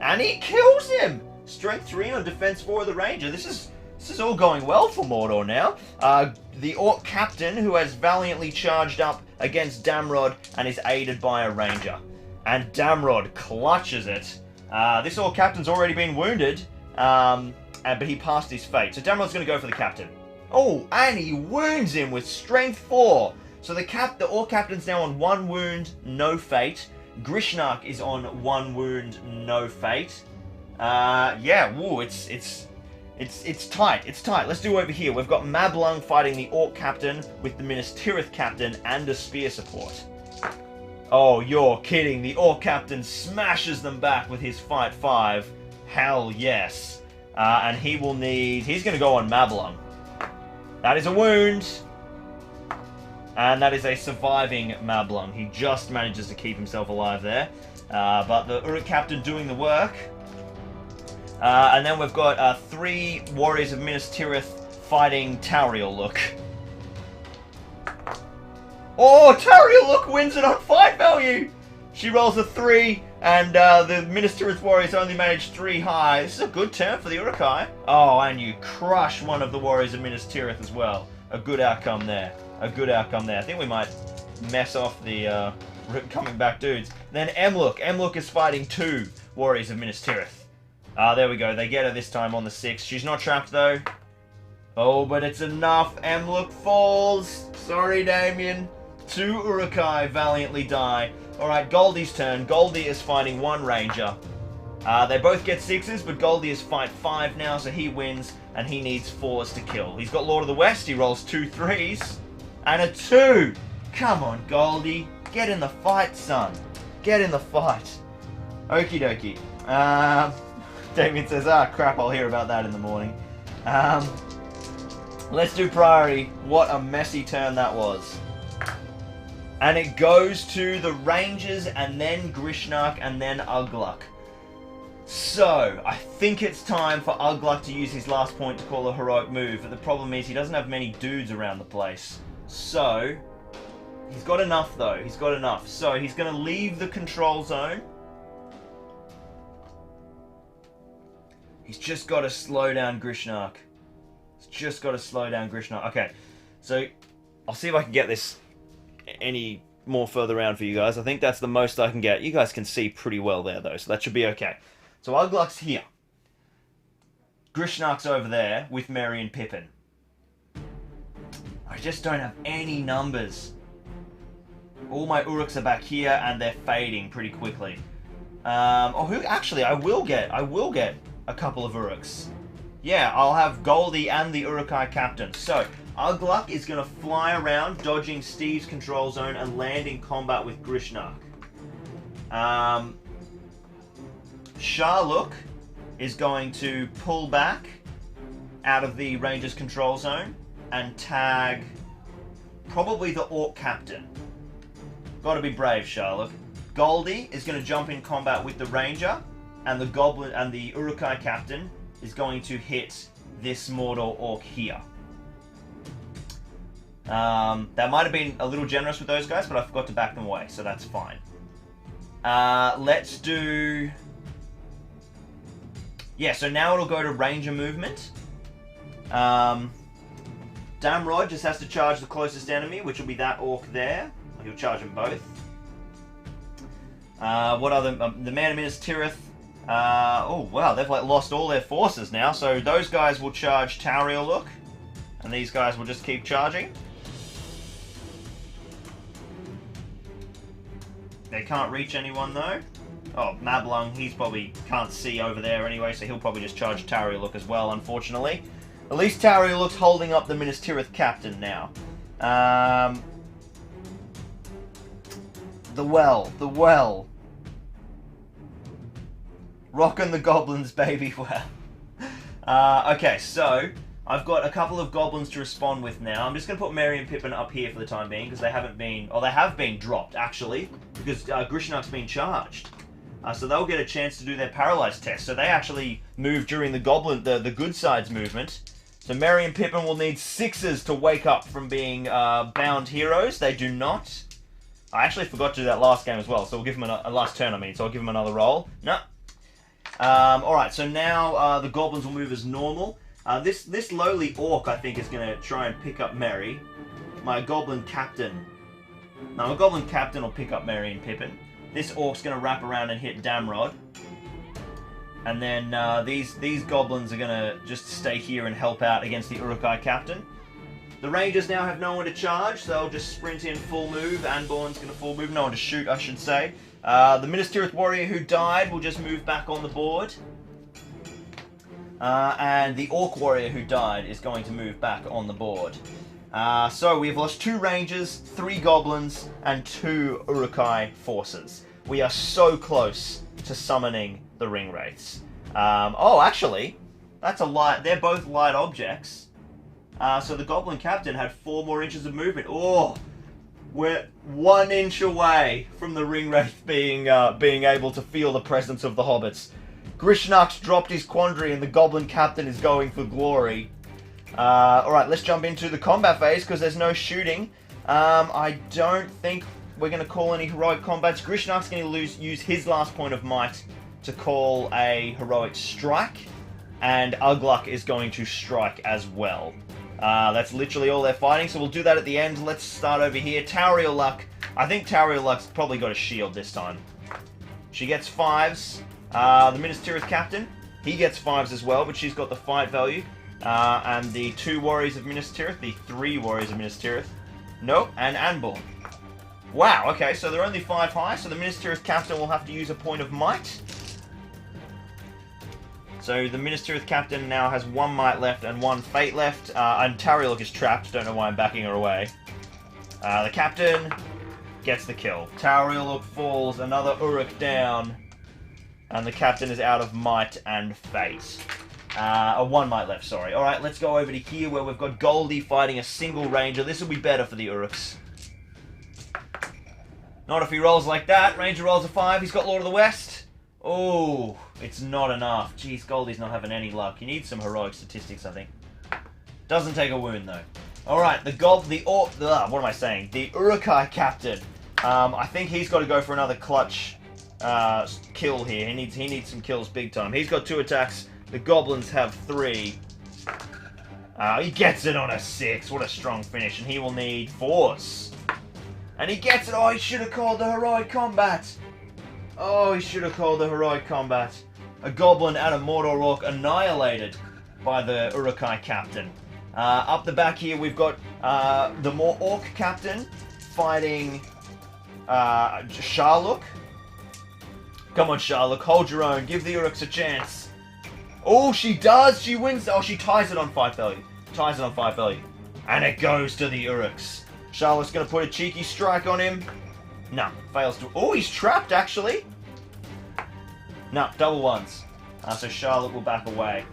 C: And he kills him! Strength 3 on Defense 4 of the Ranger. This is all going well for Mordor now. The Orc Captain, who has valiantly charged up against Damrod and is aided by a Ranger. And Damrod clutches it. This Orc Captain's already been wounded, but he passed his fate. So Damrod's going to go for the Captain. Oh, and he wounds him with Strength 4. So the Orc Captain's now on 1 wound, no fate. Grishnak is on 1 wound, no fate. Yeah, woo, it's tight. It's tight. Let's do over here. We've got Mablung fighting the Orc Captain with the Minas Tirith Captain and a spear support. Oh, you're kidding. The Orc Captain smashes them back with his Fight 5. Hell yes. And he will need... He's going to go on Mablung. That is a wound. And that is a surviving Mablung. He just manages to keep himself alive there. But the Uruk Captain doing the work. And then we've got 3 Warriors of Minas Tirith fighting UGLUK'S. Oh, UGLUK'S wins it on fight value! She rolls a 3, and the Minas Tirith Warriors only managed 3 high. This is a good turn for the Urukai. Oh, and you crush one of the Warriors of Minas Tirith as well. A good outcome there. A good outcome there. I think we might mess off the coming back dudes. Then Emluk. Emluk is fighting 2 Warriors of Minas Tirith. There we go. They get her this time on the 6. She's not trapped though. Oh, but it's enough. Emluk falls. Sorry, Damien. 2 Urukai valiantly die. Alright, Goldie's turn. Goldie is fighting 1 ranger. They both get 6s, but Goldie is fight 5 now, so he wins, and he needs 4s to kill. He's got Lord of the West. He rolls 2 3s and a 2. Come on, Goldie. Get in the fight, son. Get in the fight. Okie dokie. Damien says, crap, I'll hear about that in the morning. Let's do priority. What a messy turn that was. And it goes to the Rangers, and then Grishnak, and then Aglak. So, I think it's time for Aglak to use his last point to call a heroic move, but the problem is he doesn't have many dudes around the place. So, he's got enough though, he's got enough. So, he's going to leave the control zone. He's just got to slow down Grishnak. He's just got to slow down Grishnak. Okay, so I'll see if I can get this any more further around for you guys. I think that's the most I can get. You guys can see pretty well there though, so that should be okay. So Aglak's here. Grishnak's over there with Merry and Pippin. I just don't have any numbers. All my Uruks are back here and they're fading pretty quickly. Actually, I will get a couple of Uruks. Yeah, I'll have Goldie and the Urukai captain. So, Aglak is going to fly around, dodging Steve's control zone and land in combat with Grishnak. Sharluk is going to pull back out of the Rangers control zone and tag probably the Orc captain. Gotta be brave, Sharluk. Goldie is going to jump in combat with the Ranger, and the Goblin and the Urukai captain is going to hit this Mordor Orc here. That might have been a little generous with those guys, but I forgot to back them away, so that's fine. Let's do... Yeah, so now it'll go to Ranger movement. Damrod just has to charge the closest enemy, which will be that Orc there. He'll charge them both. What other... the Man of Minas Tirith. Oh, wow, they've lost all their forces now, so those guys will charge Taurieluk, and these guys will just keep charging. They can't reach anyone, though. Oh, Mablung, he's probably can't see over there anyway, so he'll probably just charge Taurieluk as well, unfortunately. At least Taurieluk's holding up the Minas Tirith captain now. The well. Rockin' the goblins, baby, well. Okay, so I've got a couple of goblins to respond with now. I'm just going to put Merry and Pippin up here for the time being, because they haven't been... Or they have been dropped, actually, because Grishnak's been charged. So they'll get a chance to do their paralyzed test. So they actually move during the the good side's movement. So Merry and Pippin will need 6s to wake up from being bound heroes. They do not. I actually forgot to do that last game as well, so we'll give them a last turn, so I'll give them another roll. No. Alright, so now the goblins will move as normal. This lowly orc, I think, is going to try and pick up Merry. My goblin captain. No, my goblin captain will pick up Merry and Pippin. This orc's going to wrap around and hit Damrod. And then these goblins are going to just stay here and help out against the Urukai captain. The Rangers now have no one to charge, so they'll just sprint in full move. Anborn's going to full move. No one to shoot, I should say. The Minas Tirith warrior who died will just move back on the board. And the Orc warrior who died is going to move back on the board. So we've lost 2 Rangers, 3 Goblins, and 2 Urukai forces. We are so close to summoning the Ring Wraiths. Oh, actually, that's a light. They're both light objects. So the Goblin Captain had 4 more inches of movement. Oh, we're 1 inch away from the Ring Wraith being able to feel the presence of the Hobbits. Grishnak's dropped his quandary and the Goblin Captain is going for glory. Alright, let's jump into the combat phase because there's no shooting. I don't think we're going to call any heroic combats. Grishnak's going to use his last point of might to call a heroic strike. And Aglak is going to strike as well. That's literally all they're fighting, so we'll do that at the end. Let's start over here. Taurieluk. I think Taurieluk's probably got a shield this time. She gets 5s. The Minas Tirith captain, he gets 5s as well, but she's got the fight value. And the 2 Warriors of Minas Tirith, the 3 Warriors of Minas Tirith. Nope, and Anborn. Wow, okay, so they're only 5 high, so the Ministerious Captain will have to use a point of might. So the Ministerious Captain now has 1 might left and 1 fate left. And Tarieluk is trapped, don't know why I'm backing her away. The Captain gets the kill. Tarieluk falls, another Uruk down. And the Captain is out of might and fate. 1 might left, sorry. Alright, let's go over to here where we've got Goldie fighting a single ranger. This will be better for the Uruks. Not if he rolls like that. Ranger rolls a 5. He's got Lord of the West. Oh, it's not enough. Jeez, Goldie's not having any luck. He needs some heroic statistics, I think. Doesn't take a wound, though. Alright, the Urukai Captain. I think he's got to go for another clutch kill here. He needs some kills big time. He's got 2 attacks. The Goblins have 3. He gets it on a 6. What a strong finish. And he will need 4s. And he gets it. Oh, he should have called the heroic combat. Oh, he should have called the heroic combat. A Goblin and a Mordor Orc annihilated by the Urukai Captain. Up the back here, we've got the more Orc Captain fighting Sharluk. Come on, Sharluk, hold your own. Give the Uruks a chance. Oh, she does. She wins. Oh, she ties it on 5 value. Ties it on 5 value. And it goes to the Uruks. Sharluk's going to put a cheeky strike on him. No, fails to... Oh, he's trapped, actually. No, double 1s. So Sharluk will back away.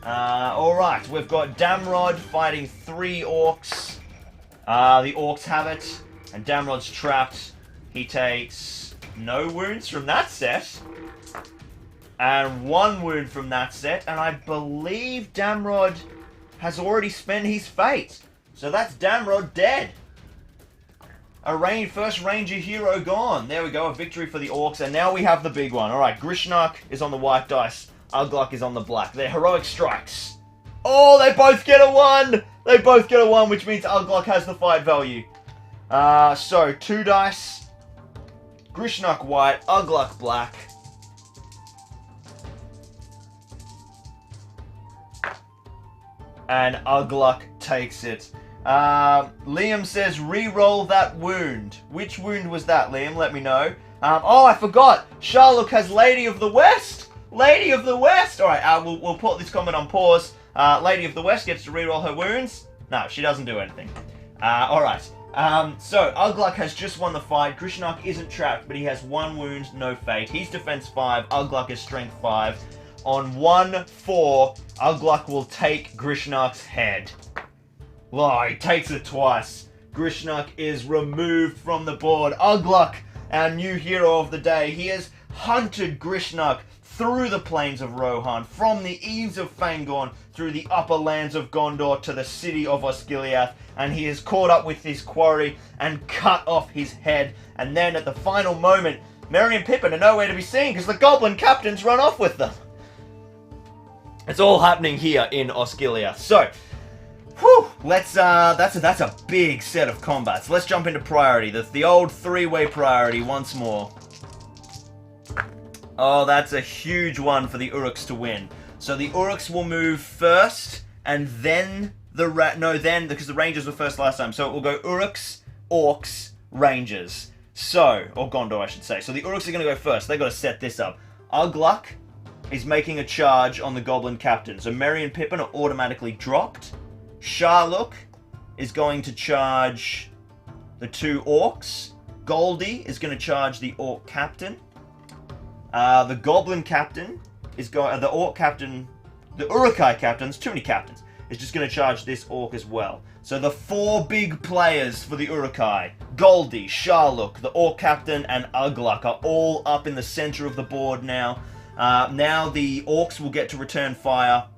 C: Alright, we've got Damrod fighting 3 Orcs. The Orcs have it. And Damrod's trapped. He takes no wounds from that set. And 1 wound from that set. And I believe Damrod has already spent his fate. So that's Damrod dead. First Ranger hero gone. There we go, a victory for the Orcs. And now we have the big one. Alright, Grishnak is on the white dice. Aglak is on the black. They're heroic strikes. Oh, they both get a 1! They both get a 1, which means Aglak has the fight value. So, 2 dice. Grishnak white, Aglak black. And Aglak takes it. Liam says, re-roll that wound. Which wound was that, Liam? Let me know. Oh, I forgot. Sharluk has Lady of the West. Lady of the West. All right, we'll put this comment on pause. Lady of the West gets to re-roll her wounds. No, she doesn't do anything. All right. So Aglak has just won the fight. Grishnak isn't trapped, but he has 1 wound, no fate. He's defense 5. Aglak is strength 5. On 1-4, Aglak will take Grishnak's head. Oh, he takes it twice. Grishnak is removed from the board. Aglak, our new hero of the day, he has hunted Grishnak through the plains of Rohan, from the eaves of Fangorn, through the upper lands of Gondor to the city of Osgiliath, and he has caught up with his quarry and cut off his head. And then at the final moment, Merry and Pippin are nowhere to be seen because the Goblin Captains run off with them. It's all happening here in Osgiliath. So, whew, that's a big set of combats. Let's jump into priority. The old 3-way priority once more. Oh, that's a huge one for the Uruks to win. So the Uruks will move first, and then because the Rangers were first last time. So it will go Uruks, Orcs, Rangers. So, or Gondor, I should say. So the Uruks are going to go first. They've got to set this up. Aglak is making a charge on the Goblin Captain. So Merry and Pippin are automatically dropped. Sharluk is going to charge the 2 Orcs. Goldie is going to charge the Orc Captain. The Goblin Captain is going... The Orc Captain... The Urukai Captain's too many captains. Is just going to charge this Orc as well. So the 4 big players for the Urukai, Goldie, Sharluk, the Orc Captain, and Aglak are all up in the center of the board now. Now the Orcs will get to return fire.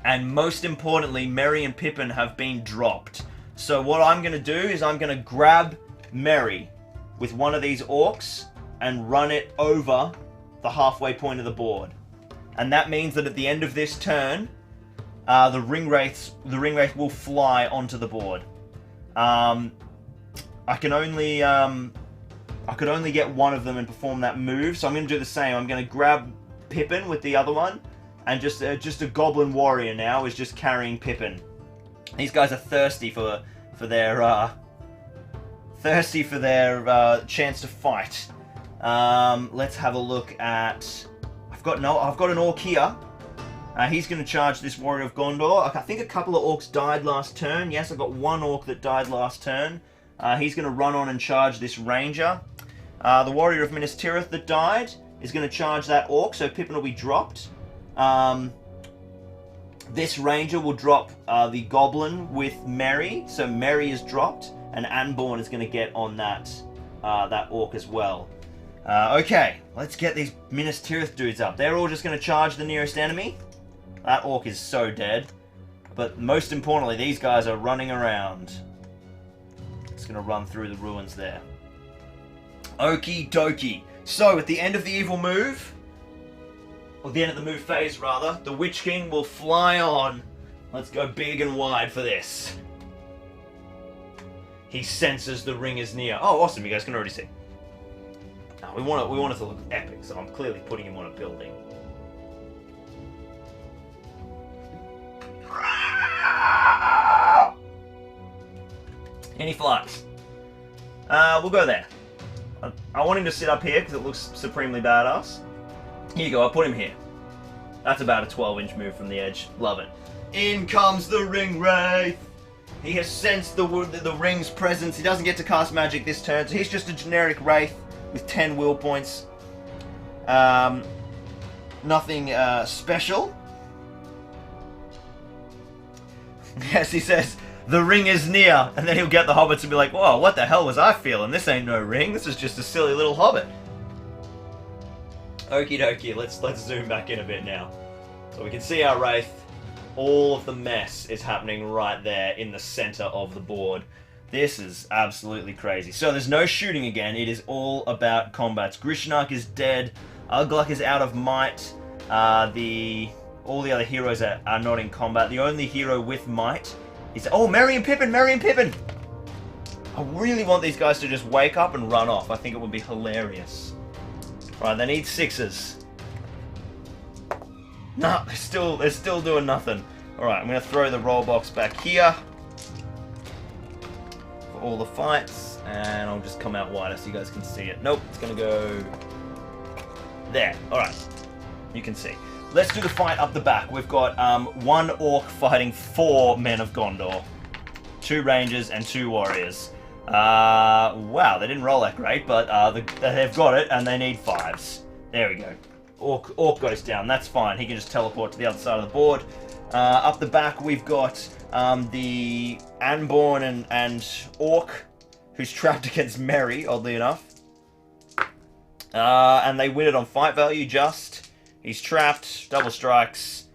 C: And most importantly, Merry and Pippin have been dropped. So what I'm going to do is I'm going to grab Merry with one of these Orcs and run it over the halfway point of the board. And that means that at the end of this turn, the ring wraith will fly onto the board. I could only get one of them and perform that move, so I'm going to do the same. I'm going to grab Pippin with the other one, and just a Goblin Warrior now is just carrying Pippin. These guys are thirsty for their thirsty for their chance to fight. Let's have a look at... I've got an Orc here. He's going to charge this Warrior of Gondor. I think a couple of Orcs died last turn. Yes, I've got one Orc that died last turn. He's going to run on and charge this Ranger. The Warrior of Minas Tirith that died is going to charge that Orc, so Pippin will be dropped. This Ranger will drop the Goblin with Merry, so Merry is dropped, and Anborn is going to get on that Orc as well. Okay, let's get these Minas Tirith dudes up. They're all just going to charge the nearest enemy. That Orc is so dead. But most importantly, these guys are running around. It's going to run through the ruins there. Okie dokie. So, at the end of the evil move, or the end of the move phase rather, the Witch King will fly on. Let's go big and wide for this. He senses the ring is near. Oh, awesome, you guys can already see. No, we want it to look epic, so I'm clearly putting him on a building. And he flies. We'll go there. I want him to sit up here because it looks supremely badass. Here you go, I'll put him here. That's about a 12-inch move from the edge. Love it. In comes the Ring Wraith. He has sensed the ring's presence. He doesn't get to cast magic this turn, so he's just a generic Wraith with 10 will points. Nothing special. Yes, he says, the ring is near, and then he'll get the hobbits and be like, whoa, what the hell was I feeling? This ain't no ring, this is just a silly little hobbit. Okie dokie, let's zoom back in a bit now. So we can see our Wraith. All of the mess is happening right there in the center of the board. This is absolutely crazy. So there's no shooting again, it is all about combats. Grishnark is dead, Aglak is out of might, all the other heroes are not in combat. The only hero with might is... Oh, Merry and Pippin! Merry and Pippin! I really want these guys to just wake up and run off. I think it would be hilarious. Right, they need sixes. No, they're still doing nothing. Alright, I'm going to throw the roll box back here for all the fights. And I'll just come out wider so you guys can see it. Nope, it's going to go there. Alright, you can see. Let's do the fight up the back. We've got one Orc fighting 4 men of Gondor. 2 Rangers and 2 Warriors. Wow, they didn't roll that great, but they've got it, and they need 5s. There we go. Orc goes down, that's fine. He can just teleport to the other side of the board. Up the back, we've got the Anborn and Orc, who's trapped against Merry, oddly enough. And they win it on fight value, just. He's trapped, double strikes.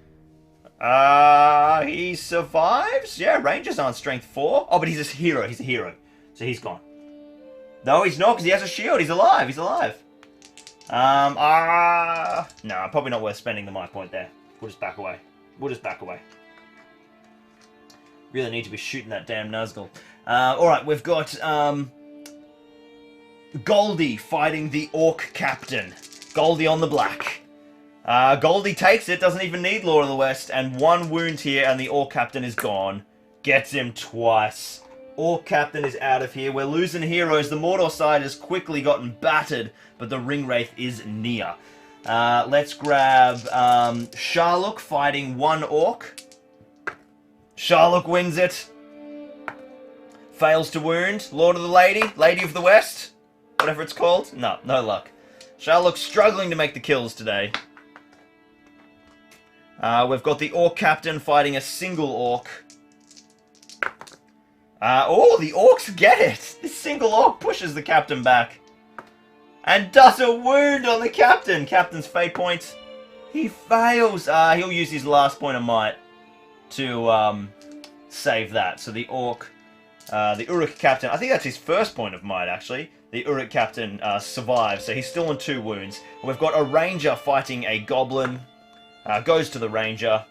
C: He survives? Yeah, Rangers aren't strength 4. Oh, but he's a hero, So he's gone. No, he's not, because he has a shield. He's alive, No, probably not worth spending the might point there. We'll just back away. Really need to be shooting that damn Nazgul. Alright, we've got Goldie fighting the Orc Captain. Goldie on the black. Goldie takes it, doesn't even need Lord of the West, and 1 wound here, and the Orc Captain is gone. Gets him twice. Orc Captain is out of here. We're losing heroes. The Mordor side has quickly gotten battered, but the Ring Wraith is near. Let's grab Sharluk fighting 1 Orc. Sharluk wins it. Fails to wound. Lord of the Lady of the West, whatever it's called. No luck. Sharluk's struggling to make the kills today. We've got the Orc Captain fighting a single Orc. The Orcs get it! This single Orc pushes the Captain back. And does a wound on the Captain! Captain's fate point. He fails! He'll use his last point of might to save that. So the Orc, the Uruk Captain, I think that's his first point of might actually. The Uruk Captain survives, so he's still on 2 wounds. We've got a Ranger fighting a Goblin. Goes to the Ranger.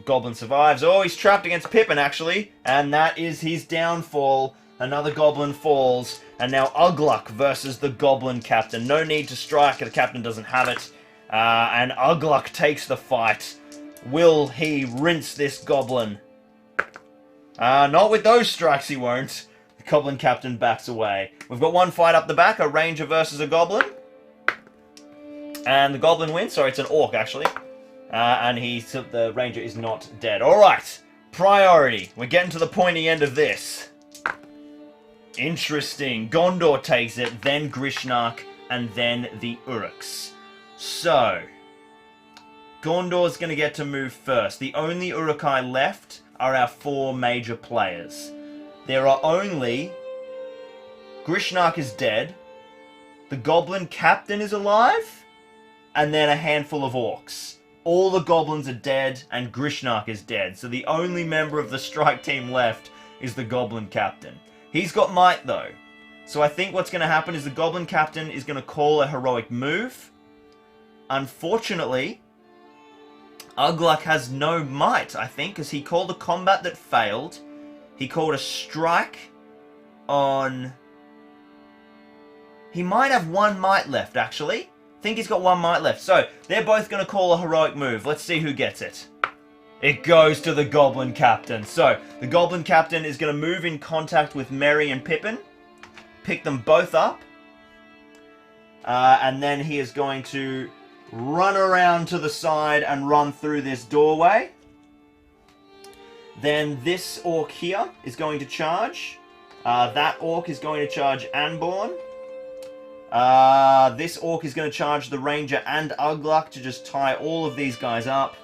C: Goblin survives. Oh, he's trapped against Pippin, actually. And that is his downfall. Another Goblin falls. And now Aglak versus the Goblin Captain. No need to strike. The Captain doesn't have it. And Aglak takes the fight. Will he rinse this Goblin? Not with those strikes, he won't. The Goblin Captain backs away. We've got one fight up the back, a Ranger versus a Goblin. And the Goblin wins. Sorry, it's an Orc, actually. And the Ranger is not dead. Alright, priority. We're getting to the pointy end of this. Interesting. Gondor takes it, then Grishnark, and then the Uruks. So, Gondor's going to get to move first. The only Urukai left are our 4 major players. There are only... Grishnark is dead. The Goblin Captain is alive. And then a handful of Orcs. All the Goblins are dead, and Grishnark is dead. So the only member of the strike team left is the Goblin Captain. He's got might, though. So I think what's going to happen is the Goblin Captain is going to call a heroic move. Unfortunately, Aglak has no might, I think, because he called a combat that failed. He called a strike on... He might have 1 might left, actually. I think he's got 1 might left. So, they're both going to call a heroic move. Let's see who gets it. It goes to the Goblin Captain. So, the Goblin Captain is going to move in contact with Merry and Pippin. Pick them both up. And then he is going to run around to the side and run through this doorway. Then this Orc here is going to charge. That Orc is going to charge Anborn. This Orc is going to charge the Ranger and Aglak to just tie all of these guys up.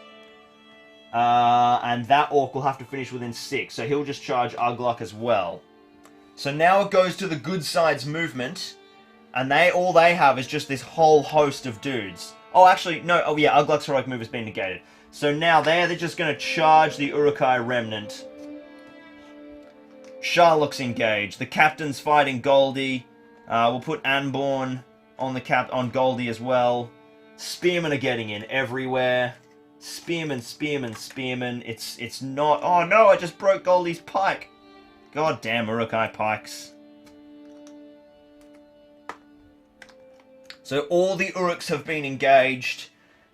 C: And that Orc will have to finish within 6, so he'll just charge Aglak as well. So now it goes to the good side's movement, and all they have is just this whole host of dudes. Oh, actually, no, oh yeah, Aglak's heroic move has been negated. So now they're just going to charge the Urukai Remnant. Sharlock's engaged. The Captain's fighting Goldie. We'll put Anborn on Goldie as well. Spearmen are getting in everywhere. Spearmen, spearmen, spearmen. It's not... Oh no, I just broke Goldie's pike. God damn Urukai pikes. So all the Uruks have been engaged.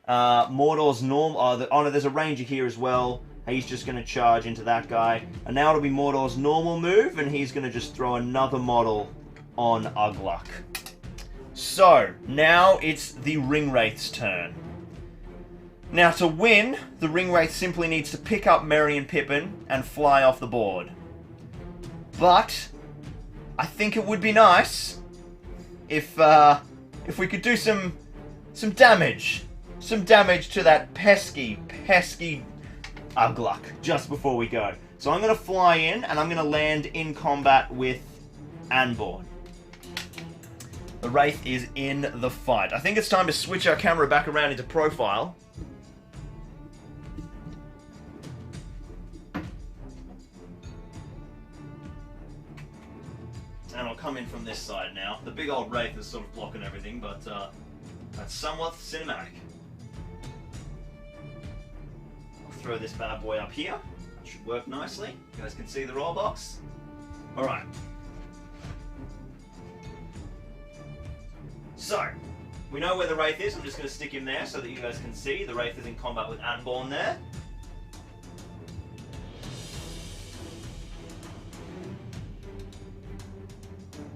C: Mordor's normal... Oh, no, there's a Ranger here as well. He's just going to charge into that guy. And now it'll be Mordor's normal move, and he's going to just throw another model on Aglak. So, now it's the Ringwraith's turn. Now, to win, the Ringwraith simply needs to pick up Merry and Pippin and fly off the board. But, I think it would be nice if we could do some damage. Some damage to that pesky Aglak just before we go. So I'm going to fly in, and I'm going to land in combat with Anborn. The Wraith is in the fight. I think it's time to switch our camera back around into profile. And I'll come in from this side now. The big old Wraith is sort of blocking everything, but that's somewhat cinematic. I'll throw this bad boy up here. That should work nicely. You guys can see the roll box. Alright. So, we know where the Wraith is. I'm just going to stick him there so that you guys can see. The Wraith is in combat with Anborn there.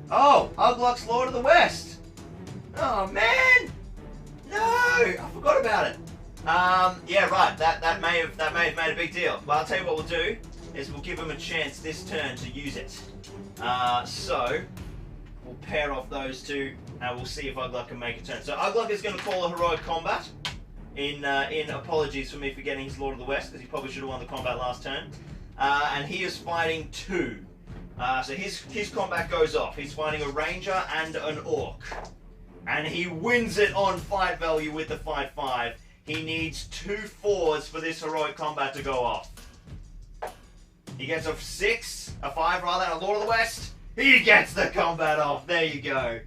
C: Oh, Ugluk's Lord of the West. Oh man, no, I forgot about it. Yeah, right. That may have made a big deal. But I'll tell you what we'll do is we'll give him a chance this turn to use it. So we'll pair off those two, and we'll see if Aglak can make a turn. So Aglak is going to call a heroic combat. In apologies for me forgetting he's Lord of the West, because he probably should have won the combat last turn. And he is fighting 2. So his combat goes off. He's fighting a Ranger and an Orc. And he wins it on fight value with the fight 5. He needs 2 4s for this heroic combat to go off. He gets a 6, a 5 rather, and a Lord of the West. He gets the combat off. There you go.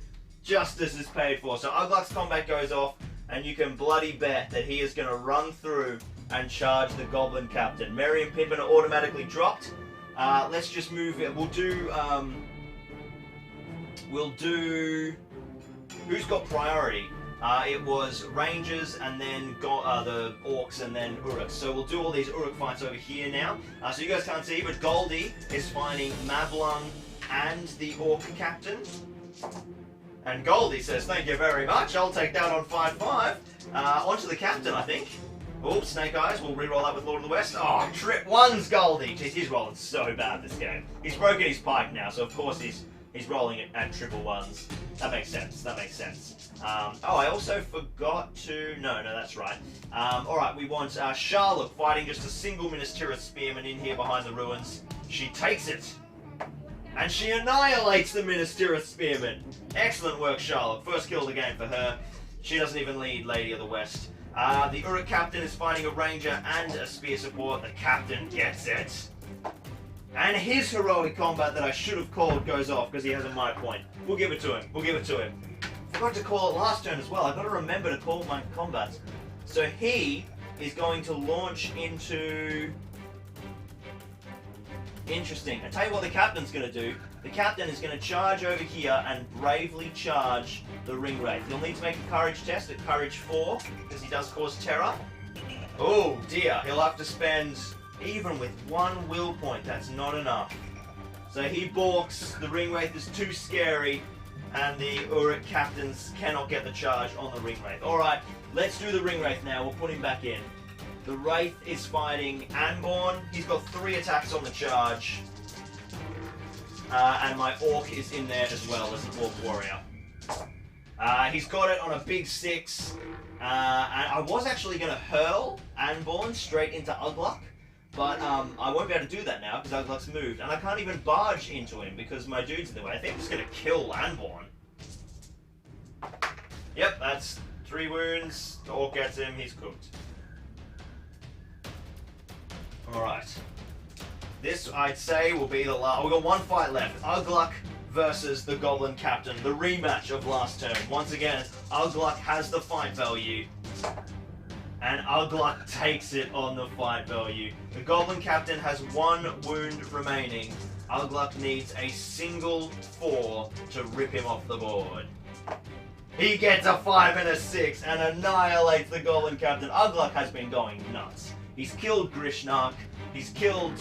C: Justice is paid for. So Aglak's combat goes off, and you can bloody bet that he is going to run through and charge the Goblin Captain. Merry and Pippin are automatically dropped. Let's just move it. We'll do... Who's got priority? It was Rangers, and then the Orcs, and then Uruks. So we'll do all these Uruk fights over here now. So you guys can't see, but Goldie is fighting Mablung and the Orc Captain. And Goldie says, thank you very much, I'll take that on 5-5. Onto the Captain, I think. Oops, Snake Eyes, we'll re-roll that with Lord of the West. Oh, trip ones, Goldie! Jeez, he's rolling so bad this game. He's broken his pike now, so of course he's rolling it at triple ones. That makes sense, that makes sense. Oh, I also forgot to... No, that's right. Alright, we want Charlotte fighting just a single Minas Tirith Spearman in here behind the ruins. She takes it. And she annihilates the Minas Tirith Spearman. Excellent work, Charlotte. First kill of the game for her. She doesn't even lead Lady of the West. The Uruk Captain is fighting a Ranger and a Spear support. The Captain gets it. And his heroic combat that I should have called goes off because he has a might point. We'll give it to him. We'll give it to him. Forgot to call it last turn as well. I've got to remember to call my combats. So he is going to launch into... Interesting. I tell you what the Captain's going to do. The Captain is going to charge over here and bravely charge the Ring Wraith. He'll need to make a Courage test at Courage 4 because he does cause terror. Oh dear, he'll have to spend... Even with 1 will point, that's not enough. So he balks, the Ring Wraith is too scary, and the Uruk Captains cannot get the charge on the Ring Wraith. Alright, let's do the Ring Wraith now, we'll put him back in. The Wraith is fighting Anborn, he's got 3 attacks on the charge. And my Orc is in there as well as an Orc Warrior. He's got it on a big 6, and I was actually going to hurl Anborn straight into Aglak. But I won't be able to do that now because Aglak's moved. And I can't even barge into him because my dude's in the way. I think I'm just going to kill Anborn. Yep, that's 3 wounds. The Orc gets him, he's cooked. Alright. This, I'd say, will be the last... We've got 1 fight left. Aglak versus the Goblin Captain. The rematch of last turn. Once again, Aglak has the fight value. And Aglak takes it on the fight value. The Goblin Captain has 1 wound remaining. Aglak needs a single 4 to rip him off the board. He gets a 5 and a 6 and annihilates the Goblin Captain. Aglak has been going nuts. He's killed Grishnak. He's killed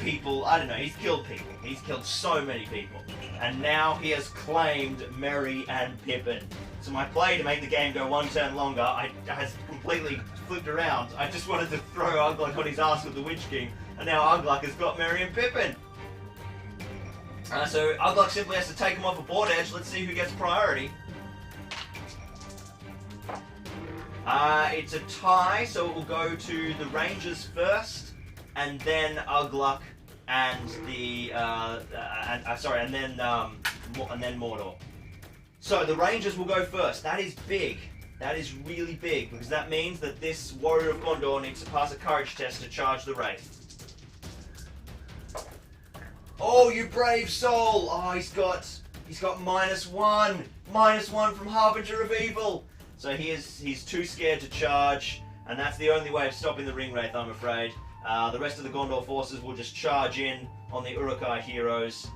C: people. I don't know. He's killed people. He's killed so many people. And now he has claimed Merry and Pippin. So my play to make the game go 1 turn longer has completely flipped around. I just wanted to throw Aglak on his ass with the Witch King, and now Aglak has got Merry and Pippin. So Aglak simply has to take him off a board edge. Let's see who gets priority. It's a tie, so it will go to the Rangers first, and then Aglak and the and then Mordor. So the Rangers will go first. That is big. That is really big, because that means that this Warrior of Gondor needs to pass a Courage test to charge the Wraith. Oh, you brave soul! Oh, he's got -1. -1 from Harbinger of Evil. So he's too scared to charge, and that's the only way of stopping the Ring Wraith, I'm afraid. The rest of the Gondor forces will just charge in on the Urukai heroes.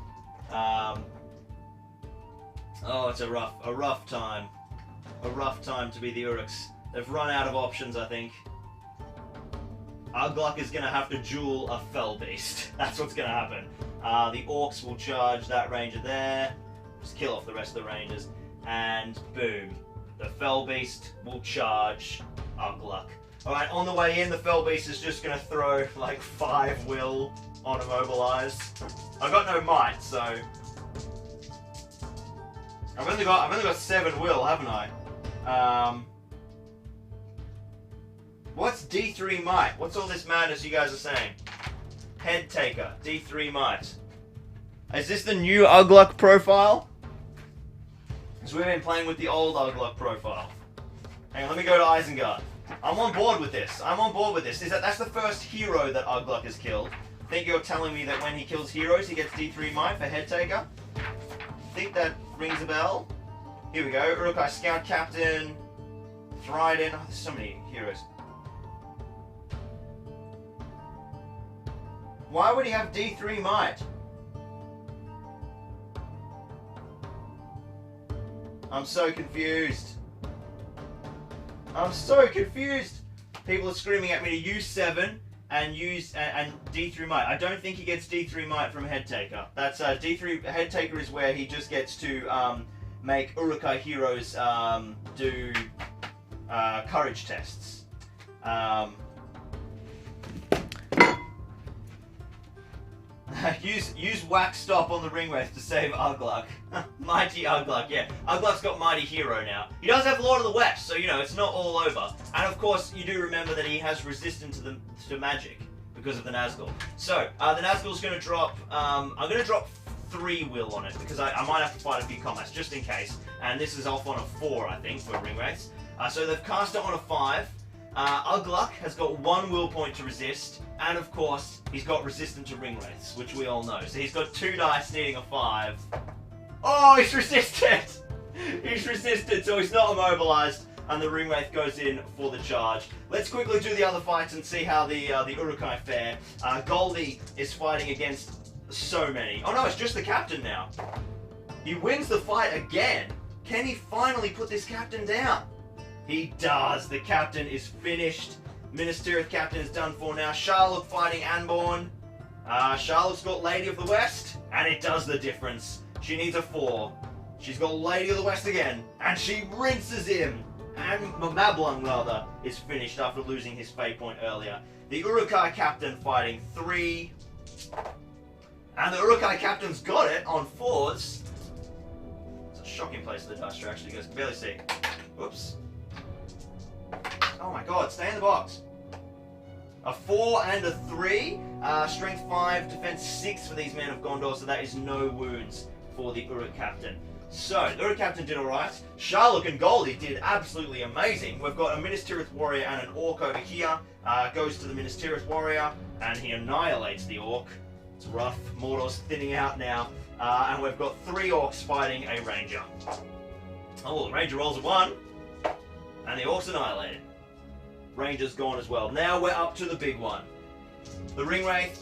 C: Oh, it's a rough time. A rough time to be the Uruks. They've run out of options, I think. Aglak is going to have to duel a Fell Beast. That's what's going to happen. The Orcs will charge that Ranger there. Just kill off the rest of the Rangers. And boom. The Fell Beast will charge Aglak. Alright, on the way in, the Fell Beast is just going to throw like 5 will on Immobilize. I've got no might, so... I've only got 7 will, haven't I? What's D3 might? What's all this madness you guys are saying? Head taker, D3 might. Is this the new Aglak profile? Because we've been playing with the old Aglak profile. Hang on, let me go to Isengard. I'm on board with this. I'm on board with this. That's the first hero that Aglak has killed. I think you're telling me that when he kills heroes, he gets D3 might for head taker. I think that rings a bell. Here we go. Urukai Scout Captain. Thryden. Oh, there's so many heroes. Why would he have D3 might? I'm so confused. I'm so confused. People are screaming at me to use 7. and use and D3 might. I don't think he gets D3 might from Head Taker. That's D3 Head Taker is where he just gets to make Urukai heroes do courage tests. Use Wax Stop on the Ringwraith to save Aglak. Mighty Aglak, yeah. Aglak's got Mighty Hero now. He does have Lord of the West, so you know, it's not all over. And of course, you do remember that he has resistance to magic because of the Nazgul. So, the Nazgul's going to drop, I'm going to drop 3 will on it because I might have to fight a few combats just in case. And this is off on a 4, I think, for Ringwraiths. So they've cast it on a 5. Aglak has got 1 will point to resist, and of course, he's got resistant to Ringwraiths, which we all know. So he's got 2 dice needing a 5. Oh, he's resisted! He's resisted, so he's not immobilized, and the Ringwraith goes in for the charge. Let's quickly do the other fights and see how the Urukai fare. Goldie is fighting against so many. Oh no, it's just the captain now. He wins the fight again. Can he finally put this captain down? He does. The captain is finished. Minas Tirith captain is done for now. Sharluk fighting Anborn. Sharluk's got Lady of the West, and it does the difference. She needs a 4. She's got Lady of the West again, and she rinses him. And Mablung, rather, is finished after losing his fate point earlier. The Urukai captain fighting 3. And the Urukai captain's got it on 4s. It's a shocking place for the dice to actually, you guys can barely see. Whoops. Oh my god, stay in the box. A 4 and a 3. Strength 5, defense 6 for these men of Gondor, so that is no wounds for the Uruk captain. So, the Uruk captain did alright. Sharluk and Goldie did absolutely amazing. We've got a Minas Tirith warrior and an Orc over here. Goes to the Minas Tirith warrior, and he annihilates the Orc. It's rough. Mordor's thinning out now. And we've got 3 Orcs fighting a Ranger. Oh, the Ranger rolls a 1. And the Orc's annihilated. Ranger's gone as well. Now we're up to the big one. The Ringwraith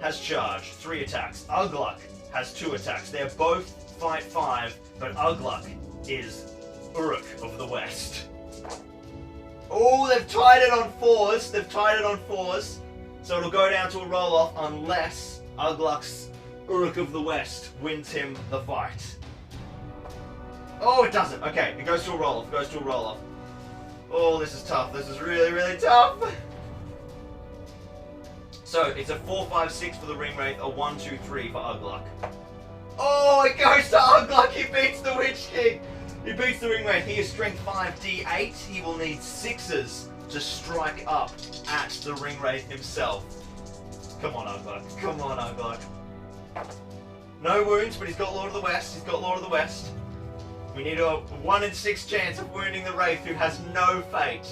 C: has charged 3 attacks. Aglak has 2 attacks. They're both fight 5, but Aglak is Uruk of the West. Oh, they've tied it on 4s. They've tied it on 4s. So it'll go down to a roll-off unless Aglak's Uruk of the West wins him the fight. Oh, it doesn't. Okay, it goes to a roll-off. It goes to a roll-off. Oh, this is tough. This is really, really tough. So, it's a 4, 5, 6 for the Ringwraith, a 1, 2, 3 for Aglak. Oh, it goes to Aglak. He beats the Witch King. He beats the Ringwraith. He is strength 5, D8. He will need 6s to strike up at the Ringwraith himself. Come on, Aglak. Come on, Aglak. No wounds, but he's got Lord of the West. He's got Lord of the West. We need a 1 in 6 chance of wounding the Wraith, who has no fate.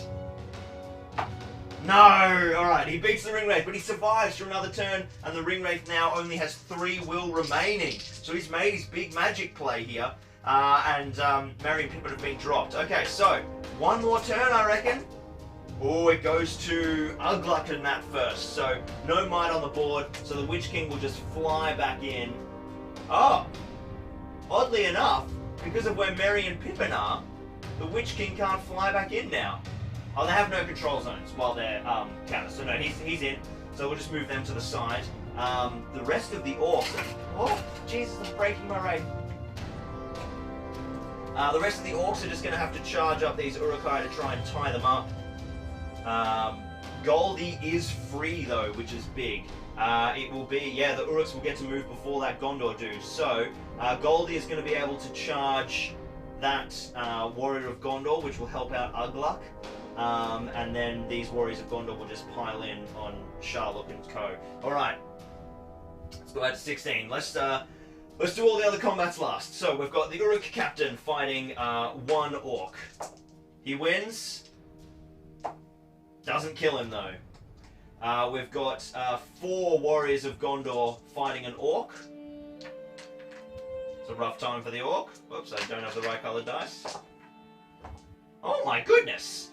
C: No! Alright, he beats the Ringwraith, but he survives for another turn, and the Ringwraith now only has 3 will remaining. So he's made his big magic play here, and Merry and Pippin have been dropped. Okay, so, 1 more turn, I reckon. Oh, it goes to Aglak and that first, so no might on the board, so the Witch King will just fly back in. Oh! Oddly enough, because of where Merry and Pippin are, the Witch King can't fly back in now. Oh, they have no control zones while they're counter. So no, he's in. So we'll just move them to the side. The rest of the Orcs... Oh, Jesus, I'm breaking my Wraith. The rest of the Orcs are just going to have to charge up these Urukai to try and tie them up. Goldie is free, though, which is big. It will be... Yeah, the Uruks will get to move before that Gondor do. So, Goldie is going to be able to charge that Warrior of Gondor, which will help out Aglak. And then these Warriors of Gondor will just pile in on Sharluk and co. Alright. Let's go out to 16. Let's do all the other combats last. So, we've got the Uruk captain fighting 1 Orc. He wins. Doesn't kill him, though. We've got 4 Warriors of Gondor fighting an Orc. It's a rough time for the Orc. Whoops, I don't have the right coloured dice. Oh my goodness!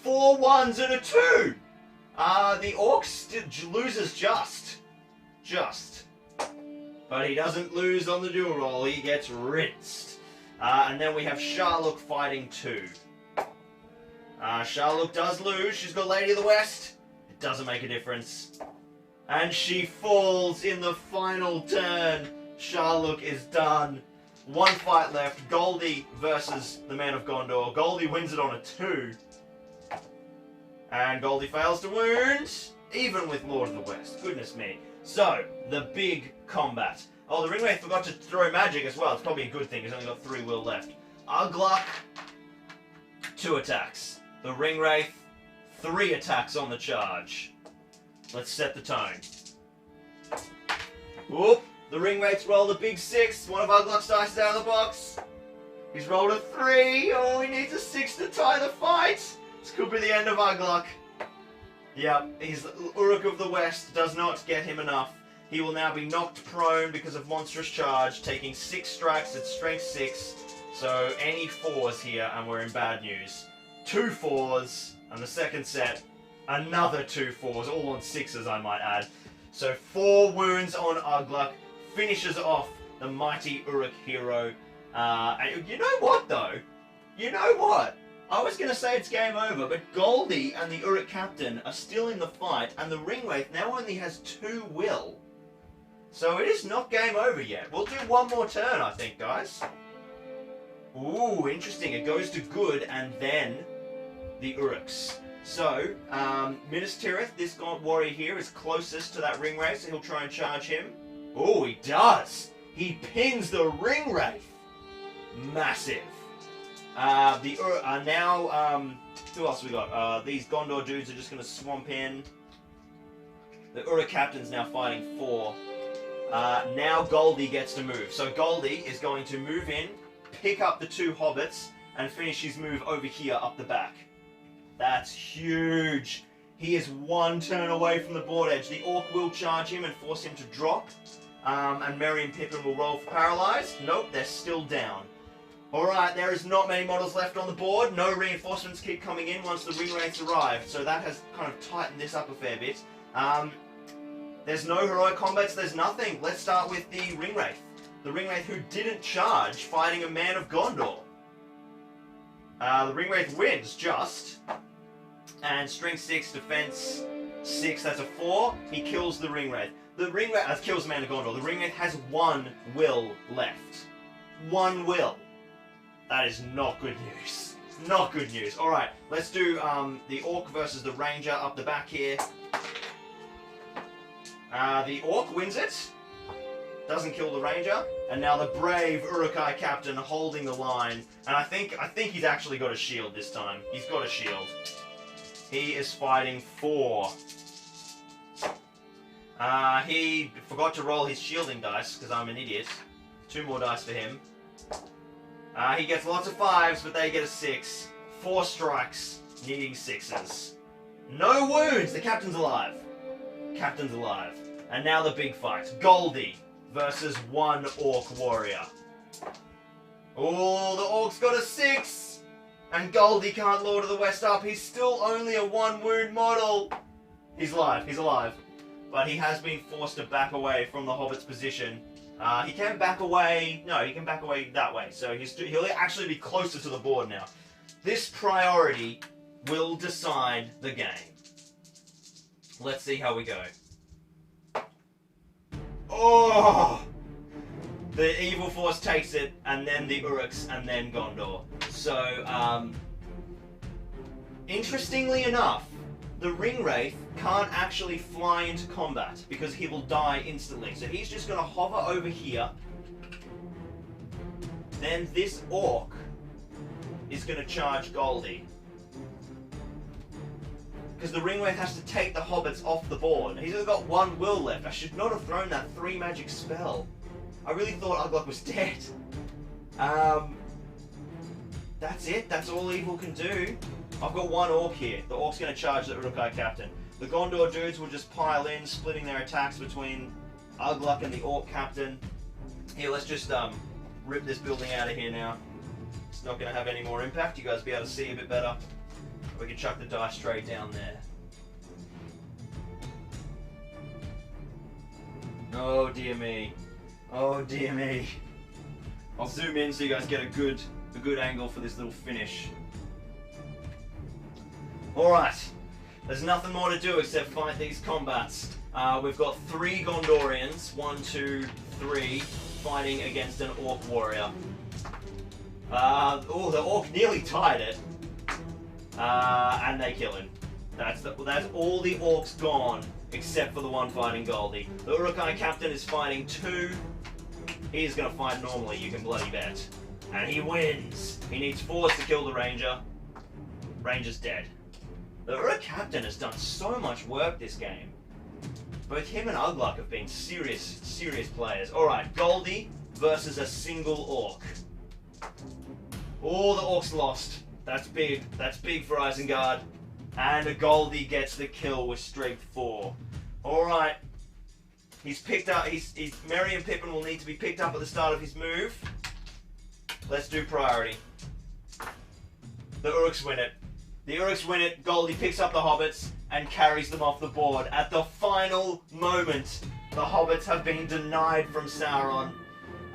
C: 4 1s and a 2! The Orc loses just. But he doesn't lose on the dual roll, he gets rinsed. And then we have Sharluk fighting 2. Sharluk does lose, she's got Lady of the West. Doesn't make a difference. And she falls in the final turn. UGLUK is done. One fight left. Goldie versus the Man of Gondor. Goldie wins it on a 2. And Goldie fails to wound, even with Lord of the West. Goodness me. So, the big combat. Oh, the Ringwraith forgot to throw magic as well. It's probably a good thing. He's only got 3 will left. Aglak, 2 attacks. The Ringwraith, 3 attacks on the charge. Let's set the tone. Whoop! The Ringwraith's rolled a big 6. One of Aglak's dice is out of the box. He's rolled a 3. Oh, he needs a 6 to tie the fight. This could be the end of Aglak. Yep, he's Uruk of the West. Does not get him enough. He will now be knocked prone because of monstrous charge, taking 6 strikes at strength 6. So any 4s here, and we're in bad news. 2 4s, and the second set, another 2 4s, all on 6s, I might add. So 4 wounds on Aglak, finishes off the mighty Uruk hero. And you know what, though? You know what? I was going to say it's game over, but Goldie and the Uruk captain are still in the fight, and the Ringwraith now only has 2 will. So it is not game over yet. We'll do one more turn, I think, guys. Ooh, interesting. It goes to good, and then the Uruks. So, Minas Tirith, this warrior here, is closest to that Ringwraith, so he'll try and charge him. Oh, he does! He pins the Ringwraith! Massive. Who else we got? These Gondor dudes are just going to swamp in. The Uruk captain's now fighting 4. Now Goldie gets to move. So Goldie is going to move in, pick up the 2 hobbits, and finish his move over here up the back. That's huge. He is 1 turn away from the board edge. The Orc will charge him and force him to drop. And Merry and Pippin will roll for paralyzed. Nope, they're still down. Alright, there is not many models left on the board. No reinforcements keep coming in once the Ringwraiths arrive. So that has kind of tightened this up a fair bit. There's no heroic combats, there's nothing. Let's start with the Ringwraith. The Ringwraith who didn't charge, fighting a Man of Gondor. The Ringwraith wins, just. And strength 6, defense 6, that's a 4. He kills the Ringwraith. The Ringwraith kills the Man of Gondor. The Ringwraith has 1 will left. 1 will. That is not good news. Not good news. Alright, let's do the Orc versus the Ranger up the back here. The Orc wins it. Doesn't kill the Ranger. And now the brave Urukai captain holding the line. And I think he's actually got a shield this time. He's got a shield. He is fighting 4. He forgot to roll his shielding dice, because I'm an idiot. 2 more dice for him. He gets lots of 5s, but they get a 6. 4 strikes, needing 6s. No wounds! The captain's alive. Captain's alive. And now the big fight. Goldie versus 1 Orc warrior. Oh, the Orc's got a 6! And Goldie can't Lord of the West up. He's still only a 1 wound model. He's alive. He's alive. But he has been forced to back away from the Hobbit's position. He can back away... No, he can back away that way. So he'll actually be closer to the board now. This priority will decide the game. Let's see how we go. Oh! The Evil Force takes it, and then the Uruks, and then Gondor. So, interestingly enough, the Ringwraith can't actually fly into combat because he will die instantly. So he's just going to hover over here. Then this Orc is going to charge Goldie. Because the Ringwraith has to take the hobbits off the board. He's only got 1 will left. I should not have thrown that 3 magic spell. I really thought Aglak was dead. That's it. That's all evil can do. I've got 1 Orc here. The Orc's going to charge the Urukai captain. The Gondor dudes will just pile in, splitting their attacks between Aglak and the Orc captain. Here, let's just rip this building out of here now. It's not going to have any more impact. You guys will be able to see a bit better. We can chuck the dice straight down there. Oh dear me. Oh dear me. I'll zoom in so you guys get a good angle for this little finish. Alright. There's nothing more to do except fight these combats. We've got 3 Gondorians, 1, 2, 3, fighting against an Orc warrior. The Orc nearly tied it. And they kill him. That's all the Orcs gone, except for the one fighting Goldie. The Urukai captain is fighting 2. He's gonna fight normally, you can bloody bet. And he wins. He needs 4s to kill the Ranger. Ranger's dead. The Urukai captain has done so much work this game. Both him and Aglak have been serious players. Alright, Goldie versus a single Orc. All the Orcs lost. That's big. That's big for Isengard. And a Goldie gets the kill with strength 4. Alright. He's picked up. Merry and Pippin will need to be picked up at the start of his move. Let's do priority. The Orcs win it. The Orcs win it. Goldie picks up the Hobbits and carries them off the board. At the final moment, the Hobbits have been denied from Sauron.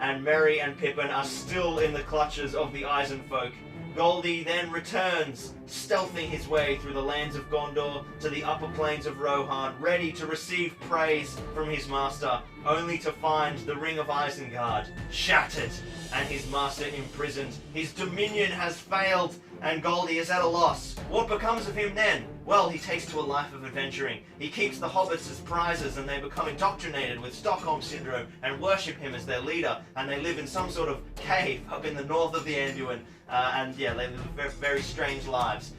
C: And Merry and Pippin are still in the clutches of the Eisenfolk. Goldie then returns, stealthing his way through the lands of Gondor to the upper plains of Rohan, ready to receive praise from his master, only to find the Ring of Isengard shattered and his master imprisoned. His dominion has failed and Goldie is at a loss. What becomes of him then? Well, he takes to a life of adventuring. He keeps the hobbits as prizes and they become indoctrinated with Stockholm Syndrome and worship him as their leader, and they live in some sort of cave up in the north of the Anduin, and yeah, they live very, very strange lives.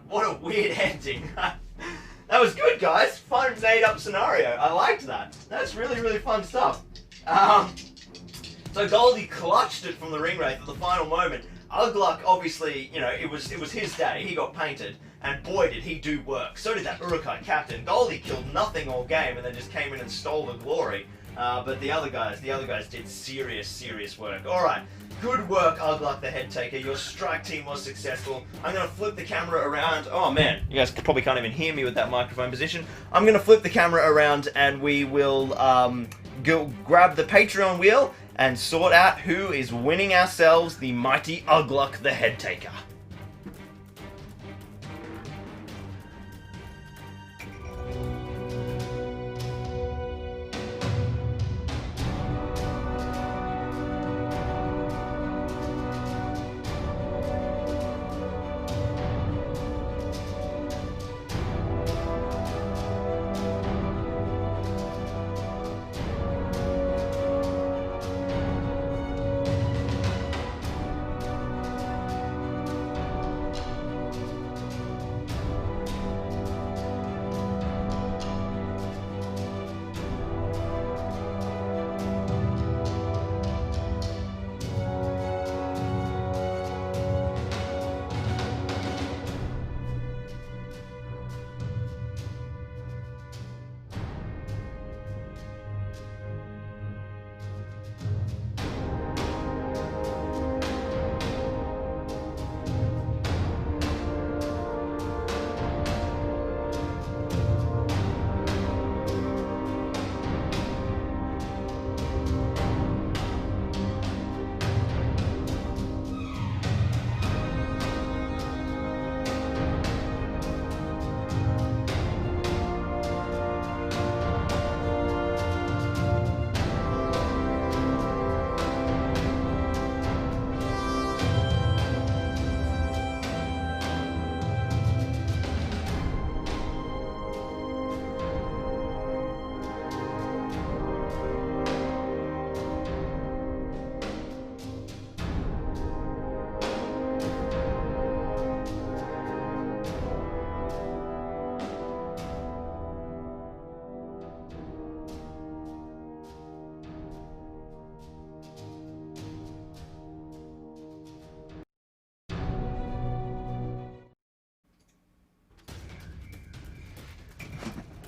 C: What a weird ending. That was good, guys. Fun made-up scenario. I liked that. That's really, really fun stuff. So Goldie clutched it from the ring wraith at the final moment. Aglak, obviously, you know, it was his day. He got painted, and boy did he do work. So did that Urukai captain. Goldie killed nothing all game, and then just came in and stole the glory. But the other guys did serious work. All right, good work, Aglak the Head Taker. Your strike team was successful. I'm gonna flip the camera around. Oh man, you guys probably can't even hear me with that microphone position. I'm gonna flip the camera around, and we will go grab the Patreon wheel and sort out who is winning ourselves the mighty Aglak the Head Taker.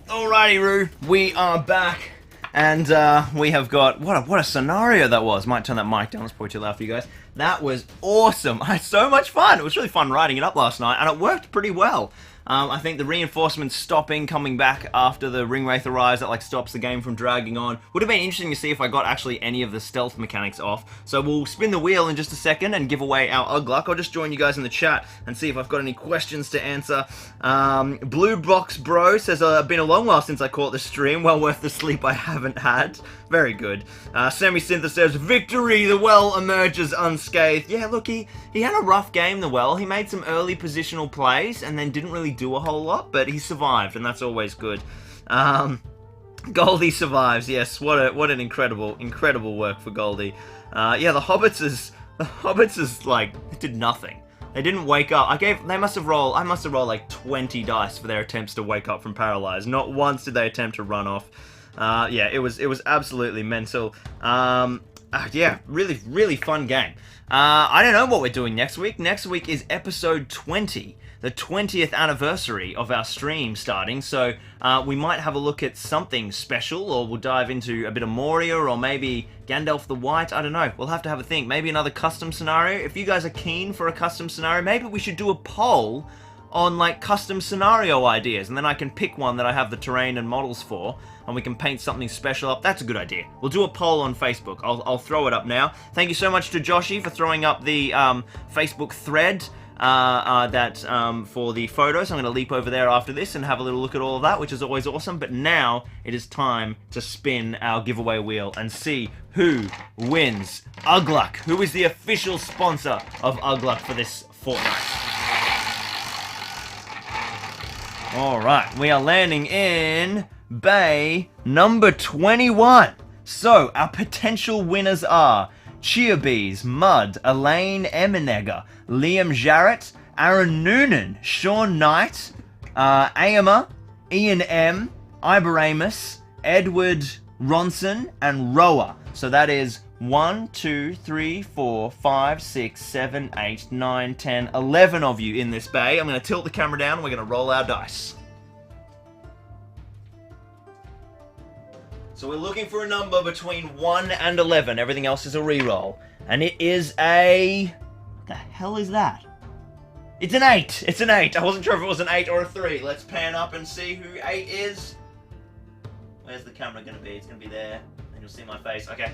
C: Alrighty, Roo, we are back, and we have got what a scenario that was. Might turn that mic down. It's probably too loud for you guys. That was awesome. I had so much fun. It was really fun writing it up last night, and it worked pretty well. I think the reinforcements coming back after the Ringwraith arrives, that like stops the game from dragging on. Would have been interesting to see if I got actually any of the stealth mechanics off. So we'll spin the wheel in just a second and give away our Aglak. I'll just join you guys in the chat and see if I've got any questions to answer. Blue Box Bro says, been a long while since I caught the stream. Well worth the sleep I haven't had. Very good. Semi-Syntha says, victory, the well emerges unscathed. Yeah, look, he had a rough game, the well. He made some early positional plays and then didn't really do a whole lot, but he survived, and that's always good. Goldie survives, yes. What an incredible work for Goldie. Yeah, the Hobbits is like, they did nothing. They didn't wake up. I must have rolled like 20 dice for their attempts to wake up from paralyzed. Not once did they attempt to run off. Yeah, it was absolutely mental. Yeah, really fun game. I don't know what we're doing next week. Next week is episode 20, the 20th anniversary of our stream starting, so we might have a look at something special, or we'll dive into a bit of Moria, or maybe Gandalf the White. I don't know. We'll have to have a think. Maybe another custom scenario. If you guys are keen for a custom scenario, maybe we should do a poll on like custom scenario ideas, and then I can pick one that I have the terrain and models for, and we can paint something special up. That's a good idea. We'll do a poll on Facebook. I'll throw it up now. Thank you so much to Joshy for throwing up the Facebook thread for the photos. I'm going to leap over there after this and have a little look at all of that, which is always awesome. But now it is time to spin our giveaway wheel and see who wins Aglak. Who is the official sponsor of Aglak for this fortnight? Alright, we are landing in Bay number 21. So, our potential winners are Cheerbees, Mud, Elaine Emenegger, Liam Jarrett, Aaron Noonan, Sean Knight, Ayama, Ian M, Iberamus, Edward Ronson, and Roa. So that is 1, 2, 3, 4, 5, 6, 7, 8, 9, 10, 11 of you in this bay. I'm going to tilt the camera down and we're going to roll our dice. So we're looking for a number between 1 and 11. Everything else is a reroll. And it is a... What the hell is that? It's an 8. It's an 8. I wasn't sure if it was an 8 or a 3. Let's pan up and see who 8 is. Where's the camera going to be? It's going to be there. And you'll see my face. Okay.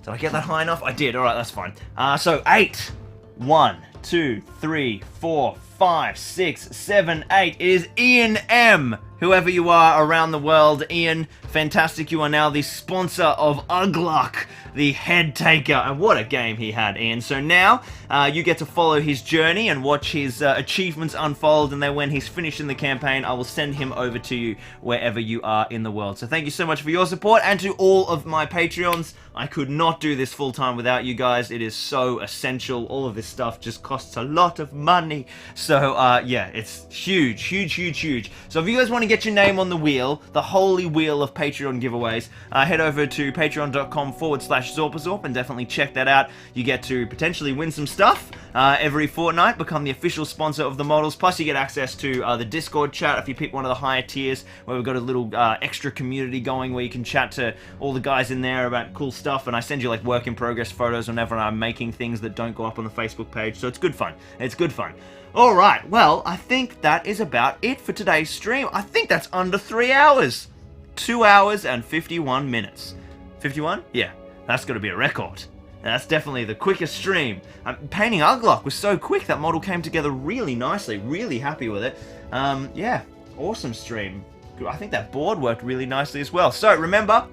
C: Did I get that high enough? I did. Alright, that's fine. So 8. 1, 2, 3, 4, 5, 6, 7, 8. It is Ian M. Whoever you are around the world, Ian, fantastic. You are now the sponsor of Aglak, the head taker. And what a game he had, Ian. So now you get to follow his journey and watch his achievements unfold. And then when he's finished in the campaign, I will send him over to you wherever you are in the world. So thank you so much for your support. And to all of my Patreons, I could not do this full time without you guys. It is so essential. All of this stuff just costs a lot of money. So yeah, it's huge, huge, huge, huge. So if you guys want to get your name on the wheel, the holy wheel of Patreon giveaways, head over to patreon.com/Zorpazorp and definitely check that out. You get to potentially win some stuff every fortnight, become the official sponsor of the models, plus you get access to the Discord chat if you pick one of the higher tiers, where we've got a little extra community going where you can chat to all the guys in there about cool stuff, and I send you like work in progress photos whenever I'm making things that don't go up on the Facebook page, so it's good fun. It's good fun. Alright, well, I think that is about it for today's stream. I think that's under 3 hours. 2 hours and 51 minutes. 51? Yeah, that's got to be a record. That's definitely the quickest stream. Painting Aglak was so quick, that model came together really nicely. Really happy with it. Yeah, awesome stream. I think that board worked really nicely as well. So remember,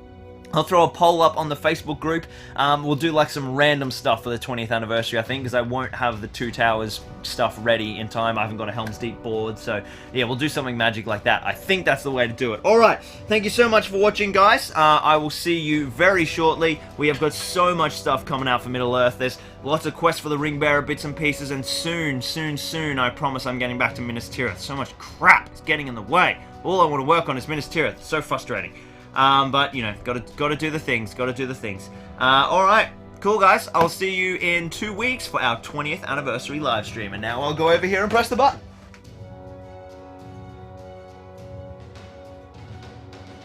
C: I'll throw a poll up on the Facebook group. We'll do like some random stuff for the 20th anniversary, I think, because I won't have the Two Towers stuff ready in time. I haven't got a Helm's Deep board, so yeah, we'll do something magic like that. I think that's the way to do it. Alright, thank you so much for watching, guys. I will see you very shortly. We have got so much stuff coming out for Middle-earth. There's lots of quests for the Ring Bearer bits and pieces, and soon, I promise I'm getting back to Minas Tirith. So much crap is getting in the way. All I want to work on is Minas Tirith. So frustrating. But, you know, gotta do the things, alright, cool guys, I'll see you in 2 weeks for our 20th anniversary live stream, and now I'll go over here and press the button.